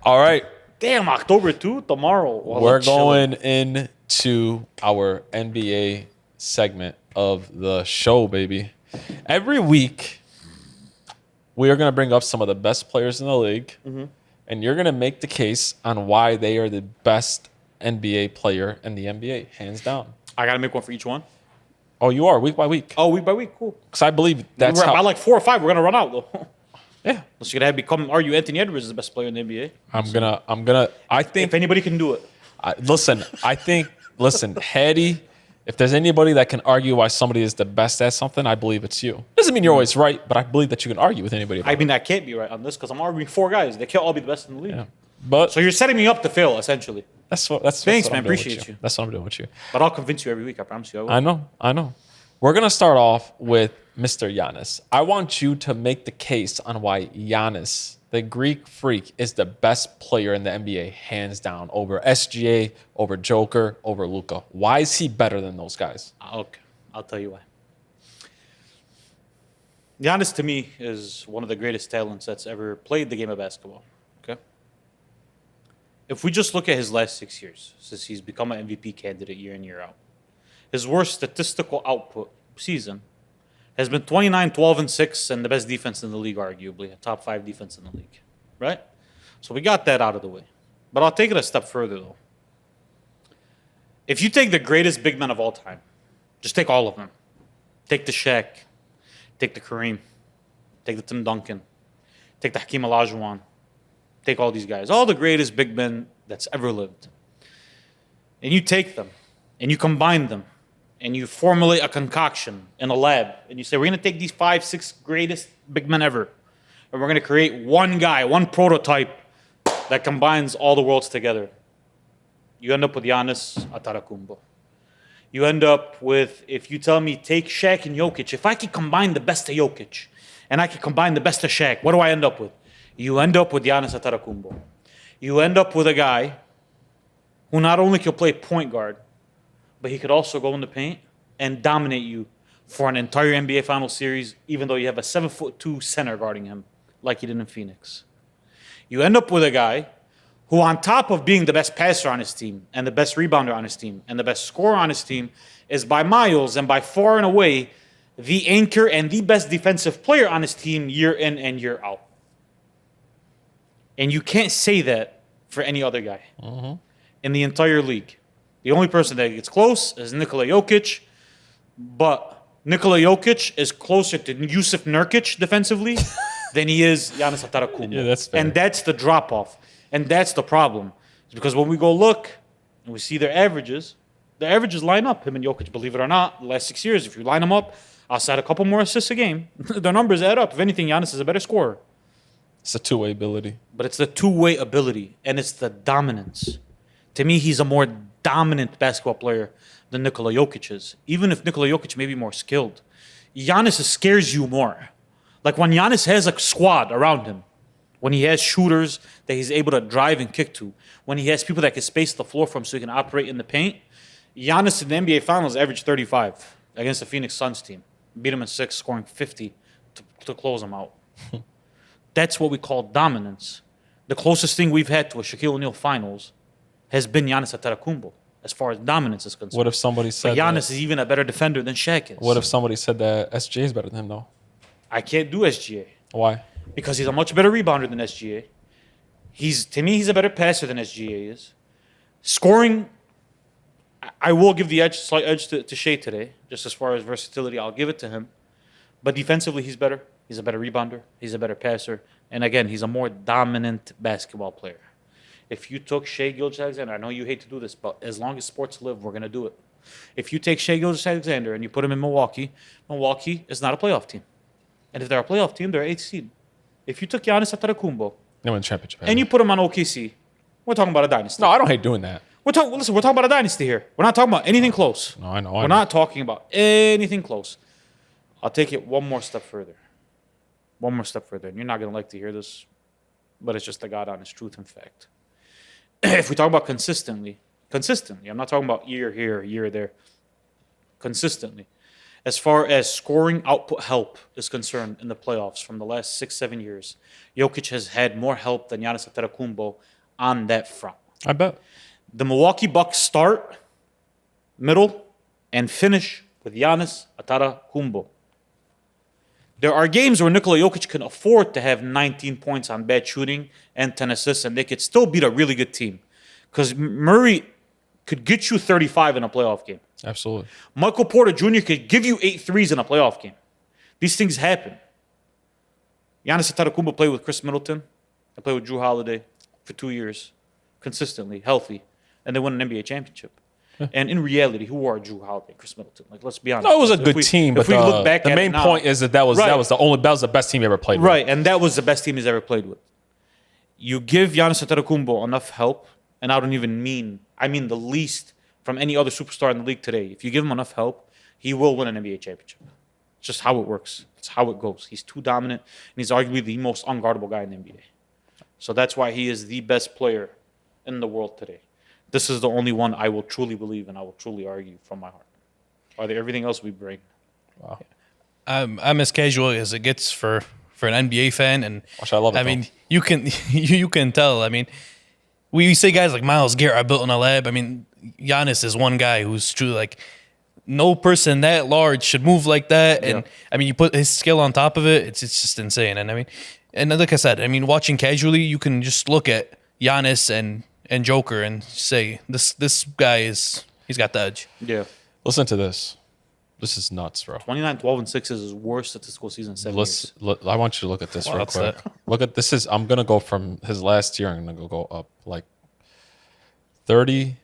All right. Damn, October 2 tomorrow. Well, We're I'm chilling. going into our NBA segment of the show, baby. Every week, we are going to bring up some of the best players in the league, and you're going to make the case on why they are the best NBA player in the NBA, hands down. I gotta make one for each one. Oh, you are week by week. Oh, week by week, cool. Because I believe that's We're how. by like 4 or 5. We're gonna run out though. Yeah, Unless you're gonna become argue Anthony Edwards is the best player in the NBA. I'm gonna. I think. If anybody can do it, Listen, Hattie. If there's anybody that can argue why somebody is the best at something, I believe it's you. Doesn't mean you're always right, but I believe that you can argue with anybody. About I mean I can't be right on this because I'm arguing 4 guys. They can't all be the best in the league. it. But So you're setting me up to fail essentially. that's Thanks, what man. I'm doing with Appreciate you. That's what I'm doing with you. But I'll convince you every week. I promise you. I will. I know. We're gonna start off with Mr. Giannis. I want you to make the case on why Giannis, the Greek freak, is the best player in the NBA, hands down, over SGA, over Joker, over Luka. Why is he better than those guys? Okay, I'll tell you why. Giannis to me is one of the greatest talents that's ever played the game of basketball. Okay. If we just look at his last 6 years, since he's become an MVP candidate year in, year out, his worst statistical output season has been 29, 12, and 6, and the best defense in the league, arguably, a top 5 defense in the league. Right? So we got that out of the way. But I'll take it a step further, though. If you take the greatest big men of all time, just take all of them. Take the Shaq, take the Kareem, take the Tim Duncan, take the Hakeem Olajuwon, take all these guys, all the greatest big men that's ever lived. And you take them, and you combine them, and you formulate a concoction in a lab, and you say, we're going to take these 5, 6 greatest big men ever, and we're going to create one guy, one prototype that combines all the worlds together. You end up with Giannis Antetokounmpo. You end up with, if you tell me, take Shaq and Jokic, if I could combine the best of Jokic, and I could combine the best of Shaq, what do I end up with? You end up with Giannis Antetokounmpo. You end up with a guy who not only can play point guard, but he could also go in the paint and dominate you for an entire NBA Finals series, even though you have a 7'2" center guarding him, like he did in Phoenix. You end up with a guy who on top of being the best passer on his team and the best rebounder on his team and the best scorer on his team is by miles and by far and away the anchor and the best defensive player on his team year in and year out. And you can't say that for any other guy in the entire league. The only person that gets close is Nikola Jokic, but Nikola Jokic is closer to Yusuf Nurkic defensively than he is Giannis Antetokounmpo. Yeah, that's fair. And that's the drop-off. And that's the problem. It's because when we go look and we see their averages, the averages line up, him and Jokic, believe it or not, the last 6 years. If you line them up, outside a couple more assists a game, the numbers add up. If anything, Giannis is a better scorer. It's a two-way ability. But it's the two-way ability, and it's the dominance. To me, he's a more dominant basketball player than Nikola Jokic is. Even if Nikola Jokic may be more skilled. Giannis scares you more. Like when Giannis has a squad around him, when he has shooters that he's able to drive and kick to, when he has people that can space the floor from so he can operate in the paint, Giannis in the NBA Finals averaged 35 against the Phoenix Suns team. Beat him in 6, scoring 50 to close him out. That's what we call dominance. The closest thing we've had to a Shaquille O'Neal Finals has been Giannis Antetokounmpo as far as dominance is concerned. What if somebody said But Giannis is even a better defender than Shaq is. What if somebody said that SGA is better than him, though? I can't do SGA. Why? Because he's a much better rebounder than SGA. To me, he's a better passer than SGA is. Scoring, I will give the slight edge to Shea today, just as far as versatility. I'll give it to him. But defensively, he's better. He's a better rebounder. He's a better passer. And again, he's a more dominant basketball player. If you took Shea Gilgeous-Alexander, I know you hate to do this, but as long as sports live, we're going to do it. If you take Shea Gilgeous-Alexander and you put him in Milwaukee, Milwaukee is not a playoff team. And if they're a playoff team, they're 8th seed. If you took Giannis Antetokounmpo No one championship. and you put him on OKC, we're talking about a dynasty. No, I don't hate doing that. Listen, we're talking about a dynasty here. We're not talking about anything close. No, I know. We're not talking about anything close. I'll take it one more step further. One more step further. And you're not going to like to hear this, but it's just the God honest truth and fact. If we talk about consistently, I'm not talking about year here, year there. Consistently. As far as scoring output help is concerned in the playoffs from the last 6-7 years, Jokic has had more help than Giannis Antetokounmpo on that front. I bet. The Milwaukee Bucks start, middle, and finish with Giannis Antetokounmpo. There are games where Nikola Jokic can afford to have 19 points on bad shooting and 10 assists, and they could still beat a really good team. Because Murray could get you 35 in a playoff game. Absolutely. Michael Porter Jr. could give you 8 threes in a playoff game. These things happen. Giannis Antetokounmpo played with Chris Middleton. I played with Drew Holiday for 2 years, consistently, healthy, and they won an NBA championship. And in reality, who are Drew Holiday and Chris Middleton? Like, let's be honest. No, it was a good team, but if we look back the at main it now, point is that was the best team he ever played with. right, and that was the best team he's ever played with. You give Giannis Antetokounmpo enough help, and I mean the least from any other superstar in the league today. If you give him enough help, he will win an NBA championship. It's just how it works. It's how it goes. He's too dominant, and he's arguably the most unguardable guy in the NBA. So that's why he is the best player in the world today. This is the only one I will truly believe and I will truly argue from my heart. Are there everything else we bring? Wow. I'm as casual as it gets for an NBA fan, and Which I love it, I mean, you can tell. I mean, we say guys like Myles Garrett are built in a lab. I mean, Giannis is one guy who's truly like no person that large should move like that. And I mean, you put his skill on top of it, it's just insane. And I mean, and like I said, I mean, watching casually, you can just look at Giannis and Joker and say this guy he's got the edge. Yeah. Listen to this. This is nuts, bro. 29, 12, and 6 is his worst statistical season in 7 years. I want you to look at this real What's quick. that? Look at this. I'm gonna go from his last year. I'm gonna go up like 30,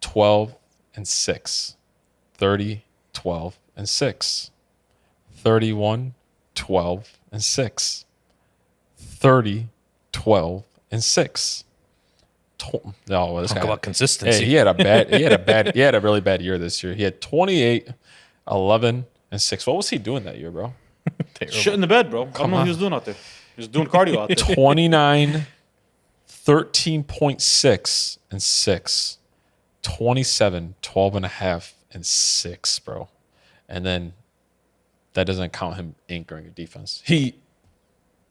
12, and 6. 30, 12, and 6. 31, 12, and 6. 30, 12, and 6. No, this Talk guy, about consistency. Hey, he had a really bad year this year. He had 28, 11, and 6. What was he doing that year, bro? Shit in the bed, bro. I don't know what he was doing out there. He was doing cardio out there. 29, 13.6, and 6. 27, 12 and a half, and 6, bro. And then that doesn't count him anchoring a defense. He's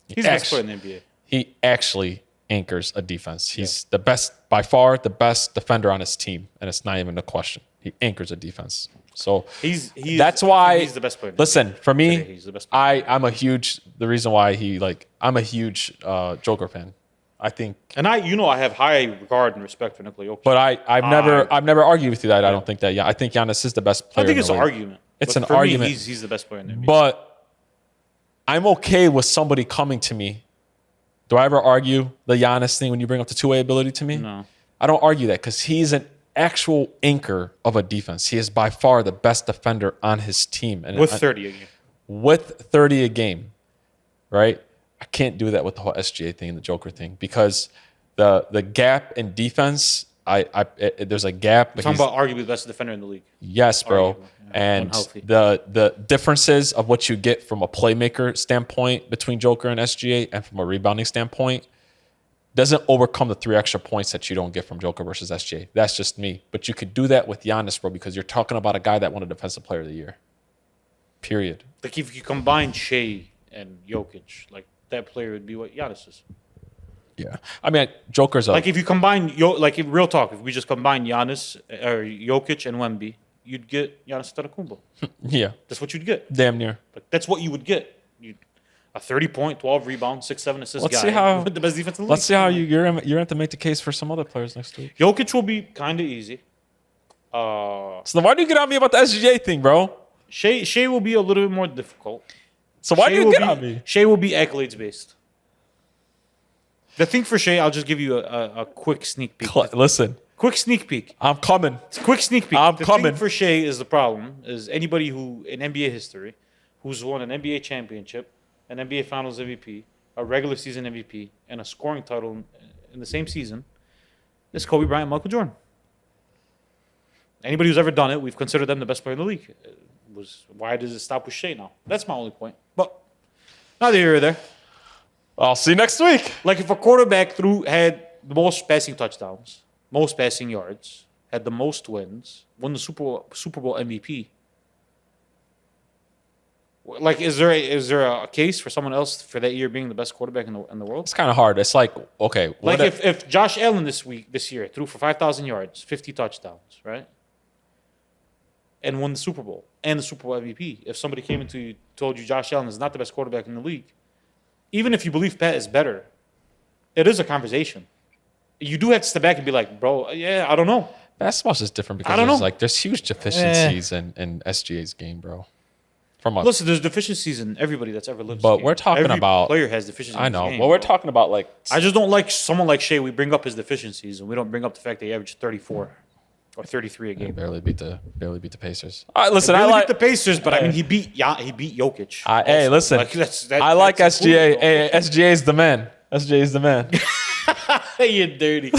the best player in the NBA. He actually anchors a defense. He's the best, by far, the best defender on his team, and it's not even a question. He anchors a defense. So that's why he's the best player. Listen, for me, Today, he's the best player. I'm a huge. The reason why I'm a huge Joker fan. I think, And I have high regard and respect for Nikola Jokic. but I've never argued with you that I don't think that. Yeah, I think Giannis is the best player. I think in it's the an league. argument. It's But an for me, argument. he's the best player in the NBA. But I'm okay with somebody coming to me. Do I ever argue the Giannis thing when you bring up the two-way ability to me? No. I don't argue that because he's an actual anchor of a defense. He is by far the best defender on his team. And With 30 a game. With 30 a game, right? I can't do that with the whole SGA thing and the Joker thing because the gap in defense, there's a gap. But Talking about arguably the best defender in the league. yes, bro. Arguably, yeah. And Unhealthy. the differences of what you get from a playmaker standpoint between Joker and SGA and from a rebounding standpoint doesn't overcome the 3 extra points that you don't get from Joker versus SGA. That's just me. But you could do that with Giannis, bro, because you're talking about a guy that won a Defensive Player of the Year. Period. Like if you combine Shea and Jokic, like that player would be what Giannis is. Yeah. I mean, Joker's a... Like if you combine, like in real talk, if we just combine Giannis or Jokic and Wemby, you'd get Giannis Antetokounmpo. yeah. That's what you'd get. Damn near. Like that's what you would get. A 30-point, 12 rebound, 6-7 assist Let's guy see how... with the best defense in the Let's league. see how you're going to make the case for some other players next week. Jokic will be kind of easy. So then why do you get on me about the SGA thing, bro? Shea will be a little bit more difficult. So why Shea do you will get be- on me? Shea will be accolades based. The thing for Shea, I'll just give you a quick sneak peek. Listen, Quick sneak peek. I'm coming. Quick sneak peek. I'm the coming. thing for Shea is the problem is anybody who in NBA history who's won an NBA championship, an NBA Finals MVP, a regular season MVP, and a scoring title in the same season is Kobe Bryant, Michael Jordan. Anybody who's ever done it, we've considered them the best player in the league. Why does it stop with Shea now? That's my only point. But neither here or there. I'll see you next week. Like if a quarterback had the most passing touchdowns, most passing yards, had the most wins, won the Super Bowl MVP. Like, is there a case for someone else for that year being the best quarterback in the world? It's kind of hard. It's like, okay. Like if Josh Allen this year threw for 5,000 yards, 50 touchdowns, right? And won the Super Bowl and the Super Bowl MVP. If somebody came into you, told you Josh Allen is not the best quarterback in the league, even if you believe Pat is better, it is a conversation. You do have to step back and be like, bro, yeah, I don't know. Basketball's just different because I don't know. there's huge deficiencies in SGA's game, bro. Listen, there's deficiencies in everybody that's ever lived. But this game. we're talking Every about player has deficiencies. I in know. his game, Well, we're bro. talking about like I just don't like someone like Shea. We bring up his deficiencies, and we don't bring up the fact that he averaged 34 or 33 a game. barely beat the Pacers. All right, listen, He I really like beat the Pacers, but I mean, he beat Jokic. hey, also. listen, Like, I like that's SGA. cool, Hey, SGA's the man. SGA's the man. though. You're dirty.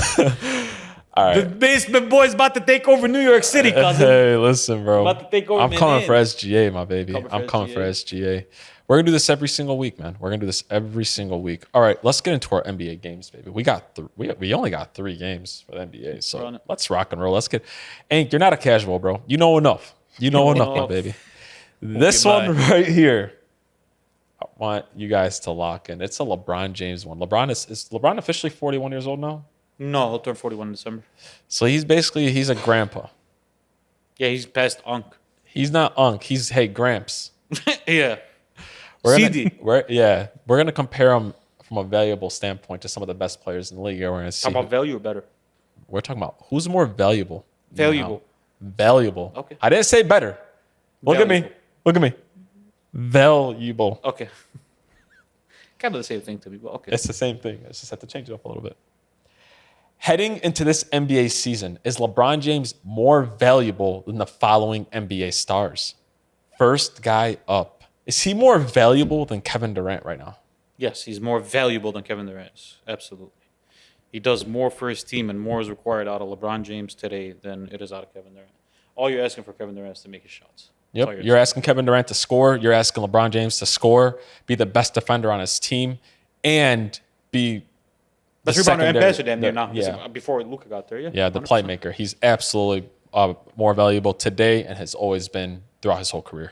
All right. The Basement Boyz about to take over New York City, cousin. Hey, listen, bro. About to take over I'm coming Manhattan. for SGA, my baby. Coming for I'm coming for SGA. SGA. We're gonna do this every single week, man. We're gonna do this every single week. All right, let's get into our NBA games, baby. We only got 3 games for the NBA, Run so it. let's rock and roll. Let's get. Hank, you're not a casual, bro. You know enough. You know enough, my enough. baby. This Goodbye. one right here, I want you guys to lock in. It's a LeBron James one. Is LeBron officially 41 years old now? No, he'll turn 41 in December. So he's a grandpa. Yeah, he's past Unk. He's not Unc. He's Gramps. Yeah. We're CD. We're gonna compare him from a valuable standpoint to some of the best players in the league. We're gonna see. Talk about value or better? We're talking about who's more valuable. Valuable. Valuable. Okay. I didn't say better. Look at me. Valuable. Look at me. Valuable. Okay. Kind of the same thing to me, but okay. It's the same thing. I just have to change it up a little bit. Heading into this NBA season, is LeBron James more valuable than the following NBA stars? First guy up. Is he more valuable than Kevin Durant right now? Yes, he's more valuable than Kevin Durant is. Absolutely. He does more for his team, and more is required out of LeBron James today than it is out of Kevin Durant. All you're asking for Kevin Durant is to make his shots. That's all Yep. You're asking Kevin Durant to score. You're asking LeBron James to score, be the best defender on his team, and be Best the rebounder and secondary- passer damn near the- now. Yeah, Before Luka got there, yeah. yeah, the 100%. playmaker. He's absolutely more valuable today and has always been throughout his whole career.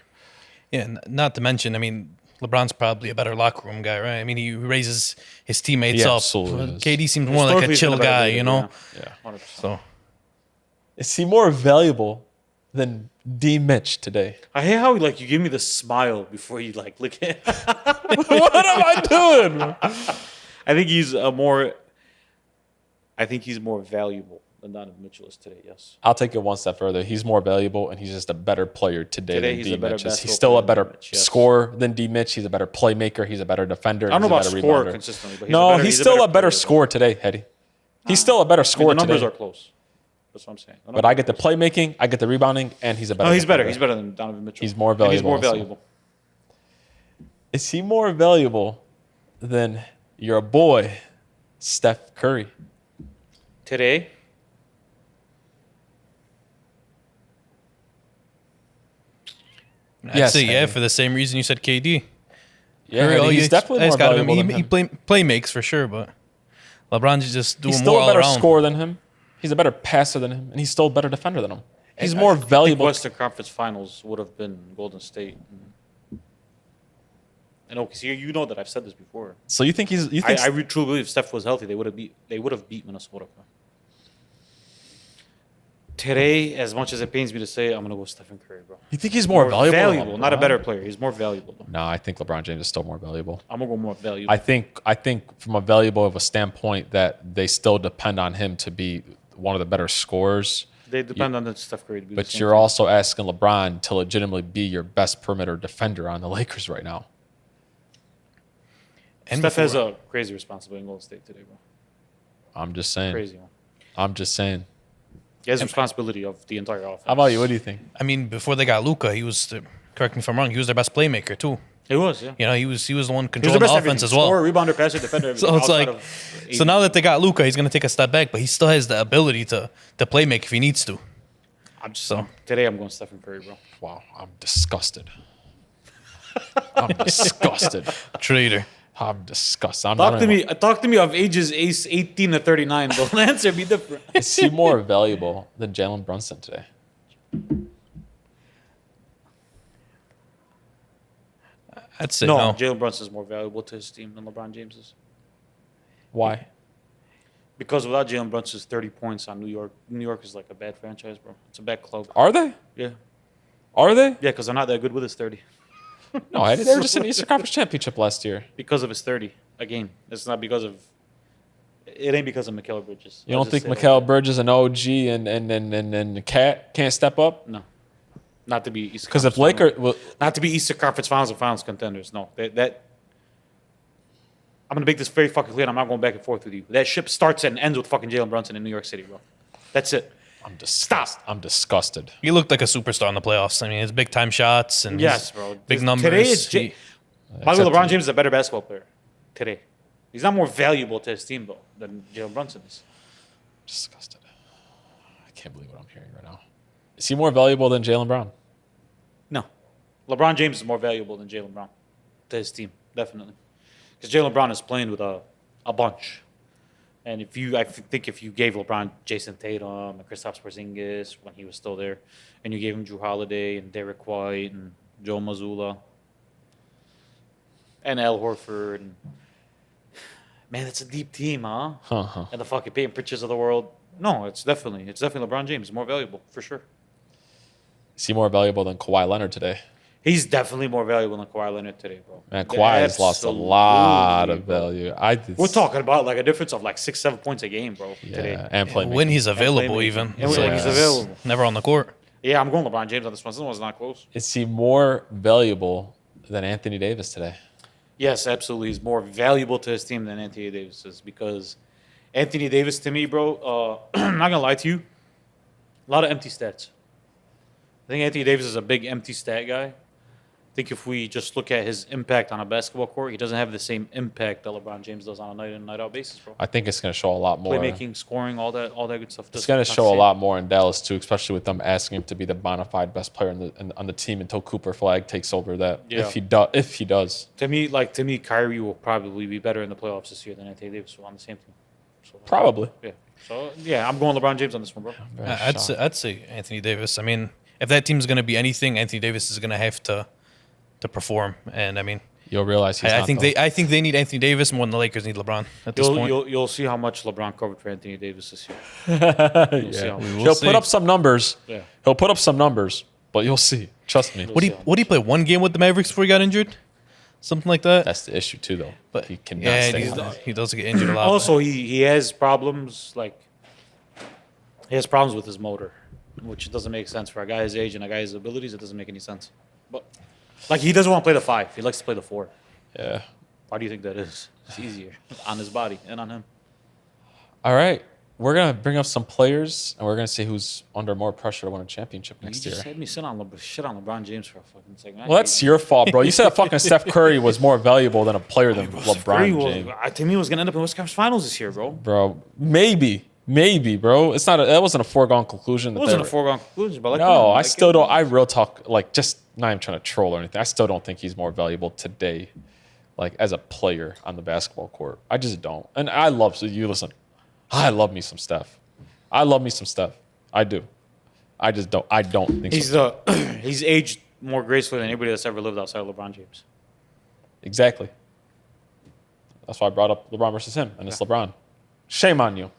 Yeah, not to mention, I mean, LeBron's probably a better locker room guy, right? I mean, he raises his teammates He up. absolutely is. KD seems more like a Historically, he's chill been a better guy, leader, you know? Yeah, Yeah. 100%. So Is he more valuable than D. Mitch today? I hate how like you give me the smile before you like look at. What am I doing? I think he's more valuable than Donovan Mitchell is today. Yes. I'll take it one step further. He's more valuable, and he's just a better player today, Today, than he's D. a better Mitch is. He's basketball still a player better than Mitch, yes. scorer than D. Mitch. He's a better playmaker. He's a better defender. I don't know he's about a better score rebounder. consistently, but No, he's he's a still a better better player, scorer today, Hetty. He's still a better I mean, scorer the numbers today. are close. That's what I'm saying. But I get the playmaking, I get the rebounding, and he's a better. No, he's better. defender. He's better than Donovan Mitchell. He's more And he's more valuable also. valuable. Is he more valuable than your boy, Steph Curry? Today, I'd Yes, say yeah, Henry. for the same reason you said KD. Yeah, Curry, he's definitely more gotta valuable be- than he, him. play makes for sure, but LeBron's just doing He's still more a all better around. scorer than him. He's a better passer than him, and he's still a better defender than him. He's I more think valuable. Western Conference Finals would have been Golden State. I know, because you know that I've said this before. So you think he's? You think? I really truly believe if Steph was healthy, they would have beat Minnesota. Today, as much as it pains me to say, I'm gonna go Stephen Curry, bro. you think he's more valuable? not a better player. He's more valuable. Though. No, I think LeBron James is still more valuable. I'm gonna go more valuable. I think from a valuable of a standpoint that they still depend on him to be one of the better scorers. They depend on the Steph Curry to be. But the same you're thing. also asking LeBron to legitimately be your best perimeter defender on the Lakers right now. And Steph has before- a crazy responsibility in Golden State today, bro. I'm just saying. Crazy one. I'm just saying. He has responsibility of the entire offense. How about you? What do you think? I mean, before they got Luka, he was correct me if I'm wrong. He was their best playmaker too. He was, yeah. You know, he was the one He was the controlling the best offense as well. Scorer, rebounder, passer, defender. So it's outside like, of so now that they got Luka, he's gonna take a step back, but he still has the ability to play make if he needs to. I'm just So- today I'm going Stephen Curry, bro. Wow, I'm disgusted. I'm disgusted. Traitor. I'm disgusted. I'm Talk not to even- me. Talk to me of ages 18 to 39. The answer be different. Is he more valuable than Jalen Brunson today? I'd say No, no. Jalen Brunson is more valuable to his team than LeBron James is. Why? Because without Jalen Brunson's 30 points on New York is like a bad franchise, bro. It's a bad club. Are they? Yeah, Are they? yeah, because they're not that good with his 30. No, Eddie, they were just in the Eastern Conference Championship last year. Because of his 30 a game. It's not because of. It ain't because of Mikal Bridges. You I'll don't just think say it Mikal like that. Bridges and OG and Cat can't step up? No, not to be Eastern. Because if Conference Lakers, Finals. Not to be Eastern Conference Finals and Finals contenders. No, that. I'm gonna make this very fucking clear. I'm not going back and forth with you. That ship starts and ends with fucking Jalen Brunson in New York City, bro. That's it. I'm disgusted. I'm disgusted. He looked like a superstar in the playoffs. I mean, his big time shots and Yes, his bro. big This- numbers. Today is. By the way, Except LeBron to- James is a better basketball player. Today, he's not more valuable to his team though than Jalen Brunson is. Disgusted. I can't believe what I'm hearing right now. Is he more valuable than Jalen Brown? No, LeBron James is more valuable than Jalen Brown to his team, definitely. Because Jalen Brown is playing with a bunch, and I think if you gave LeBron Jason Tatum and Kristaps Porzingis when he was still there, and you gave him Drew Holiday and Derek White and Joe Mazzulla and Al Horford, and man, it's a deep team, huh? Uh-huh. And the fucking Peyton Pritchards of the world. No, it's definitely LeBron James, more valuable for sure. Is he more valuable than Kawhi Leonard today? He's definitely more valuable than Kawhi Leonard today, bro. Man, Kawhi has lost a lot of Absolutely, bro. value. We're talking about like a difference of like 6-7 points a game, bro. Today. Yeah, and playmaking. when he's available, playmaking. even. And It's when like he's he's available. never on the court. Yeah, I'm going LeBron James on this one. This one's not close. Is he more valuable than Anthony Davis today? Yes, absolutely. He's more valuable to his team than Anthony Davis is because Anthony Davis, to me, bro, I'm not going to lie to you, a lot of empty stats. I think Anthony Davis is a big empty stat guy. I think if we just look at his impact on a basketball court, he doesn't have the same impact that LeBron James does on a night in, night out basis, bro. I think it's going to show a lot more. Playmaking, scoring, all that good stuff. It's going to show a lot more in Dallas too, especially with them asking him to be the bona fide best player on the team until Cooper Flag takes over that. Yeah. If he does. To me, Kyrie will probably be better in the playoffs this year than Anthony Davis will on the same team. So, Probably. Yeah. So yeah, I'm going LeBron James on this one, bro. Very I'd shocked. say Anthony Davis. I mean, if that team's going to be anything, Anthony Davis is going to have to perform. And I mean, you'll realize he's I not. think though. I think they need Anthony Davis more than the Lakers need LeBron at this point. You'll see how much LeBron covered for Anthony Davis this year. You'll see how much. He'll see. put up some numbers. Yeah. He'll put up some numbers, but you'll see. Trust me. What do you play one game with the Mavericks before he got injured? Something like that. That's the issue too, though. But He cannot yeah, stay and healthy. he does get injured a lot. Also, he has problems he has problems with his motor, which doesn't make sense for a guy his age and a guy his abilities. It doesn't make any sense. But he doesn't want to play the 5. He likes to play the 4. Yeah. Why do you think that is? It's easier on his body and on him. All right. We're gonna bring up some players, and we're gonna see who's under more pressure to win a championship You next just year. had me shit on LeBron James for a fucking second. Well, that's your fault, bro. You said that fucking Steph Curry was more valuable than a player than LeBron James. To me, was going to end up in West Conference Finals this year, bro. Bro, maybe, bro. It's not. That wasn't a foregone conclusion. It wasn't a foregone conclusion, but No, I still don't. I real talk just not even trying to troll or anything. I still don't think he's more valuable today, as a player on the basketball court. I just don't. And I love listen. I love me some Steph. I love me some Steph. I do. I just don't. I don't think so. He's aged more gracefully than anybody that's ever lived outside of LeBron James. Exactly. That's why I brought up LeBron versus him, and it's LeBron. Shame on you.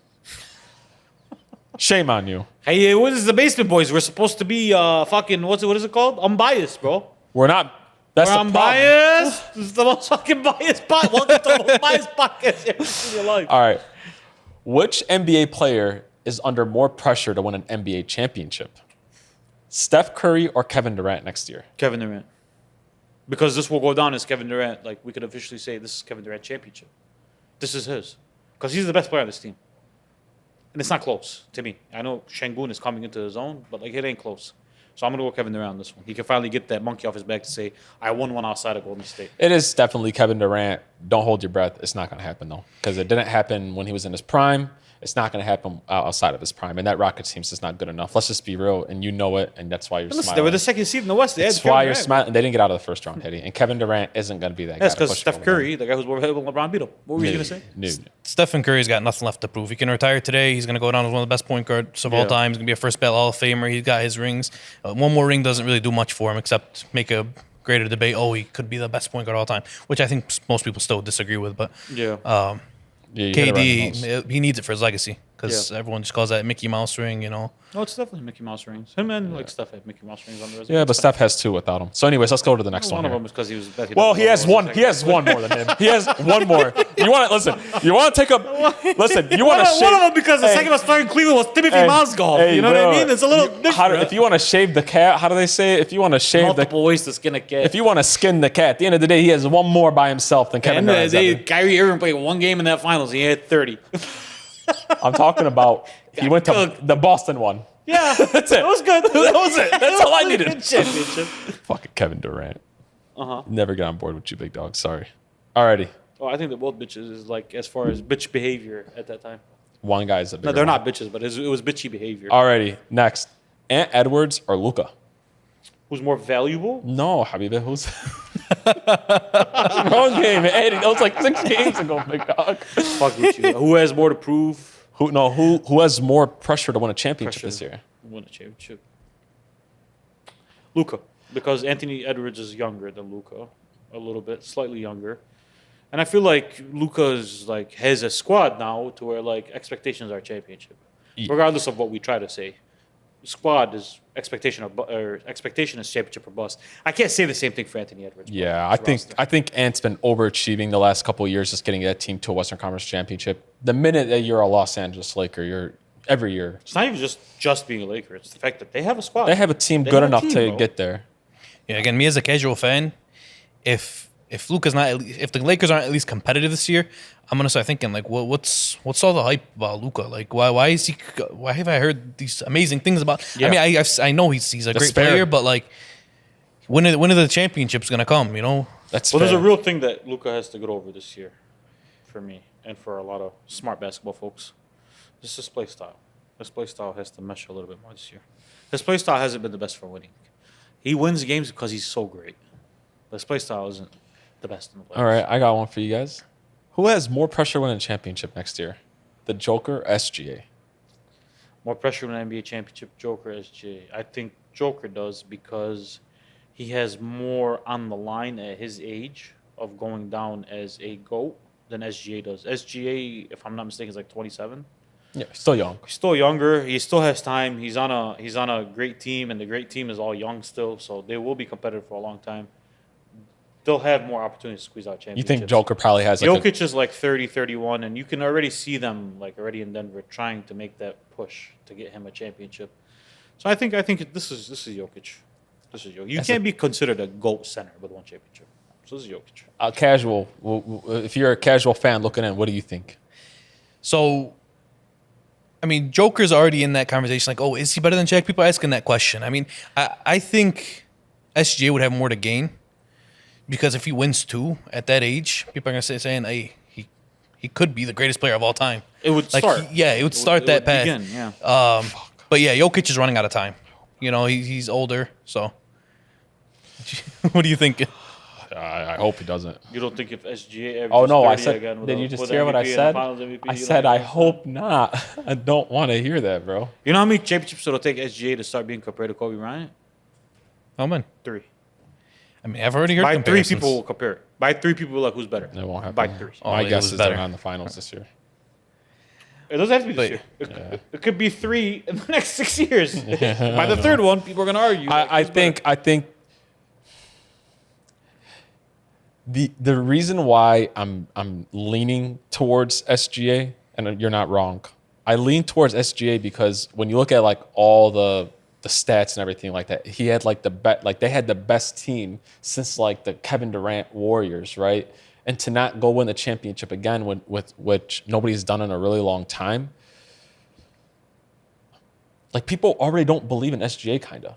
Shame on you. Hey, what is the Basement Boys? We're supposed to be fucking what is it called? Unbiased, bro. We're not. That's We're the problem. unbiased. This is the most fucking biased podcast. Welcome to the most biased podcast you ever seen in your life. All right. Which NBA player is under more pressure to win an NBA championship? Steph Curry or Kevin Durant next year? Kevin Durant. Because this will go down as Kevin Durant. We could officially say this is Kevin Durant championship. This is his. Because he's the best player on this team. And it's not close to me. I know Şengün is coming into his own, but it ain't close. So I'm going to go Kevin Durant on this one. He can finally get that monkey off his back to say, I won one outside of Golden State. It is definitely Kevin Durant. Don't hold your breath. It's not going to happen, though, because it didn't happen when he was in his prime. It's not going to happen outside of his prime. And that Rockets team's just not good enough. Let's just be real. And you know it. And that's why you're Listen, smiling. they were the second seed in the West. That's why you're smiling. They didn't get out of the first round, Teddy. And Kevin Durant isn't going to be that guy. That's because to push Steph them Curry, the guy who's more valuable than LeBron, beat him. What were you going to say? No. Stephen Curry's got nothing left to prove. He can retire today. He's going to go down as one of the best point guards of all time. He's going to be a first ballot Hall of Famer. He's got his rings. One more ring doesn't really do much for him except make a greater debate. Oh, he could be the best point guard of all time, which I think most people still disagree with. But Yeah. Yeah, you hit it right in the nose. KD, he needs it for his legacy because everyone just calls that Mickey Mouse ring, No, it's definitely Mickey Mouse rings. Him and Steph had Mickey Mouse rings on the resume. Yeah, but Steph has 2 without him. So, anyways, let's go to the next one. One of here. them is because he was. Well, he has one. He has one more than him. He has one more. You want to listen? You want to take a listen? You want to shave One of them because the second was starting Cleveland was Timothy Mozgov. Hey, You know what I bro. mean? It's a little different. If you want to shave the cat, how do they say it? If you want to shave Multiple ways to skin a cat. if you want to skin the cat, at the end of the day, he has one more by himself than Kevin and Durant. Kyrie Irving played one game in that finals. He had 30. I'm talking about he went to cooked. the Boston one. Yeah, That's it. That was good. That was it. That's all I needed. Good championship. Fucking Kevin Durant. Never get on board with you, big dog. Sorry. Alrighty. Oh, I think they're both bitches is as far as bitch behavior at that time. One guy's a bigger No, they're one. not bitches, but it was bitchy behavior. Alrighty. Next. Ant Edwards or Luka? Who's more valuable? No, Habibi. Who's wrong game? Eddie, that was like 6 games ago, big dog. Fuck with you. Who has more to prove? Who has more pressure to win a championship this year? Win a championship. Luka, because Anthony Edwards is younger than Luka, a little bit, slightly younger, and I feel like Luka's has a squad now to where expectations are championship, regardless of what we try to say. Squad is expectation is championship or bust. I can't say the same thing for Anthony Edwards. bro. Yeah, His roster. I think Ant's been overachieving the last couple of years, just getting that team to a Western Conference championship. The minute that you're a Los Angeles Laker, you're every year It's not even just being a Laker. It's the fact that they have a squad. they have a team They good have a enough team, to bro. get there. Yeah, again, me as a casual fan, if Luka's not, if the Lakers aren't at least competitive this year, I'm gonna start thinking what's all the hype about Luka? Why is he? Why have I heard these amazing things about? Yeah. I mean, I know he's a great Despair. player, but when are the championships gonna come? That's Well, fair. there's a real thing that Luka has to get over this year, for me and for a lot of smart basketball folks. This is his play style. His play style has to mesh a little bit more this year. His play style hasn't been the best for winning. He wins games because he's so great. But his play style isn't the best in the playoffs. All right, I got one for you guys. Who has more pressure winning a championship next year? The Joker or SGA? More pressure in an NBA championship, Joker, SGA. I think Joker does because he has more on the line at his age of going down as a GOAT than SGA does. SGA, if I'm not mistaken, is like 27. Yeah, still young. He's still younger. He still has time. He's on a great team, and the great team is all young still, so they will be competitive for a long time. They'll have more opportunities to squeeze out You championships. think Joker probably has like Jokic is like 30, 31, and you can already see them like already in Denver trying to make that push to get him a championship. So I think this is Jokic. This is Jokic. You can't be considered a GOAT center with one championship. So this is Jokic. Casual. If you're a casual fan looking in, what do you think? So, I mean, Joker's already in that conversation. Like, oh, is he better than Shaq? People are asking that question. I mean, I think SGA would have more to gain because if he wins 2 at that age, people are gonna saying, hey, he could be the greatest player of all time. It would like, start. It would start that path. Begin, yeah. But yeah, Jokic is running out of time. You know, he's older. So, what do you think? I hope he doesn't. You don't think if SGA averages Oh no! 30 I said. again with Did a- you just with hear what I MVP and said? Finals MVP, I you don't said think I that's hope not. I don't want to hear that, bro. You know how many championships it'll take SGA to start being compared to Kobe Bryant? Oh man, 3. I mean, I've already heard By 3 comparisons. people will compare it. By 3 people, like who's better? It won't happen. By 3. Oh, My it guess was is better. they're not in the finals this year. It doesn't have to be this year. It could be 3 in the next 6 years. By the third one, people are gonna argue. I think the reason why I'm leaning towards SGA, and you're not wrong. I lean towards SGA because when you look at like all the stats and everything like that, he had like they had the best team since like the Kevin Durant Warriors, right? And to not go win the championship again with which nobody's done in a really long time. Like people already don't believe in SGA kinda.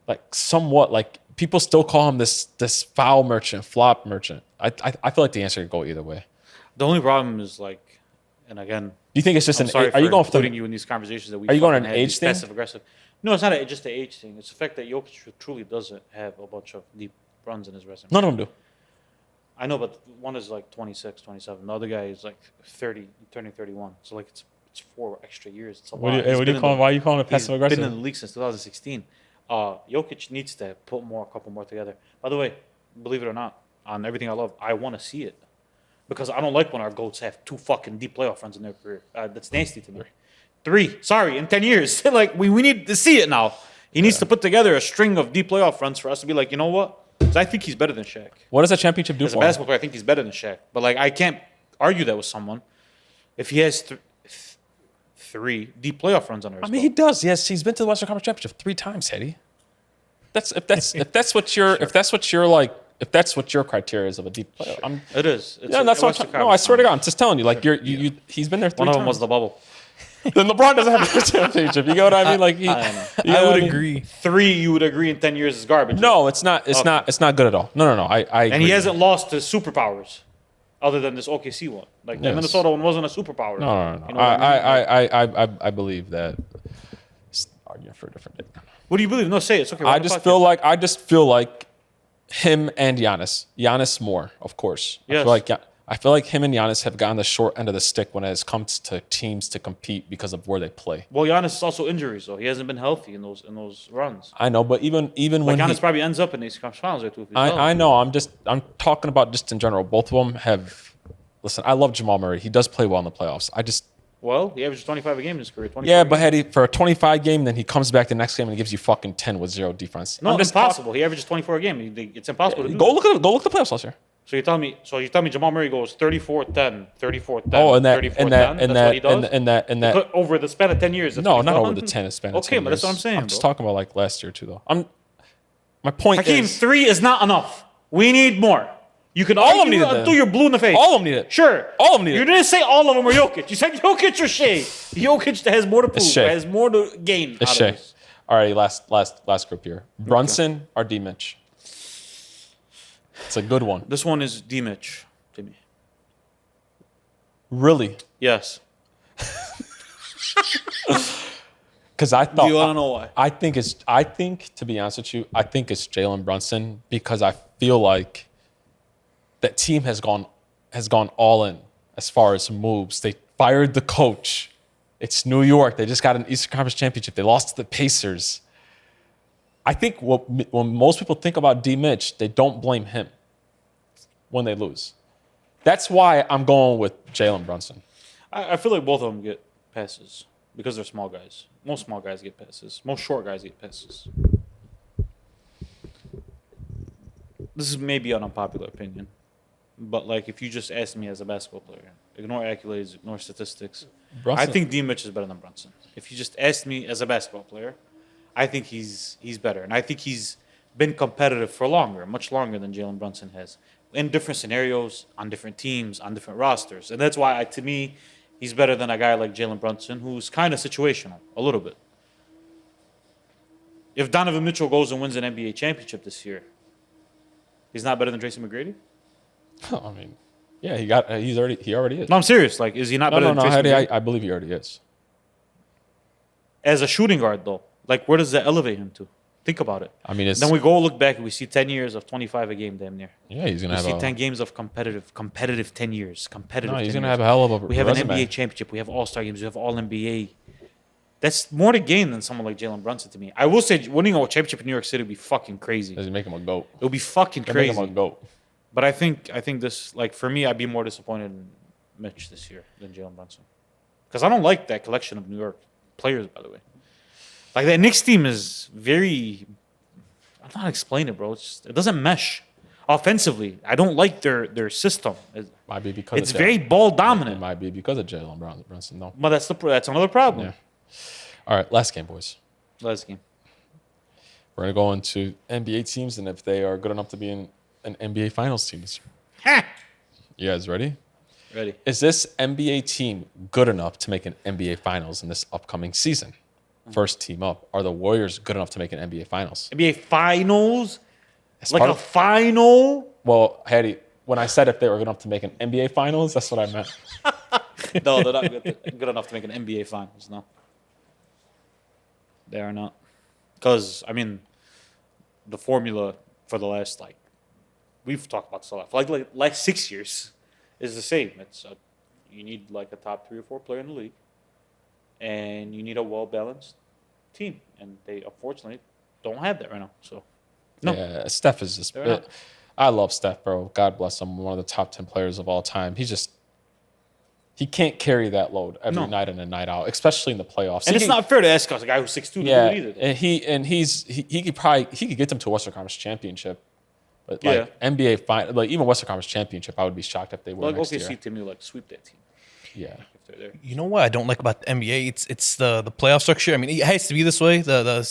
Like somewhat like people still call him this foul merchant, flop merchant. I feel like the answer could go either way. The only problem is like, and again, Do you think it's just I'm sorry are you for going for including the, you in these conversations that we Are you going fucking an had, age these thing? passive aggressive. No, it's not just the age thing. It's the fact that Jokic truly doesn't have a bunch of deep runs in his resume. none of them do. I know, but one is like 26, 27. The other guy is like 30, turning 31. So like it's 4 extra years. It's a lot. He's been in the- why are you calling it He's passive been in aggressive? the league since 2016. Jokic needs to put a couple more together. By the way, believe it or not, on everything I love, I want to see it. Because I don't like when our GOATs have 2 fucking deep playoff runs in their career. That's nasty to me. 3, sorry, in 10 years. Like, we need to see it now. He needs to put together a string of deep playoff runs for us to be like, you know what? Because I think he's better than Shaq. What does that championship do As a for him? basketball player, I think he's better than Shaq. But, like, I can't argue that with someone. If he has 3 deep playoff runs under his I mean, he does. Yes, he's been to the Western Conference Championship 3 times, Hetty. If that's what your criteria is of a deep player. It is. It's Yeah, that's what I'm No, I swear to God, I'm just telling you. Like he's been there 3 One times. of them was the bubble. Then LeBron doesn't have a championship. You know what I mean? Like I know. I would agree. 3, you would agree in 10 years is garbage. No, it's not. It's not. It's not good at all. No. I And agree. he hasn't lost to superpowers other than this OKC one. Like the Yes. Minnesota one wasn't a superpower. No. You know what I mean? I believe that. It's arguing for a different day. What do you believe? No, say it. It's okay. I just feel like him and Giannis more, of course. Yes. I feel like him and Giannis have gotten the short end of the stick when it comes to teams to compete because of where they play. Well, Giannis is also injuries, though. He hasn't been healthy in those runs. I know, but even Like when Giannis probably ends up in these conference finals or two. If he's healthy. I know. I'm talking about just in general. Both of them have. Listen, I love Jamal Murray. He does play well in the playoffs. Well, he averages 25 a game in his career. 24 Yeah, a but game. for a 25 game, then he comes back the next game and gives you fucking 10 with 0 defense. No, I'm it's just impossible. He averages 24 a game. It's impossible to do. Go look at the playoffs last year. So you tell me Jamal Murray goes 34-10, 34-10, Oh, and that 34-10? Over the span of 10 years. That's No, what not he's over done? the 10 span. Okay, but that's what I'm saying. I'm just bro. talking about like last year too, though. My point Hakeem, is 3 is not enough. We need more. You can All of them argue need it, until then. you're blue in the face. all of them need it. Sure. All of them need You it. didn't say all of them are Jokic. You said Jokic or Shea. Jokic has more to prove. Shea. Has more to gain It's out Shea. of this. All right, last group here. Brunson or D Mitch. It's a good one. This one is D-Mitch to me. Really, Yes. because I thought Do you want to know why? I think to be honest with you, I think it's Jalen Brunson because I feel like that team has gone all in as far as moves. They fired the coach. It's New York. They just got an Eastern Conference championship. They lost to the Pacers. I think when most people think about D. Mitch, they don't blame him. when they lose. That's why I'm going with Jalen Brunson. I feel like both of them get passes because they're small guys. Most small guys get passes. Most short guys get passes. This is maybe an unpopular opinion, but like if you just ask me as a basketball player, ignore accolades, ignore statistics, Brunson. I think D. Mitch is better than Brunson. If you just asked me as a basketball player, I think he's better, and I think he's been competitive for longer, much longer than Jalen Brunson has, in different scenarios, on different teams, on different rosters, and that's why to me, he's better than a guy like Jalen Brunson, who's kind of situational a little bit. If Donovan Mitchell goes and wins an NBA championship this year, he's not better than Tracy McGrady? I mean, yeah, he already is. No, I'm serious. Like, is he not better than Tracy McGrady? I believe he already is. As a shooting guard, though, like, where does that elevate him to? Think about it. I mean, then we go look back and we see 10 years of 25 a game, damn near. Yeah, he's gonna We have see 10 games of competitive 10 years, competitive. No, he's 10 gonna years. have a hell of a We have resume. an NBA championship. We have All-Star games. We have All NBA. That's more to gain than someone like Jalen Brunson to me. I will say winning a championship in New York City would be fucking crazy. Does he make him a GOAT? It would be fucking They make crazy. him a GOAT. But I think this, like, for me, I'd be more disappointed in Mitch this year than Jalen Brunson. Because I don't like that collection of New York players, by the way. Like, that Knicks team is very... I'm not explaining it, bro. It doesn't mesh. Offensively, I don't like their system. Might be because It's of very ball dominant. It might be because of Jalen Brunson, though. But that's another problem. Yeah. All right, last game, boys. Last game. We're gonna go into NBA teams and if they are good enough to be in an NBA Finals team this year. Ha! You guys ready? Ready. Is this NBA team good enough to make an NBA Finals in this upcoming season? First team up. Are the Warriors good enough to make an NBA Finals? NBA Finals? As Like part a of- final? Well, Hattie, when I said if they were good enough to make an NBA Finals, that's what I meant. No, they're not good enough to make an NBA Finals, no. They are not. Because, I mean, the formula for the last, like, we've talked about this a lot. For like 6 years is the same. You need, like, a top 3 or 4 player in the league. And you need a well-balanced team. And they, unfortunately, don't have that right now. So, no. Yeah, Steph is just. They're not. I love Steph, bro. God bless him. One of the top 10 players of all time. He can't carry that load every night in and night out, especially in the playoffs. And it's not fair to ask us, a guy who's 6'2", to do it either. and he could get them to a Western Conference championship, but like NBA final, like even Western Conference championship, I would be shocked if they were Like next OKC year. to me, like, sweep that team Yeah, if they're there. You know what I don't like about the NBA? It's the playoff structure. I mean, it has to be this way. The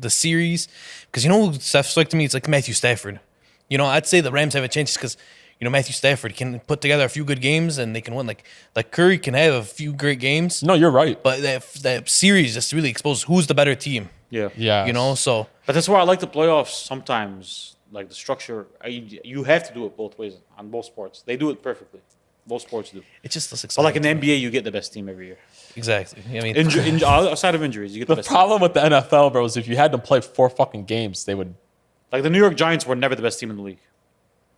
series, because you know who Steph's like to me. It's like Matthew Stafford. You know, I'd say the Rams have a chance because you know Matthew Stafford can put together a few good games and they can win. Like Curry can have a few great games. no, you're right. But that series just really exposes who's the better team. Yeah. Yeah, You know, so But that's why I like the playoffs sometimes. Like the structure, you have to do it both ways on both sports. They do it perfectly. Both sports do. it's just less But exciting. like in the NBA, you get the best team every year. Exactly. I mean, Outside of injuries, you get the The best problem with the NFL, bro, is if you had them play 4 fucking games, they would. team. Like the New York Giants were never the best team in the league,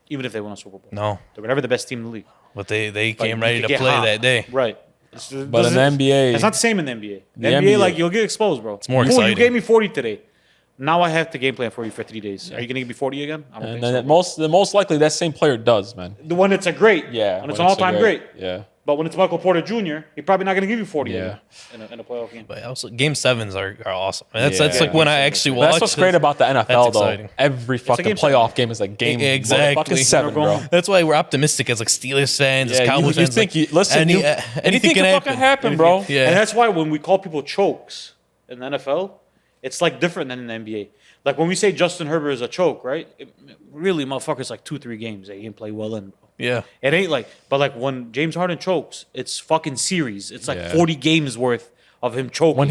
even if they won a Super Bowl. no, They were never the best team in the league. but they Like, came you ready could to get play hot. that day. Right. But in the NBA, it's not the same in the NBA. The The NBA, NBA like you'll get exposed, bro. It's more You exciting. gave me 40 today. Now I have to game plan for you for 3 days. Are you gonna give me 40 again? I don't and think then so. the most likely that same player does, man. The one that's a great. Yeah, When it's an all-time great. Yeah, But when it's Michael Porter Jr., he's probably not going to give you 40 Yeah. in a playoff game. But also, game sevens are awesome. And that's Yeah. like when I Yeah. actually But watch. that's what's great about the NFL, That's though. exciting. Every fucking game playoff game is a game Exactly. fucking 7, bro. That's why we're optimistic as like Steelers fans, as Yeah, Cowboys you fans. think like, listen, anything can fucking happen, bro. Yeah. And that's why when we call people chokes in the NFL, it's like different than in the NBA. Like when we say Justin Herbert is a choke, right? Really, motherfuckers like 2-3 games they didn't play well in. Yeah. It ain't like, but like when James Harden chokes, it's fucking series. It's like Yeah. 40 games worth of him choking. When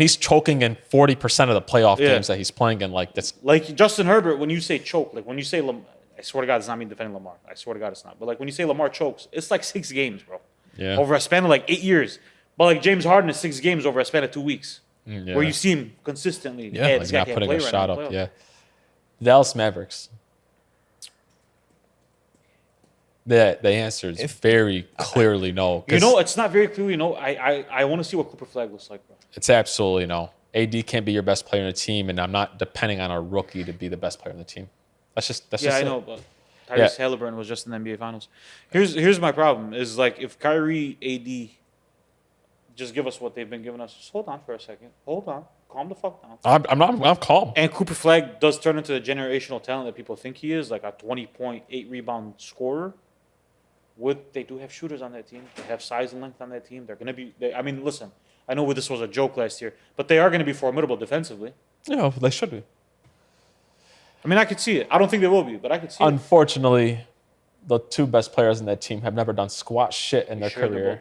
he's choking in 40% of the playoff Yeah. games that he's playing in, like that's Like Justin Herbert, when you say choke, like when you say, I swear to God, it's not me defending Lamar. I swear to God, it's not. But like when you say Lamar chokes, it's like 6 games, bro. Yeah. Over a span of like 8 years. But like James Harden is 6 games over a span of 2 weeks. yeah. Where you see him consistently. Yeah, like this guy not can't putting play a right shot now in up. the Yeah, playoffs. Dallas Mavericks. The answer is very clearly no. 'cause You know, it's not very clearly no. I want to see what Cooper Flag looks like, bro. it's absolutely no. AD can't be your best player in the team, and I'm not depending on a rookie to be the best player in the team. That's just Yeah, I it. know, but Tyrese Halliburton was just in the NBA Finals. Here's my problem is like if Kyrie, AD, just give us what they've been giving us. Just hold on for a second. Hold on. Calm the fuck down. I'm calm. And Cooper Flag does turn into the generational talent that people think he is, like a 20.8 rebound scorer. They do have shooters on that team. They have size and length on that team. They're going to be. Listen. I know this was a joke last year, but they are going to be formidable defensively. Yeah, they should be. I mean, I could see it. I don't think they will be, but I could see it. Unfortunately, the two best players in that team have never done squat shit in their career.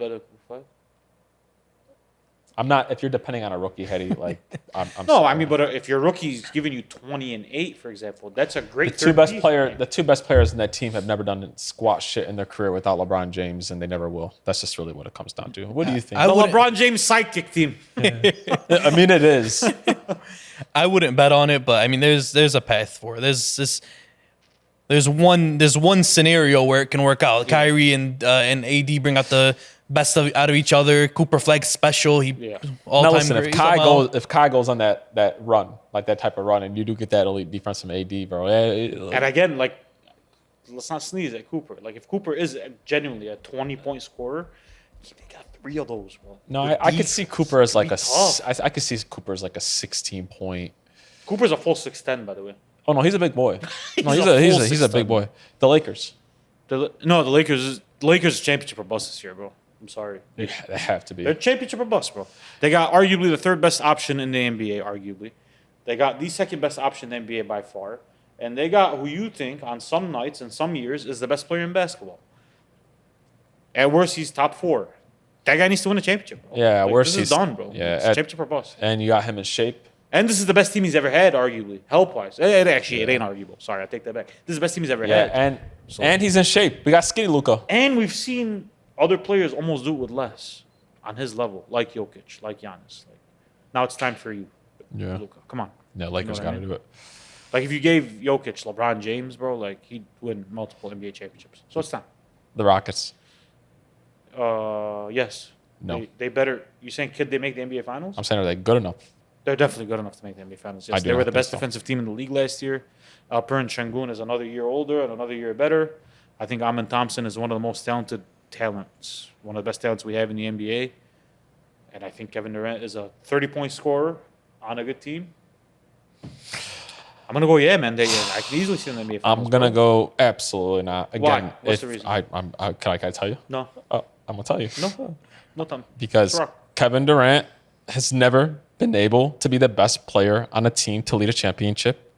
I'm not. If you're depending on a rookie, Hetty, like I'm no, sorry. but if your rookie's giving you 20 and 8, for example, that's a great. The two best players in that team have never done squat shit in their career without LeBron James, and they never will. That's just really what it comes down to. What do you think? The LeBron James sidekick team. I mean, it is. I wouldn't bet on it, but I mean, there's a path for it. There's one scenario where it can work out. Yeah. Kyrie and AD bring out the best out of each other. Cooper Flag's special. Now listen, if Kai goes on that run, like that type of run, and you do get that elite defense from AD, bro. And again, like, let's not sneeze at Cooper. Like, if Cooper is genuinely a 20-point scorer, they got 3 of those, bro. No, I could see Cooper as like I could see Cooper as like a 16-point. Cooper's a full 6'10", by the way. Oh no, he's a big boy. No, he's a big boy. The Lakers. The Lakers championship or bust this year, bro. I'm sorry. They have to be. They're championship or bust, bro. They got arguably the 3rd best option in the NBA, arguably. They got the 2nd best option in the NBA by far. And they got who you think on some nights and some years is the best player in basketball. At worst, he's top 4. That guy needs to win a championship, bro. Yeah, at worst, this is done, bro. Yeah, it's championship or bust. And you got him in shape. And this is the best team he's ever had, arguably, help-wise. It ain't arguable. Sorry, I take that back. This is the best team he's ever had. And he's in shape. We got skinny Luka. And we've seen other players almost do it with less on his level, like Jokic, like Giannis. Like, now it's time for you, Luka. Come on. Yeah, Lakers got to do it. Like, if you gave Jokic LeBron James, bro, like, he'd win multiple NBA championships. So it's time. The Rockets. Yes. No. They better. You saying could they make the NBA Finals? I'm saying, are they good enough? They're definitely good enough to make the NBA Finals. Yes, they were the best defensive team in the league last year. Alperen Şengün is another year older and another year better. I think Amin Thompson is one of the most talented talents, one of the best talents we have in the NBA. And I think Kevin Durant is a 30-point scorer on a good team. I'm going to go, man. I can easily see them in the NBA Finals. I'm going to go absolutely not. Again, why? What's the reason? Can I tell you? No. I'm going to tell you. No time. Because Kevin Durant has never been able to be the best player on a team to lead a championship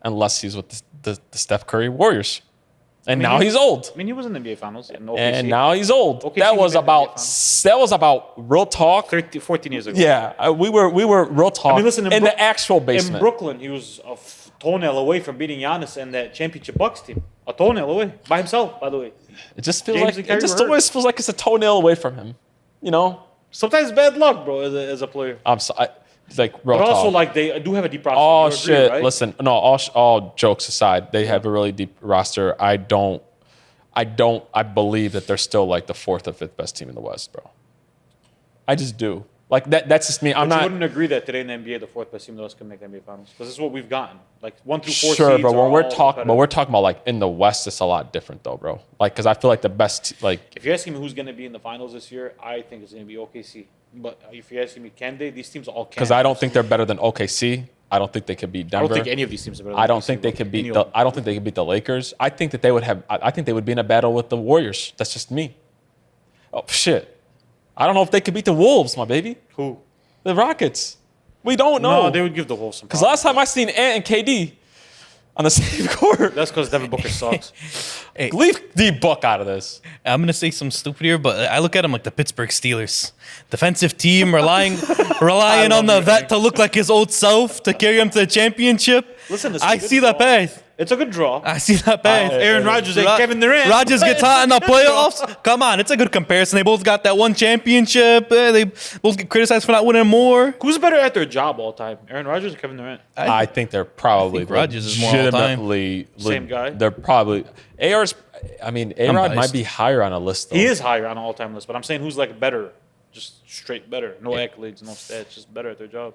unless he's with the Steph Curry Warriors. And now he's old. I mean, he was in the NBA Finals. And now he's old. OKC that was about real talk. 14 years ago. Yeah, we were real talk. I mean, listen, in the actual basement. In Brooklyn, he was a toenail away from beating Giannis and that championship Bucks team. A toenail away by himself, by the way. It just feels always feels like it's a toenail away from him. You know. Sometimes bad luck, bro, as a player. I'm sorry. Like real but also, talk. like, they do have a deep roster. Oh shit! Right? Listen, no. All jokes aside, they have a really deep roster. I believe that they're still like the 4th or 5th best team in the West, bro. I just do. Like that's just me. You wouldn't agree that today in the NBA, the 4th best team in the West can make the NBA Finals because this is what we've gotten. Like 1 through 4 sure, seeds. But when we're talking about like in the West, it's a lot different though, bro. Like because I feel like the best like. If you're asking me who's going to be in the finals this year, I think it's going to be OKC. But if you're asking me, can they? These teams all can. Because I don't think they're better than OKC. I don't think they could beat Denver. I don't think any of these teams are better than I don't think they could beat the Lakers. I think that they would have. I think they would be in a battle with the Warriors. That's just me. Oh shit! I don't know if they could beat the Wolves, my baby. Who? The Rockets. We don't know. No, they would give the Wolves some. Because last time I seen Ant and KD on the same court. That's because Devin Booker sucks. Hey, leave the Buck out of this. I'm gonna say some stupid here, but I look at them like the Pittsburgh Steelers, defensive team relying on the vet to look like his old self to carry him to the championship. Listen, I see that path. It's a good draw. I see that path. Aaron Rodgers and Kevin Durant. Rodgers gets hot in the playoffs. Come on, it's a good comparison. They both got that one championship. They both get criticized for not winning more. Who's better at their job all time, Aaron Rodgers or Kevin Durant? I think they're probably Rodgers is more all time. Same guy. They're probably A-Rod might be higher on a list though. He is higher on an all-time list, but I'm saying who's like better, just straight better. No accolades, no stats, just better at their job.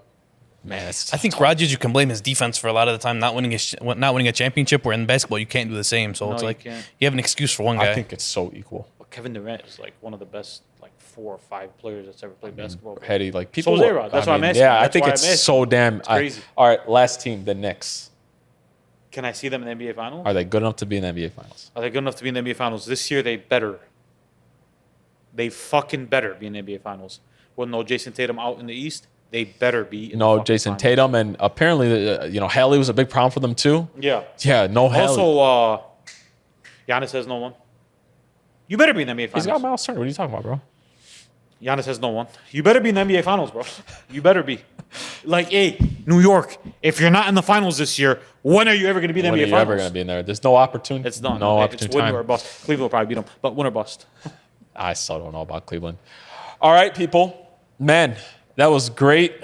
Man, I think Rodgers, you can blame his defense for a lot of the time not winning a championship. Where in basketball, you can't do the same. So No, it's you like can't. you have an excuse for one guy. I think it's so equal. But Kevin Durant is like one of the best, like 4 or 5 players that's ever played basketball. Heady, like people. So is A-Rod. That's why I'm asking. Yeah, I That's think why it's I'm asking. so damn. crazy. All right, last team, the Knicks. Can I see them in the NBA Finals? Are they good enough to be in the NBA Finals? Are they good enough to be in the NBA Finals? This year, they better. They fucking better be in the NBA Finals. With no Jason Tatum out in the East, they better be in the No, fucking Jason finals. Tatum, and apparently, Haley was a big problem for them too. Yeah. Yeah, no Haley. Also, Giannis has no one. You better be in the NBA Finals. He's got Miles Turner. What are you talking about, bro? Giannis has no one. You better be in the NBA Finals, bro. You better be. Like, hey, New York, if you're not in the finals this year, when are you ever going to be in the When NBA are you Finals? ever going to be in there? There's no opportunity. It's done. No It's opportunity win time. or bust. Cleveland will probably beat them, but win or bust. I still don't know about Cleveland. All right, people. Man, that was great.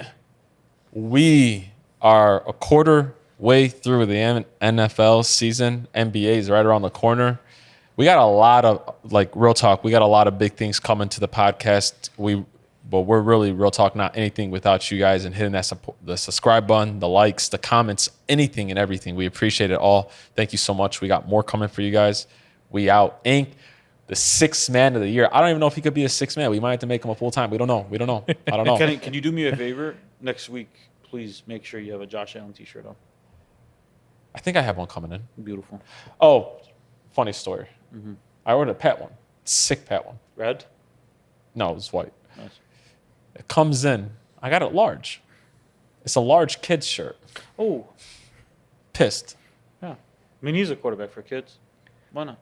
We are a quarter way through the NFL season. NBA is right around the corner. We got a lot of, like, real talk. We got a lot of big things coming to the podcast. But we're really real talk, not anything without you guys and hitting that the subscribe button, the likes, the comments, anything and everything. We appreciate it all. Thank you so much. We got more coming for you guys. We out. Inc. The 6th man of the year. I don't even know if he could be a 6th man. We might have to make him a full time. We don't know. I don't know. Can you do me a favor? Next week, please make sure you have a Josh Allen t-shirt on. I think I have one coming in. Beautiful. Oh, funny story. I ordered a pet one. Sick pet one. Red? No, it's white. Nice. It comes in. I got it large. It's a large kid's shirt. Oh, Pissed. yeah. I mean, he's a quarterback for kids. Why not?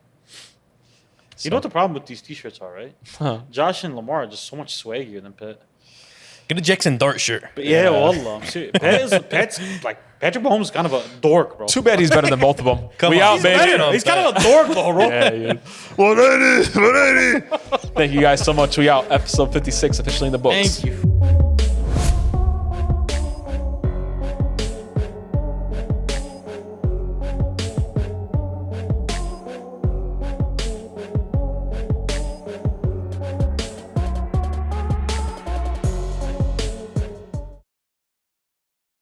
You know what the problem with these t-shirts are, right? Huh. Josh and Lamar are just so much swaggier than Pitt. Get a Jackson Dart shirt. But yeah, wallah, I'm serious. Pat's like Patrick Mahomes is kind of a dork, bro. Too bad he's better than both of them. Come We on. out, He's baby. better. He's kind of a dork, though, bro. Yeah, he is. 180. Thank you guys so much. We out. Episode 56 officially in the books. Thank you.